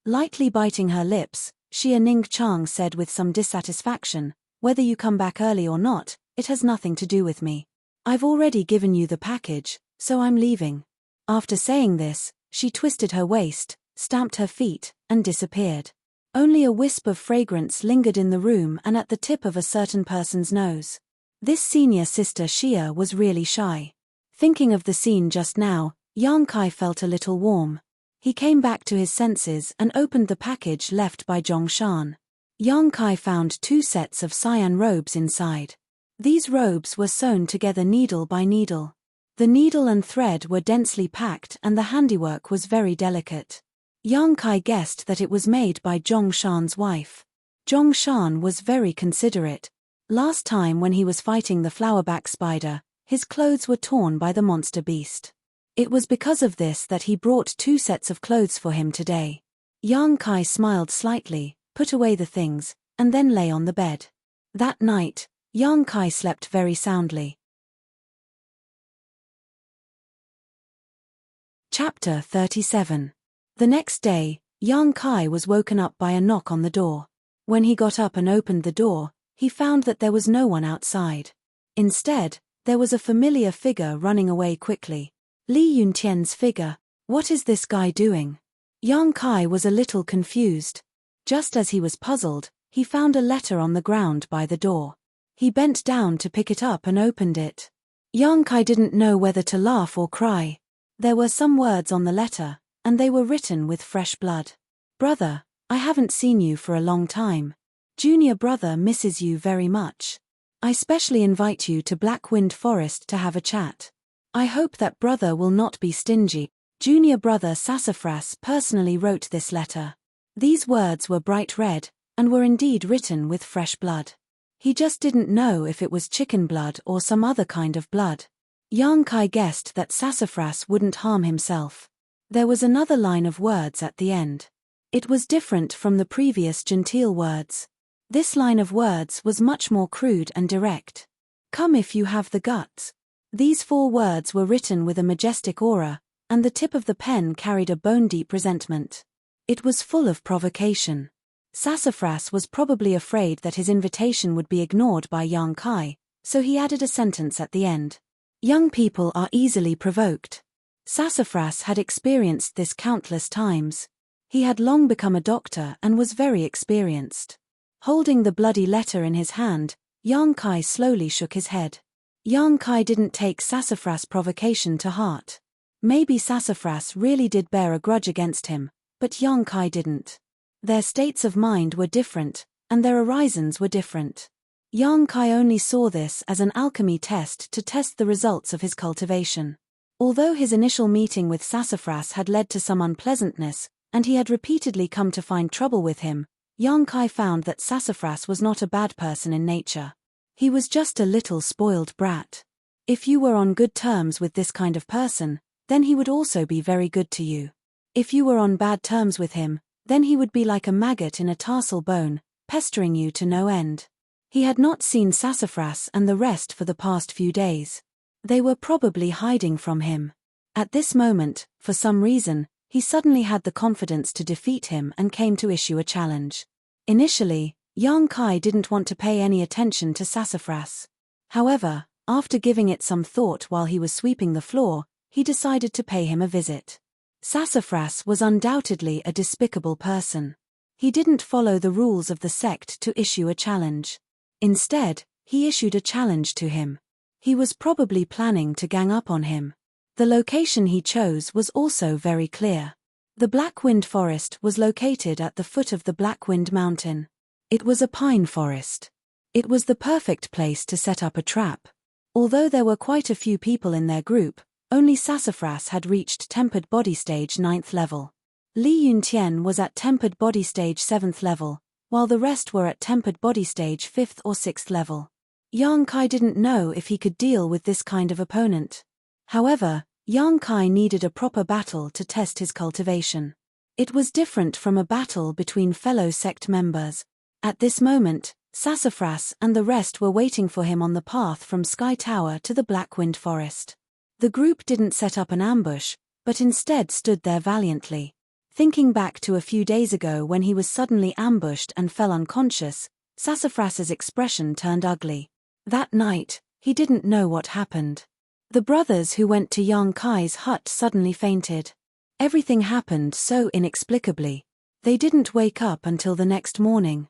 Lightly biting her lips, Xia Ningqiang said with some dissatisfaction, "Whether you come back early or not, it has nothing to do with me. I've already given you the package, so I'm leaving." After saying this, she twisted her waist, stamped her feet, and disappeared. Only a wisp of fragrance lingered in the room and at the tip of a certain person's nose. This senior sister Xia was really shy. Thinking of the scene just now, Yang Kai felt a little warm. He came back to his senses and opened the package left by Zhongshan. Yang Kai found 2 sets of cyan robes inside. These robes were sewn together needle by needle. The needle and thread were densely packed and the handiwork was very delicate. Yang Kai guessed that it was made by Zhongshan's wife. Zhongshan was very considerate. Last time when he was fighting the flowerback spider, his clothes were torn by the monster beast. It was because of this that he brought 2 sets of clothes for him today. Yang Kai smiled slightly, put away the things, and then lay on the bed. That night, Yang Kai slept very soundly. Chapter 37. The next day, Yang Kai was woken up by a knock on the door. When he got up and opened the door, he found that there was no one outside. Instead, there was a familiar figure running away quickly. Li Yuntian's figure. What is this guy doing? Yang Kai was a little confused. Just as he was puzzled, he found a letter on the ground by the door. He bent down to pick it up and opened it. Yang Kai didn't know whether to laugh or cry. There were some words on the letter, and they were written with fresh blood. Brother, I haven't seen you for a long time. Junior brother misses you very much. I specially invite you to Blackwind Forest to have a chat. I hope that brother will not be stingy. Junior brother Sassafras personally wrote this letter. These words were bright red, and were indeed written with fresh blood. He just didn't know if it was chicken blood or some other kind of blood. Yang Kai guessed that Sassafras wouldn't harm himself. There was another line of words at the end. It was different from the previous genteel words. This line of words was much more crude and direct. Come if you have the guts. These 4 words were written with a majestic aura, and the tip of the pen carried a bone-deep resentment. It was full of provocation. Sassafras was probably afraid that his invitation would be ignored by Yang Kai, so he added a sentence at the end. Young people are easily provoked. Sassafras had experienced this countless times. He had long become a doctor and was very experienced. Holding the bloody letter in his hand, Yang Kai slowly shook his head. Yang Kai didn't take Sassafras' provocation to heart. Maybe Sassafras really did bear a grudge against him, but Yang Kai didn't. Their states of mind were different, and their horizons were different. Yang Kai only saw this as an alchemy test to test the results of his cultivation. Although his initial meeting with Sassafras had led to some unpleasantness, and he had repeatedly come to find trouble with him, Yang Kai found that Sassafras was not a bad person in nature. He was just a little spoiled brat. If you were on good terms with this kind of person, then he would also be very good to you. If you were on bad terms with him, then he would be like a maggot in a tarsal bone, pestering you to no end. He had not seen Sassafras and the rest for the past few days. They were probably hiding from him. At this moment, for some reason, he suddenly had the confidence to defeat him and came to issue a challenge. Initially, Yang Kai didn't want to pay any attention to Sassafras. However, after giving it some thought while he was sweeping the floor, he decided to pay him a visit. Sassafras was undoubtedly a despicable person. He didn't follow the rules of the sect to issue a challenge. Instead, he issued a challenge to him. He was probably planning to gang up on him. The location he chose was also very clear. The Blackwind Forest was located at the foot of the Blackwind Mountain. It was a pine forest. It was the perfect place to set up a trap. Although there were quite a few people in their group, only Sassafras had reached Tempered Body Stage 9th level. Li Yuntian was at Tempered Body Stage 7th level, while the rest were at Tempered Body Stage 5th or 6th level. Yang Kai didn't know if he could deal with this kind of opponent. However, Yang Kai needed a proper battle to test his cultivation. It was different from a battle between fellow sect members. At this moment, Sassafras and the rest were waiting for him on the path from Sky Tower to the Blackwind Forest. The group didn't set up an ambush, but instead stood there valiantly. Thinking back to a few days ago when he was suddenly ambushed and fell unconscious, Sassafras's expression turned ugly. That night, he didn't know what happened. The brothers who went to Yang Kai's hut suddenly fainted. Everything happened so inexplicably. They didn't wake up until the next morning.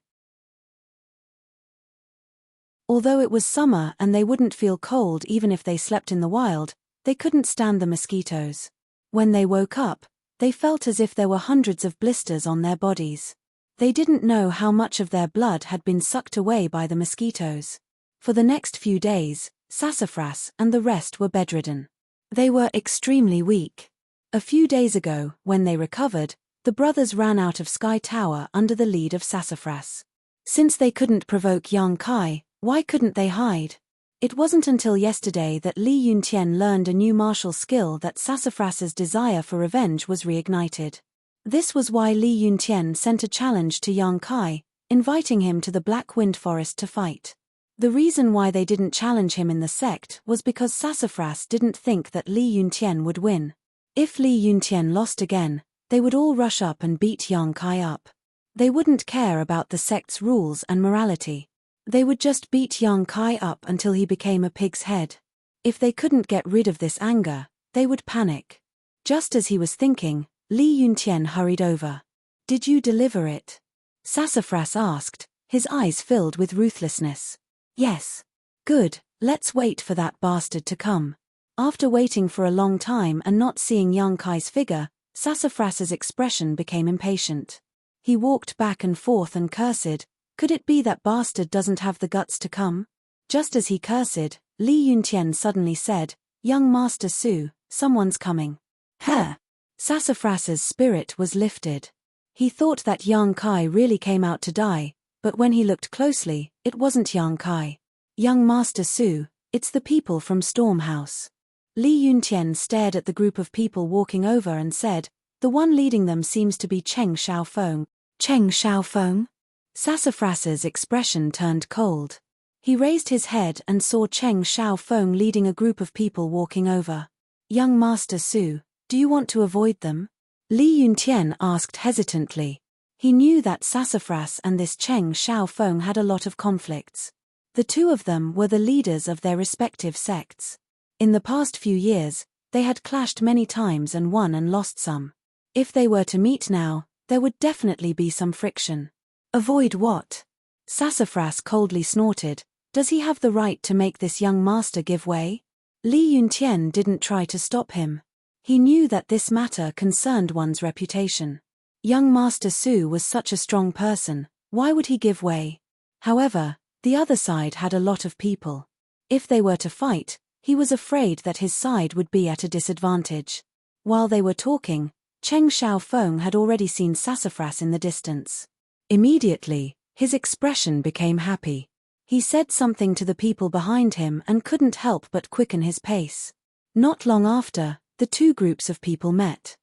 Although it was summer and they wouldn't feel cold even if they slept in the wild, they couldn't stand the mosquitoes. When they woke up, they felt as if there were hundreds of blisters on their bodies. They didn't know how much of their blood had been sucked away by the mosquitoes. For the next few days, Sassafras and the rest were bedridden. They were extremely weak. A few days ago, when they recovered, the brothers ran out of Sky Tower under the lead of Sassafras. Since they couldn't provoke Yang Kai, why couldn't they hide? It wasn't until yesterday that Li Yuntian learned a new martial skill that Sassafras's desire for revenge was reignited. This was why Li Yuntian sent a challenge to Yang Kai, inviting him to the Black Wind Forest to fight. The reason why they didn't challenge him in the sect was because Sassafras didn't think that Li Yuntian would win. If Li Yuntian lost again, they would all rush up and beat Yang Kai up. They wouldn't care about the sect's rules and morality. They would just beat Yang Kai up until he became a pig's head. If they couldn't get rid of this anger, they would panic. Just as he was thinking, Li Yuntian hurried over. "Did you deliver it?" Sassafras asked, his eyes filled with ruthlessness. "Yes." "Good, let's wait for that bastard to come." After waiting for a long time and not seeing Yang Kai's figure, Sassafras's expression became impatient. He walked back and forth and cursed, "Could it be that bastard doesn't have the guts to come?" Just as he cursed, Li Yuntian suddenly said, "Young Master Su, someone's coming." "Huh!" Sassafras's spirit was lifted. He thought that Yang Kai really came out to die, but when he looked closely, it wasn't Yang Kai. "Young Master Su, it's the people from Storm House." Li Yuntian stared at the group of people walking over and said, "The one leading them seems to be Cheng Xiaofeng." "Cheng Xiaofeng?" Sassafras's expression turned cold. He raised his head and saw Cheng Xiaofeng leading a group of people walking over. "Young Master Su, do you want to avoid them?" Li Yuntian asked hesitantly. He knew that Sassafras and this Cheng Xiaofeng had a lot of conflicts. The two of them were the leaders of their respective sects. In the past few years, they had clashed many times and won and lost some. If they were to meet now, there would definitely be some friction. "Avoid what?" Sassafras coldly snorted. "Does he have the right to make this young master give way?" Li Yuntian didn't try to stop him. He knew that this matter concerned one's reputation. Young Master Su was such a strong person, why would he give way? However, the other side had a lot of people. If they were to fight, he was afraid that his side would be at a disadvantage. While they were talking, Cheng Xiaofeng had already seen Sassafras in the distance. Immediately, his expression became happy. He said something to the people behind him and couldn't help but quicken his pace. Not long after, the two groups of people met.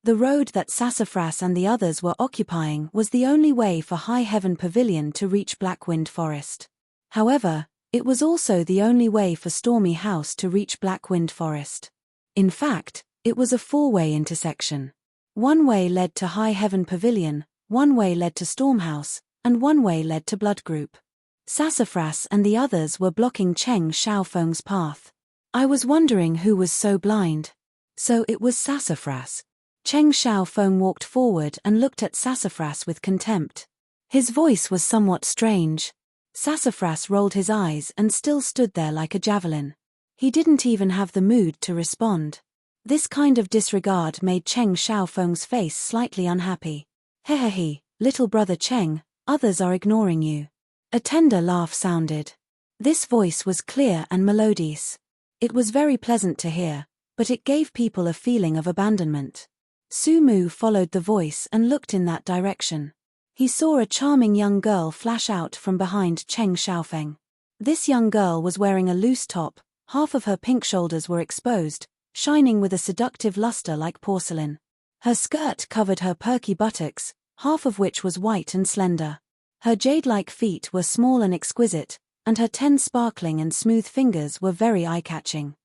The road that Sassafras and the others were occupying was the only way for High Heaven Pavilion to reach Blackwind Forest. However, it was also the only way for Stormy House to reach Blackwind Forest. In fact, it was a four-way intersection. One way led to High Heaven Pavilion, one way led to Storm House, and one way led to Blood Group. Sassafras and the others were blocking Cheng Xiaofeng's path. "I was wondering who was so blind." So it was Sassafras. Cheng Xiaofeng walked forward and looked at Sassafras with contempt. His voice was somewhat strange. Sassafras rolled his eyes and still stood there like a javelin. He didn't even have the mood to respond. This kind of disregard made Cheng Xiaofeng's face slightly unhappy. "Hehehe, little brother Cheng, others are ignoring you." A tender laugh sounded. This voice was clear and melodious. It was very pleasant to hear, but it gave people a feeling of abandonment. Su Mu followed the voice and looked in that direction. He saw a charming young girl flash out from behind Cheng Xiaofeng. This young girl was wearing a loose top, half of her pink shoulders were exposed, shining with a seductive luster like porcelain. Her skirt covered her perky buttocks, half of which was white and slender. Her jade-like feet were small and exquisite, and her 10 sparkling and smooth fingers were very eye-catching.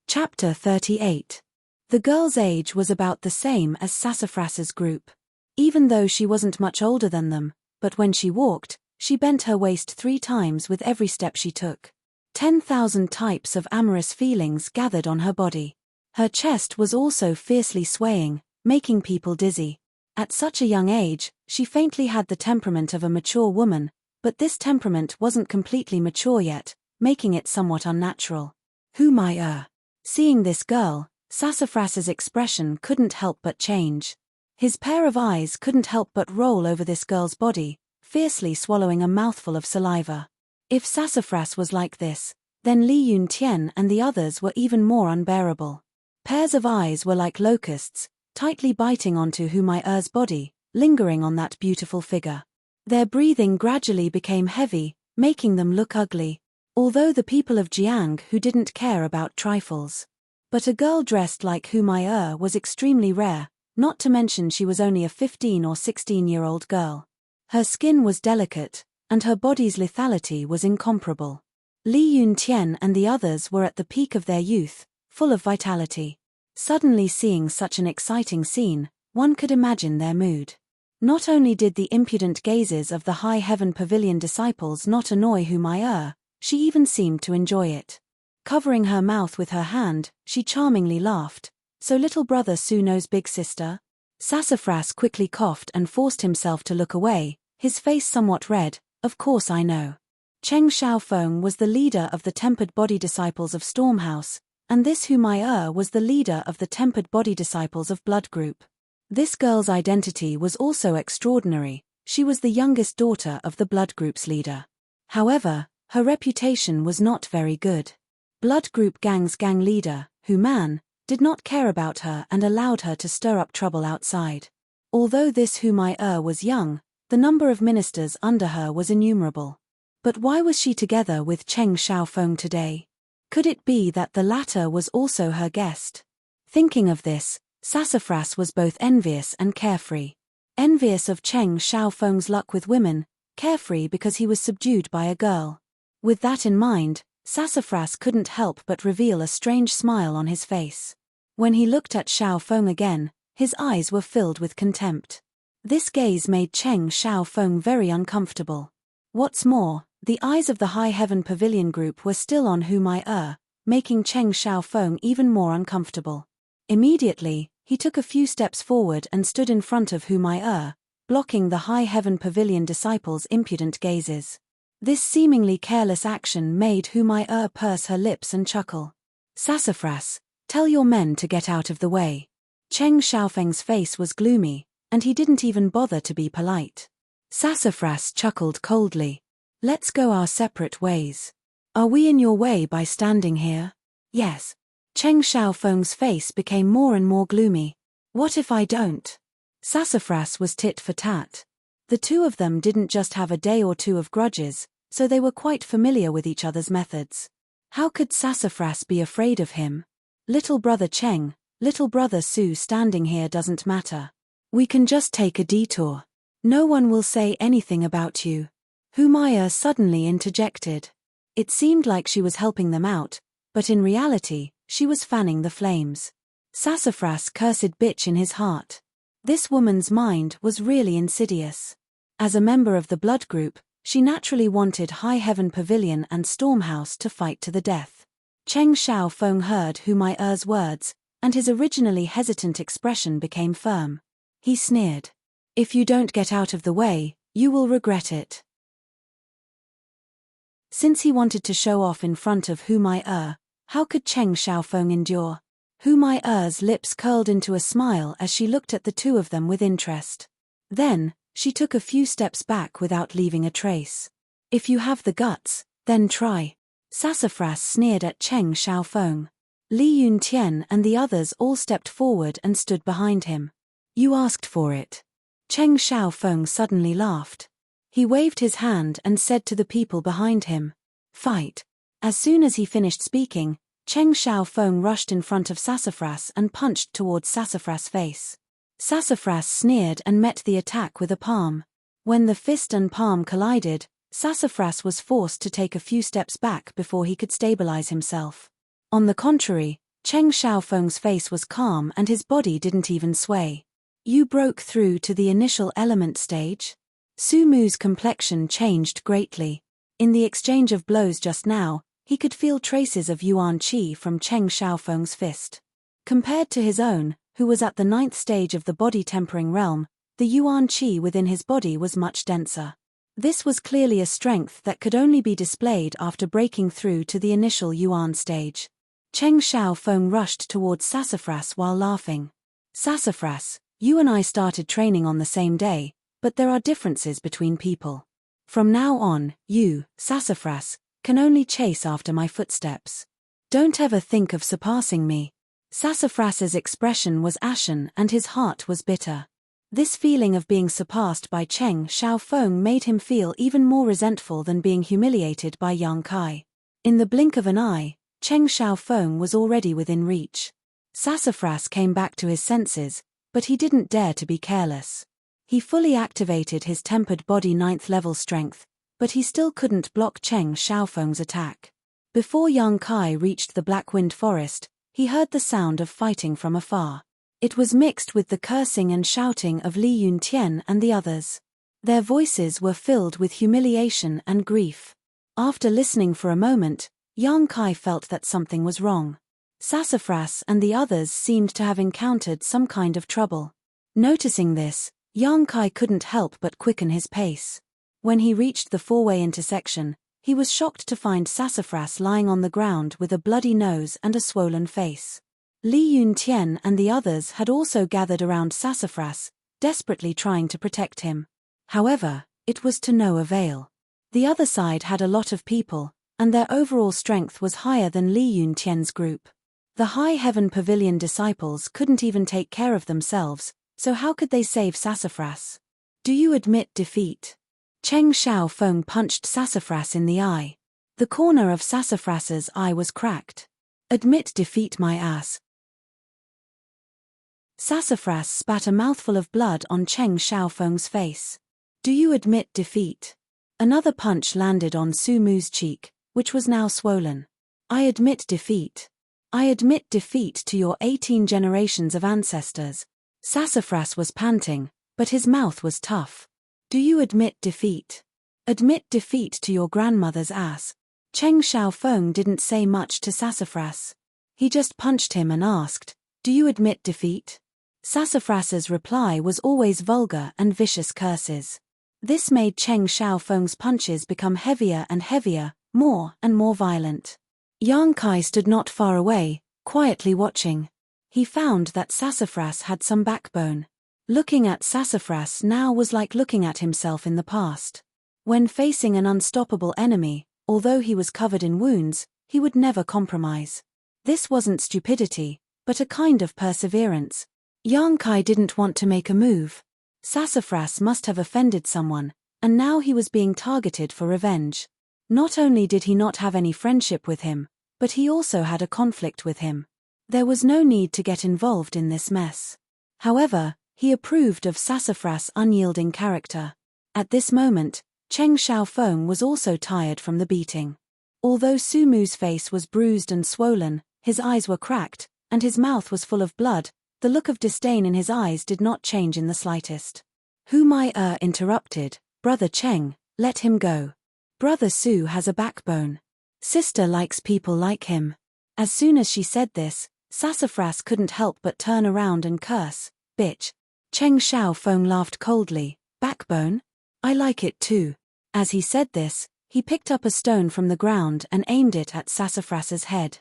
Chapter 38. The girl's age was about the same as Sassafras's group. Even though she wasn't much older than them, but when she walked, she bent her waist 3 times with every step she took. 10,000 types of amorous feelings gathered on her body. Her chest was also fiercely swaying, making people dizzy. At such a young age, she faintly had the temperament of a mature woman, but this temperament wasn't completely mature yet, making it somewhat unnatural. Who my Seeing this girl, Sassafras's expression couldn't help but change. His pair of eyes couldn't help but roll over this girl's body, fiercely swallowing a mouthful of saliva. If Sassafras was like this, then Li Yuntian and the others were even more unbearable. Pairs of eyes were like locusts, tightly biting onto Hu Mai's body, lingering on that beautiful figure. Their breathing gradually became heavy, making them look ugly. Although the people of Jiang who didn't care about trifles. But a girl dressed like Hu Mai was extremely rare, not to mention she was only a 15 or 16-year-old girl. Her skin was delicate, and her body's lethality was incomparable. Li Yuntian and the others were at the peak of their youth, full of vitality. Suddenly seeing such an exciting scene, one could imagine their mood. Not only did the impudent gazes of the High Heaven Pavilion disciples not annoy Hu Mai, she even seemed to enjoy it. Covering her mouth with her hand, she charmingly laughed. "So little brother Su knows big sister?" Sassafras quickly coughed and forced himself to look away, his face somewhat red. "Of course I know." Cheng Xiaofeng was the leader of the Tempered Body Disciples of Stormhouse, and this Hu Mai was the leader of the Tempered Body Disciples of Blood Group. This girl's identity was also extraordinary. She was the youngest daughter of the Blood Group's leader. However, her reputation was not very good. Blood Group Gang's gang leader, Hu Man, did not care about her and allowed her to stir up trouble outside. Although this Hu Mai was young, the number of ministers under her was innumerable. But why was she together with Cheng Xiaofeng today? Could it be that the latter was also her guest? Thinking of this, Sassafras was both envious and carefree. Envious of Cheng Xiaofeng's luck with women, carefree because he was subdued by a girl. With that in mind, Sassafras couldn't help but reveal a strange smile on his face. When he looked at Xiaofeng again, his eyes were filled with contempt. This gaze made Cheng Xiaofeng very uncomfortable. What's more, the eyes of the High Heaven Pavilion group were still on Hu Mai, making Cheng Xiaofeng even more uncomfortable. Immediately, he took a few steps forward and stood in front of Hu Mai, blocking the High Heaven Pavilion disciples' impudent gazes. This seemingly careless action made Hu Mai purse her lips and chuckle. "Sassafras, tell your men to get out of the way." Cheng Xiaofeng's face was gloomy, and he didn't even bother to be polite. Sassafras chuckled coldly. "Let's go our separate ways. Are we in your way by standing here?" "Yes." Cheng Xiaofeng's face became more and more gloomy. "What if I don't?" Sassafras was tit for tat. The two of them didn't just have a day or two of grudges, so they were quite familiar with each other's methods. How could Sassafras be afraid of him? "Little brother Cheng, little brother Su, standing here doesn't matter. We can just take a detour. No one will say anything about you." Hu Mai suddenly interjected. It seemed like she was helping them out, but in reality, she was fanning the flames. Sassafras cursed bitch in his heart. This woman's mind was really insidious. As a member of the Blood Group, she naturally wanted High Heaven Pavilion and Stormhouse to fight to the death. Cheng Xiaofeng heard Hu Mai's words, and his originally hesitant expression became firm. He sneered. "If you don't get out of the way, you will regret it." Since he wanted to show off in front of Hu Mai, how could Cheng Xiaofeng endure? Hu Mai's lips curled into a smile as she looked at the two of them with interest. Then, she took a few steps back without leaving a trace. "If you have the guts, then try." Sassafras sneered at Cheng Xiaofeng. Li Yuntian and the others all stepped forward and stood behind him. "You asked for it." Cheng Xiaofeng suddenly laughed. He waved his hand and said to the people behind him, "Fight." As soon as he finished speaking, Cheng Xiaofeng rushed in front of Sassafras and punched towards Sassafras' face. Sassafras sneered and met the attack with a palm. When the fist and palm collided, Sassafras was forced to take a few steps back before he could stabilize himself. On the contrary, Cheng Xiaofeng's face was calm and his body didn't even sway. "You broke through to the initial element stage?" Su Mu's complexion changed greatly. In the exchange of blows just now, he could feel traces of Yuan Qi from Cheng Xiaofeng's fist. Compared to his own, who was at the 9th stage of the body tempering realm, the Yuan Qi within his body was much denser. This was clearly a strength that could only be displayed after breaking through to the initial Yuan stage. Cheng Xiaofeng rushed towards Sassafras while laughing. Sassafras, you and I started training on the same day, but there are differences between people. From now on, you, Sassafras, can only chase after my footsteps. Don't ever think of surpassing me. Sassafras's expression was ashen and his heart was bitter. This feeling of being surpassed by Cheng Xiaofeng made him feel even more resentful than being humiliated by Yang Kai. In the blink of an eye, Cheng Xiaofeng was already within reach. Sassafras came back to his senses, but he didn't dare to be careless. He fully activated his tempered body 9th level strength, but he still couldn't block Cheng Xiaofeng's attack. Before Yang Kai reached the Blackwind Forest, he heard the sound of fighting from afar. It was mixed with the cursing and shouting of Li Yuntian and the others. Their voices were filled with humiliation and grief. After listening for a moment, Yang Kai felt that something was wrong. Sassafras and the others seemed to have encountered some kind of trouble. Noticing this, Yang Kai couldn't help but quicken his pace. When he reached the four-way intersection, he was shocked to find Sassafras lying on the ground with a bloody nose and a swollen face. Li Yuntian and the others had also gathered around Sassafras, desperately trying to protect him. However, it was to no avail. The other side had a lot of people, and their overall strength was higher than Li Yuntian's group. The High Heaven Pavilion disciples couldn't even take care of themselves, so how could they save Sassafras? Do you admit defeat? Cheng Xiaofeng punched Sassafras in the eye. The corner of Sassafras's eye was cracked. Admit defeat, my ass. Sassafras spat a mouthful of blood on Cheng Xiaofeng's face. Do you admit defeat? Another punch landed on Su Mu's cheek, which was now swollen. I admit defeat. I admit defeat to your 18 generations of ancestors. Sassafras was panting, but his mouth was tough. Do you admit defeat? Admit defeat to your grandmother's ass. Cheng Xiaofeng didn't say much to Sassafras. He just punched him and asked, do you admit defeat? Sassafras's reply was always vulgar and vicious curses. This made Cheng Xiaofeng's punches become heavier and heavier, more and more violent. Yang Kai stood not far away, quietly watching. He found that Sassafras had some backbone. Looking at Sassafras now was like looking at himself in the past. When facing an unstoppable enemy, although he was covered in wounds, he would never compromise. This wasn't stupidity, but a kind of perseverance. Yang Kai didn't want to make a move. Sassafras must have offended someone, and now he was being targeted for revenge. Not only did he not have any friendship with him, but he also had a conflict with him. There was no need to get involved in this mess. However, he approved of Sassafras' unyielding character. At this moment, Cheng Xiaofeng was also tired from the beating. Although Su Mu's face was bruised and swollen, his eyes were cracked, and his mouth was full of blood, the look of disdain in his eyes did not change in the slightest. Interrupted, Brother Cheng, let him go. Brother Su has a backbone. Sister likes people like him. As soon as she said this, Sassafras couldn't help but turn around and curse, bitch. Cheng Xiaofeng laughed coldly, backbone? I like it too. As he said this, he picked up a stone from the ground and aimed it at Sassafras's head.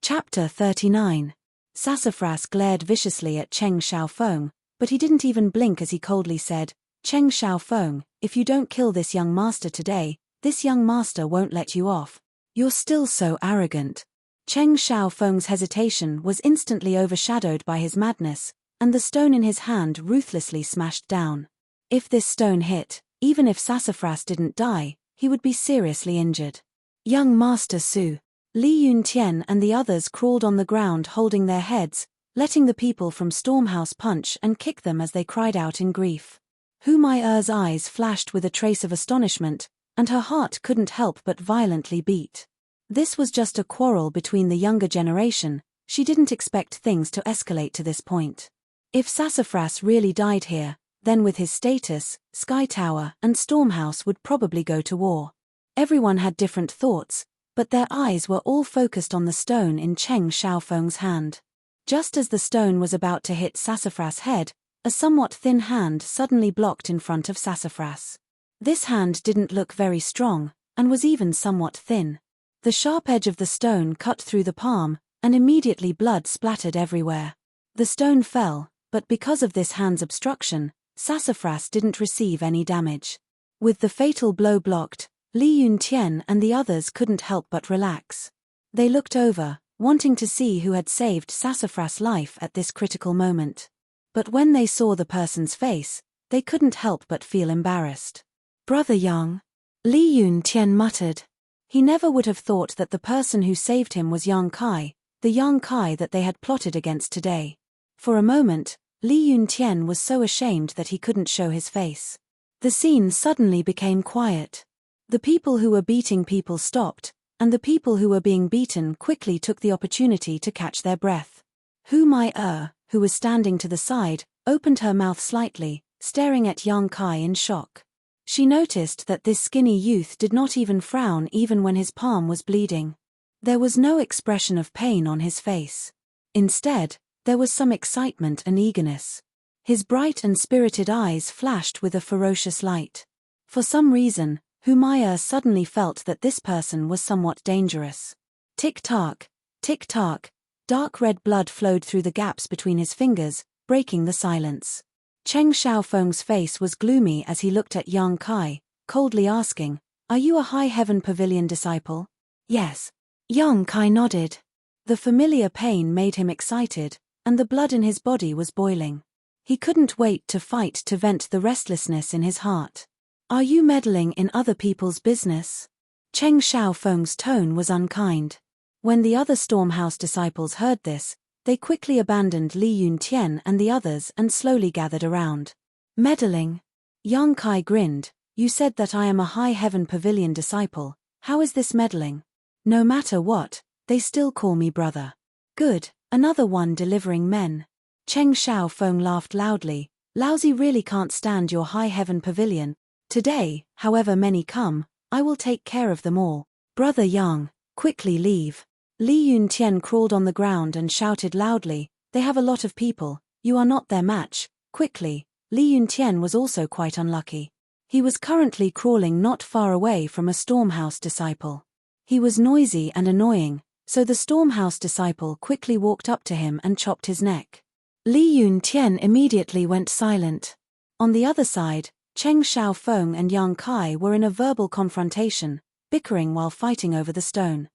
Chapter 39. Sassafras glared viciously at Cheng Xiaofeng, but he didn't even blink as he coldly said, Cheng Xiaofeng, if you don't kill this young master today, this young master won't let you off. You're still so arrogant. Cheng Xiaofeng's hesitation was instantly overshadowed by his madness, and the stone in his hand ruthlessly smashed down. If this stone hit, even if Sassafras didn't die, he would be seriously injured. Young Master Su. Li Yuntian and the others crawled on the ground holding their heads, letting the people from Stormhouse punch and kick them as they cried out in grief. Hu Mai-er's eyes flashed with a trace of astonishment, and her heart couldn't help but violently beat. This was just a quarrel between the younger generation, she didn't expect things to escalate to this point. If Sassafras really died here, then with his status, Sky Tower and Stormhouse would probably go to war. Everyone had different thoughts, but their eyes were all focused on the stone in Cheng Xiaofeng's hand. Just as the stone was about to hit Sassafras' head, A somewhat thin hand suddenly blocked in front of Sassafras. This hand didn't look very strong, and was even somewhat thin. The sharp edge of the stone cut through the palm, and immediately blood splattered everywhere. The stone fell, but because of this hand's obstruction, Sassafras didn't receive any damage. With the fatal blow blocked, Li Yuntian and the others couldn't help but relax. They looked over, wanting to see who had saved Sassafras' life at this critical moment. But when they saw the person's face, they couldn't help but feel embarrassed. "Brother Yang," Li Yuntian muttered. He never would have thought that the person who saved him was Yang Kai, the Yang Kai that they had plotted against today. For a moment, Li Yuntian was so ashamed that he couldn't show his face. The scene suddenly became quiet. The people who were beating people stopped, and the people who were being beaten quickly took the opportunity to catch their breath. Hu Mai-er, who was standing to the side, opened her mouth slightly, staring at Yang Kai in shock. She noticed that this skinny youth did not even frown even when his palm was bleeding. There was no expression of pain on his face. Instead, there was some excitement and eagerness. His bright and spirited eyes flashed with a ferocious light. For some reason, Hu Mai-er suddenly felt that this person was somewhat dangerous. Tick-tock, tick-tock, dark red blood flowed through the gaps between his fingers, breaking the silence. Cheng Xiaofeng's face was gloomy as he looked at Yang Kai, coldly asking, "Are you a High Heaven Pavilion disciple?" "Yes." Yang Kai nodded. The familiar pain made him excited, and the blood in his body was boiling. He couldn't wait to fight to vent the restlessness in his heart. "Are you meddling in other people's business?" Cheng Xiaofeng's tone was unkind. When the other Stormhouse disciples heard this, they quickly abandoned Li Yuntian and the others and slowly gathered around. "Meddling?" Yang Kai grinned. "You said that I am a High Heaven Pavilion disciple. How is this meddling? No matter what, they still call me brother." "Good, another one delivering men." Cheng Xiaofeng laughed loudly. "Lousy really can't stand your High Heaven Pavilion. Today, however many come, I will take care of them all. Brother Yang, quickly leave." Li Yuntian crawled on the ground and shouted loudly, "They have a lot of people, you are not their match, quickly." Li Yuntian was also quite unlucky. He was currently crawling not far away from a Stormhouse disciple. He was noisy and annoying, so the Stormhouse disciple quickly walked up to him and chopped his neck. Li Yuntian immediately went silent. On the other side, Cheng Xiaofeng and Yang Kai were in a verbal confrontation, bickering while fighting over the stone.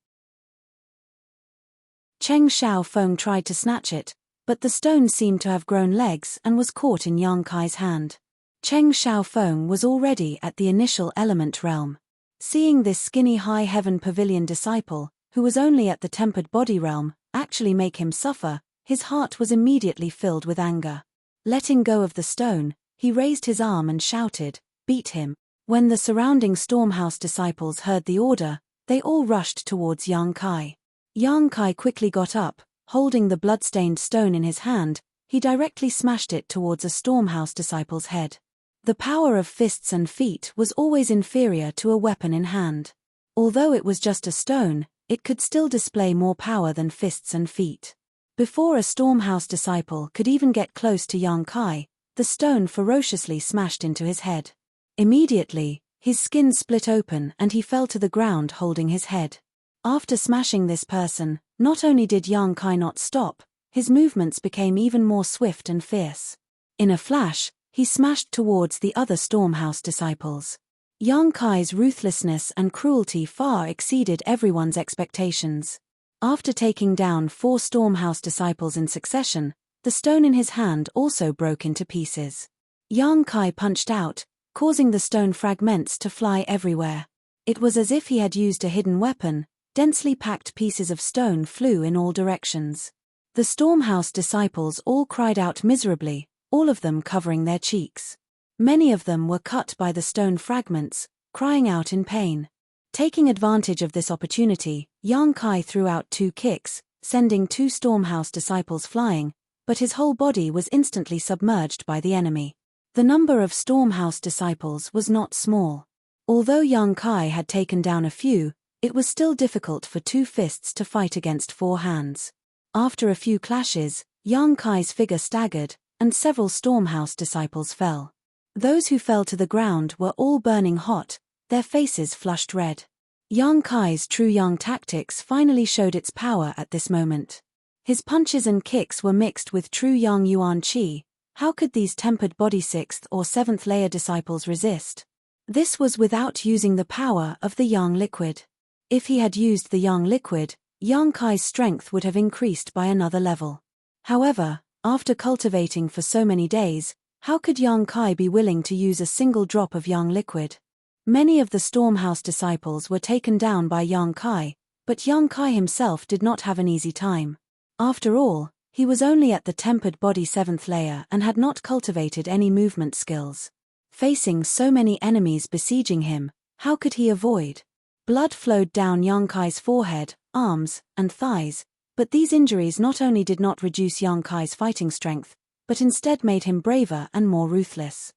Cheng Xiaofeng tried to snatch it, but the stone seemed to have grown legs and was caught in Yang Kai's hand. Cheng Xiaofeng was already at the initial element realm. Seeing this skinny High Heaven Pavilion disciple, who was only at the tempered body realm, actually make him suffer, his heart was immediately filled with anger. Letting go of the stone, he raised his arm and shouted, "Beat him." When the surrounding Stormhouse disciples heard the order, they all rushed towards Yang Kai. Yang Kai quickly got up, holding the blood-stained stone in his hand, he directly smashed it towards a Stormhouse disciple's head. The power of fists and feet was always inferior to a weapon in hand. Although it was just a stone, it could still display more power than fists and feet. Before a Stormhouse disciple could even get close to Yang Kai, the stone ferociously smashed into his head. Immediately, his skin split open and he fell to the ground holding his head. After smashing this person, not only did Yang Kai not stop, his movements became even more swift and fierce. In a flash, he smashed towards the other Stormhouse disciples. Yang Kai's ruthlessness and cruelty far exceeded everyone's expectations. After taking down 4 Stormhouse disciples in succession, the stone in his hand also broke into pieces. Yang Kai punched out, causing the stone fragments to fly everywhere. It was as if he had used a hidden weapon. Densely packed pieces of stone flew in all directions. The Stormhouse disciples all cried out miserably, all of them covering their cheeks. Many of them were cut by the stone fragments, crying out in pain. Taking advantage of this opportunity, Yang Kai threw out 2 kicks, sending 2 Stormhouse disciples flying, but his whole body was instantly submerged by the enemy. The number of Stormhouse disciples was not small. Although Yang Kai had taken down a few, it was still difficult for 2 fists to fight against 4 hands. After a few clashes, Yang Kai's figure staggered, and several Stormhouse disciples fell. Those who fell to the ground were all burning hot, their faces flushed red. Yang Kai's true yang tactics finally showed its power at this moment. His punches and kicks were mixed with true yang yuan qi. How could these tempered body 6th or 7th layer disciples resist? This was without using the power of the yang liquid. If he had used the yang liquid, Yang Kai's strength would have increased by another level. However, after cultivating for so many days, how could Yang Kai be willing to use a single drop of yang liquid? Many of the Stormhouse disciples were taken down by Yang Kai, but Yang Kai himself did not have an easy time. After all, he was only at the tempered body 7th layer and had not cultivated any movement skills. Facing so many enemies besieging him, how could he avoid? Blood flowed down Yang Kai's forehead, arms, and thighs, but these injuries not only did not reduce Yang Kai's fighting strength, but instead made him braver and more ruthless.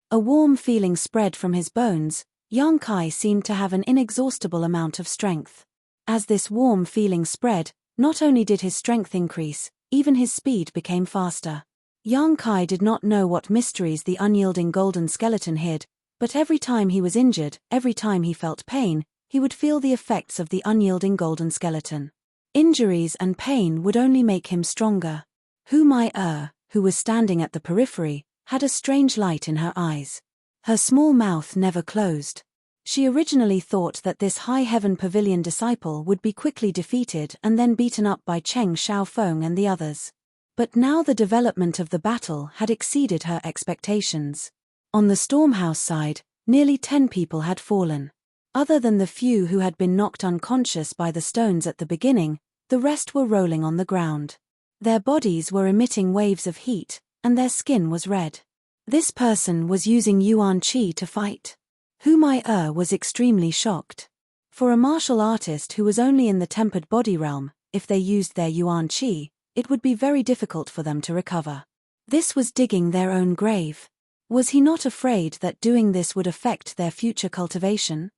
A warm feeling spread from his bones. Yang Kai seemed to have an inexhaustible amount of strength. As this warm feeling spread, not only did his strength increase, even his speed became faster. Yang Kai did not know what mysteries the unyielding golden skeleton hid, but every time he was injured, every time he felt pain, he would feel the effects of the unyielding golden skeleton. Injuries and pain would only make him stronger. Hu Mai-er, who was standing at the periphery, had a strange light in her eyes. Her small mouth never closed. She originally thought that this High Heaven Pavilion disciple would be quickly defeated and then beaten up by Cheng Xiaofeng and the others. But now the development of the battle had exceeded her expectations. On the Stormhouse side, nearly 10 people had fallen. Other than the few who had been knocked unconscious by the stones at the beginning, the rest were rolling on the ground. Their bodies were emitting waves of heat, and their skin was red. This person was using Yuan Qi to fight. Hu Mai-er was extremely shocked. For a martial artist who was only in the tempered body realm, if they used their Yuan Qi, it would be very difficult for them to recover. This was digging their own grave. Was he not afraid that doing this would affect their future cultivation?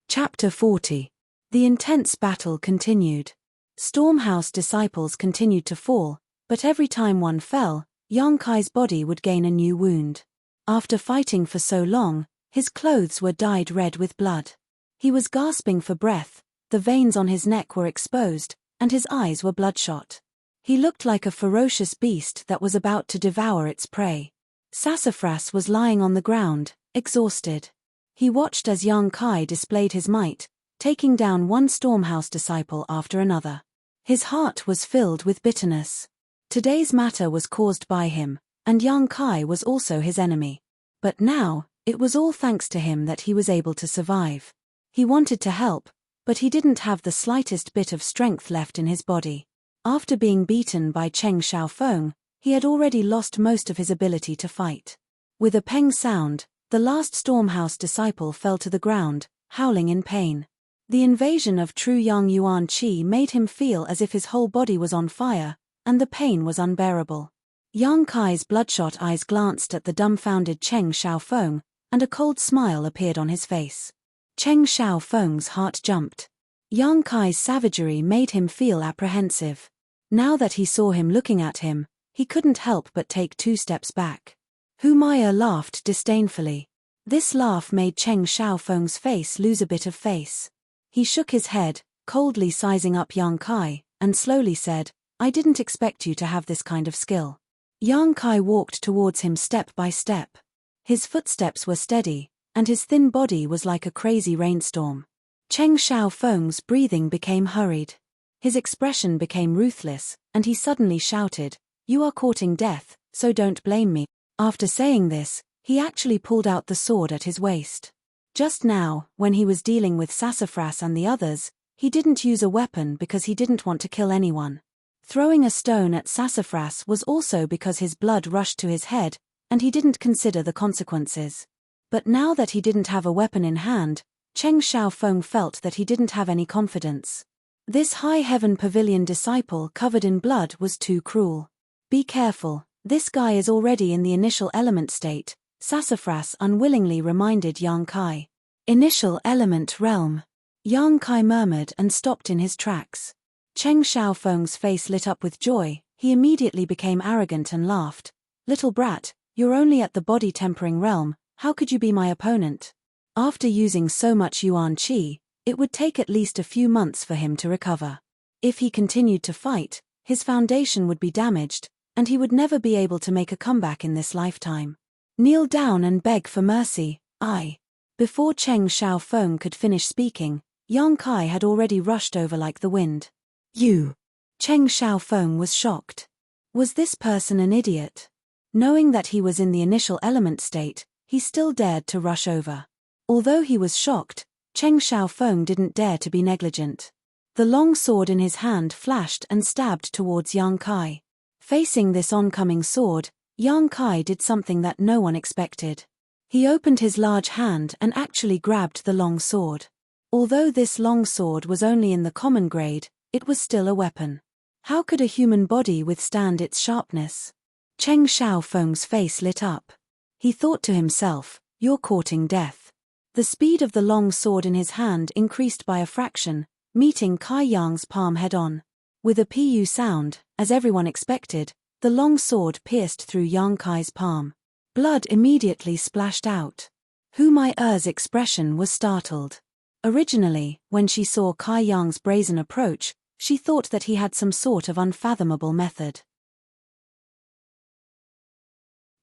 Chapter 40. The intense battle continued. Stormhouse disciples continued to fall, but every time one fell, Yang Kai's body would gain a new wound. After fighting for so long, his clothes were dyed red with blood. He was gasping for breath, the veins on his neck were exposed, and his eyes were bloodshot. He looked like a ferocious beast that was about to devour its prey. Sassafras was lying on the ground, exhausted. He watched as Yang Kai displayed his might, taking down one Stormhouse disciple after another. His heart was filled with bitterness. Today's matter was caused by him, and Yang Kai was also his enemy. But now, it was all thanks to him that he was able to survive. He wanted to help, but he didn't have the slightest bit of strength left in his body. After being beaten by Cheng Xiaofeng, he had already lost most of his ability to fight. With a peng sound, the last Stormhouse disciple fell to the ground, howling in pain. The invasion of true Yang Yuan Qi made him feel as if his whole body was on fire, and the pain was unbearable. Yang Kai's bloodshot eyes glanced at the dumbfounded Cheng Xiaofeng, and a cold smile appeared on his face. Cheng Xiaofeng's heart jumped. Yang Kai's savagery made him feel apprehensive. Now that he saw him looking at him, he couldn't help but take 2 steps back. Hu Mai-er laughed disdainfully. This laugh made Cheng Xiaofeng's face lose a bit of face. He shook his head, coldly sizing up Yang Kai, and slowly said, "I didn't expect you to have this kind of skill." Yang Kai walked towards him step by step. His footsteps were steady, and his thin body was like a crazy rainstorm. Cheng Xiaofeng's breathing became hurried. His expression became ruthless, and he suddenly shouted, "You are courting death, so don't blame me." After saying this, he actually pulled out the sword at his waist. Just now, when he was dealing with Sassafras and the others, he didn't use a weapon because he didn't want to kill anyone. Throwing a stone at Sassafras was also because his blood rushed to his head, and he didn't consider the consequences. But now that he didn't have a weapon in hand, Cheng Xiaofeng felt that he didn't have any confidence. This High Heaven Pavilion disciple covered in blood was too cruel. "Be careful, this guy is already in the initial element state," Sassafras unwillingly reminded Yang Kai. Initial element realm. Yang Kai murmured and stopped in his tracks. Cheng Xiaofeng's face lit up with joy. He immediately became arrogant and laughed. "Little brat, you're only at the body-tempering realm, how could you be my opponent?" After using so much Yuan Qi, it would take at least a few months for him to recover. If he continued to fight, his foundation would be damaged, and he would never be able to make a comeback in this lifetime. "Kneel down and beg for mercy, I." Before Cheng Xiaofeng could finish speaking, Yang Kai had already rushed over like the wind. "You!" Cheng Xiaofeng was shocked. Was this person an idiot? Knowing that he was in the initial element state, he still dared to rush over. Although he was shocked, Cheng Xiaofeng didn't dare to be negligent. The long sword in his hand flashed and stabbed towards Yang Kai. Facing this oncoming sword, Yang Kai did something that no one expected. He opened his large hand and actually grabbed the long sword. Although this long sword was only in the common grade, it was still a weapon. How could a human body withstand its sharpness? Cheng Xiaofeng's face lit up. He thought to himself, "You're courting death." The speed of the long sword in his hand increased by a fraction, meeting Kai Yang's palm head-on. With a pu sound, as everyone expected, the long sword pierced through Yang Kai's palm. Blood immediately splashed out. Hu Mai-er's expression was startled. Originally, when she saw Kai Yang's brazen approach, she thought that he had some sort of unfathomable method.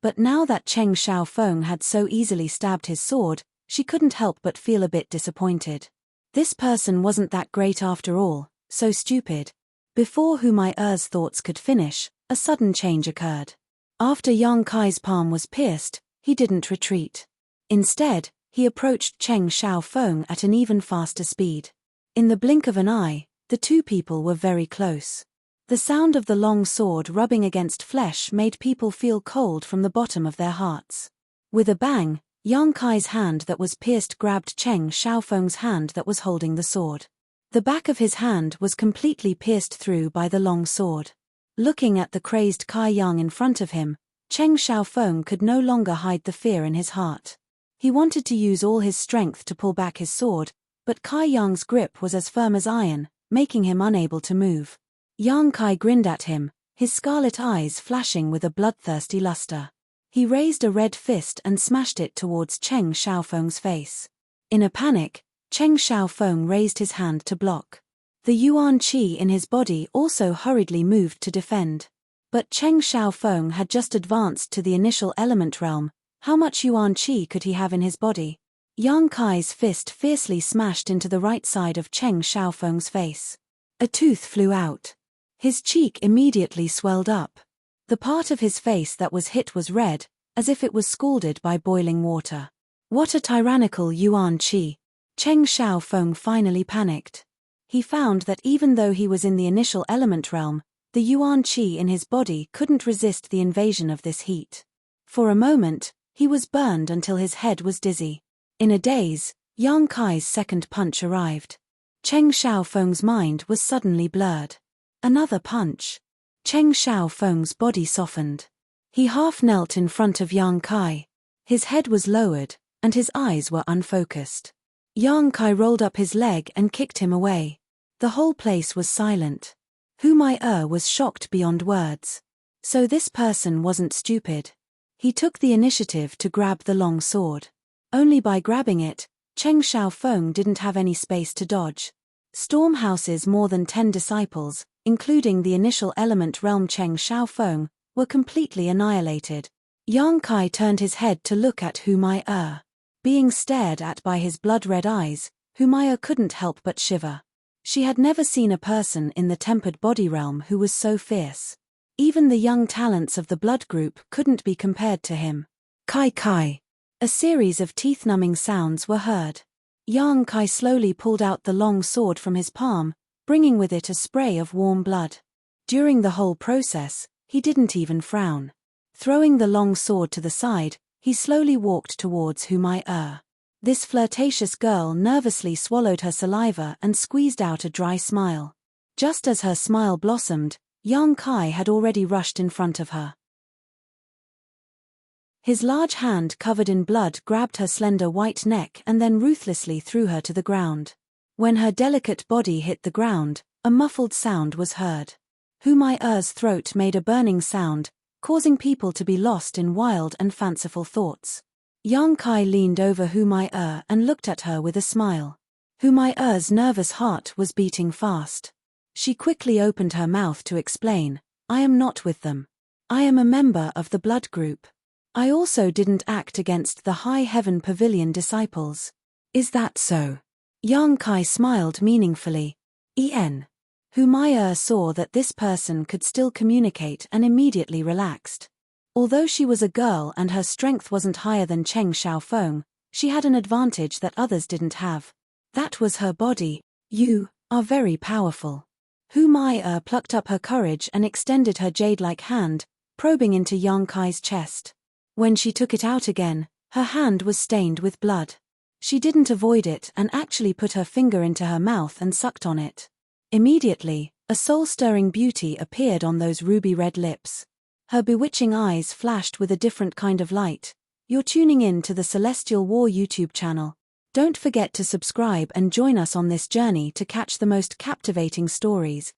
But now that Cheng Xiaofeng had so easily stabbed his sword, she couldn't help but feel a bit disappointed. This person wasn't that great after all, so stupid. Before Hu Mai-er's thoughts could finish, a sudden change occurred. After Yang Kai's palm was pierced, he didn't retreat. Instead, he approached Cheng Xiaofeng at an even faster speed. In the blink of an eye, the two people were very close. The sound of the long sword rubbing against flesh made people feel cold from the bottom of their hearts. With a bang, Yang Kai's hand that was pierced grabbed Cheng Xiaofeng's hand that was holding the sword. The back of his hand was completely pierced through by the long sword. Looking at the crazed Kai Yang in front of him, Cheng Xiaofeng could no longer hide the fear in his heart. He wanted to use all his strength to pull back his sword, but Kai Yang's grip was as firm as iron, making him unable to move. Yang Kai grinned at him, his scarlet eyes flashing with a bloodthirsty luster. He raised a red fist and smashed it towards Cheng Xiaofeng's face. In a panic, Cheng Xiaofeng raised his hand to block. The Yuan Qi in his body also hurriedly moved to defend. But Cheng Xiaofeng had just advanced to the initial element realm. How much Yuan Qi could he have in his body? Yang Kai's fist fiercely smashed into the right side of Cheng Xiaofeng's face. A tooth flew out. His cheek immediately swelled up. The part of his face that was hit was red, as if it was scalded by boiling water. What a tyrannical Yuan Qi! Cheng Xiaofeng finally panicked. He found that even though he was in the initial element realm, the Yuan Qi in his body couldn't resist the invasion of this heat. For a moment, he was burned until his head was dizzy. In a daze, Yang Kai's second punch arrived. Cheng Xiaofeng's mind was suddenly blurred. Another punch. Cheng Xiaofeng's body softened. He half knelt in front of Yang Kai. His head was lowered, and his eyes were unfocused. Yang Kai rolled up his leg and kicked him away. The whole place was silent. Hu Mai-er was shocked beyond words. So this person wasn't stupid. He took the initiative to grab the long sword. Only by grabbing it, Cheng Xiaofeng didn't have any space to dodge. Stormhouse's more than 10 disciples, including the initial element realm Cheng Xiaofeng, were completely annihilated. Yang Kai turned his head to look at Hu Mai-er. Being stared at by his blood-red eyes, Hu Mai-er couldn't help but shiver. She had never seen a person in the tempered body realm who was so fierce. Even the young talents of the blood group couldn't be compared to him. Kai Kai. A series of teeth-numbing sounds were heard. Yang Kai slowly pulled out the long sword from his palm, bringing with it a spray of warm blood. During the whole process, he didn't even frown. Throwing the long sword to the side, he slowly walked towards Hu Mai-er. This flirtatious girl nervously swallowed her saliva and squeezed out a dry smile. Just as her smile blossomed, Yang Kai had already rushed in front of her. His large hand covered in blood grabbed her slender white neck and then ruthlessly threw her to the ground. When her delicate body hit the ground, a muffled sound was heard. Hu Mai-er's throat made a burning sound, causing people to be lost in wild and fanciful thoughts. Yang Kai leaned over Hu Mai-er and looked at her with a smile. Hu Mai-er's nervous heart was beating fast. She quickly opened her mouth to explain, "I am not with them. I am a member of the blood group. I also didn't act against the High Heaven Pavilion disciples." "Is that so?" Yang Kai smiled meaningfully. Hu Mai-er saw that this person could still communicate and immediately relaxed. Although she was a girl and her strength wasn't higher than Cheng Xiaofeng, she had an advantage that others didn't have. That was her body. "You are very powerful." Hu Mai-er plucked up her courage and extended her jade-like hand, probing into Yang Kai's chest. When she took it out again, her hand was stained with blood. She didn't avoid it and actually put her finger into her mouth and sucked on it. Immediately, a soul-stirring beauty appeared on those ruby-red lips. Her bewitching eyes flashed with a different kind of light. You're tuning in to the Celestial War YouTube channel. Don't forget to subscribe and join us on this journey to catch the most captivating stories.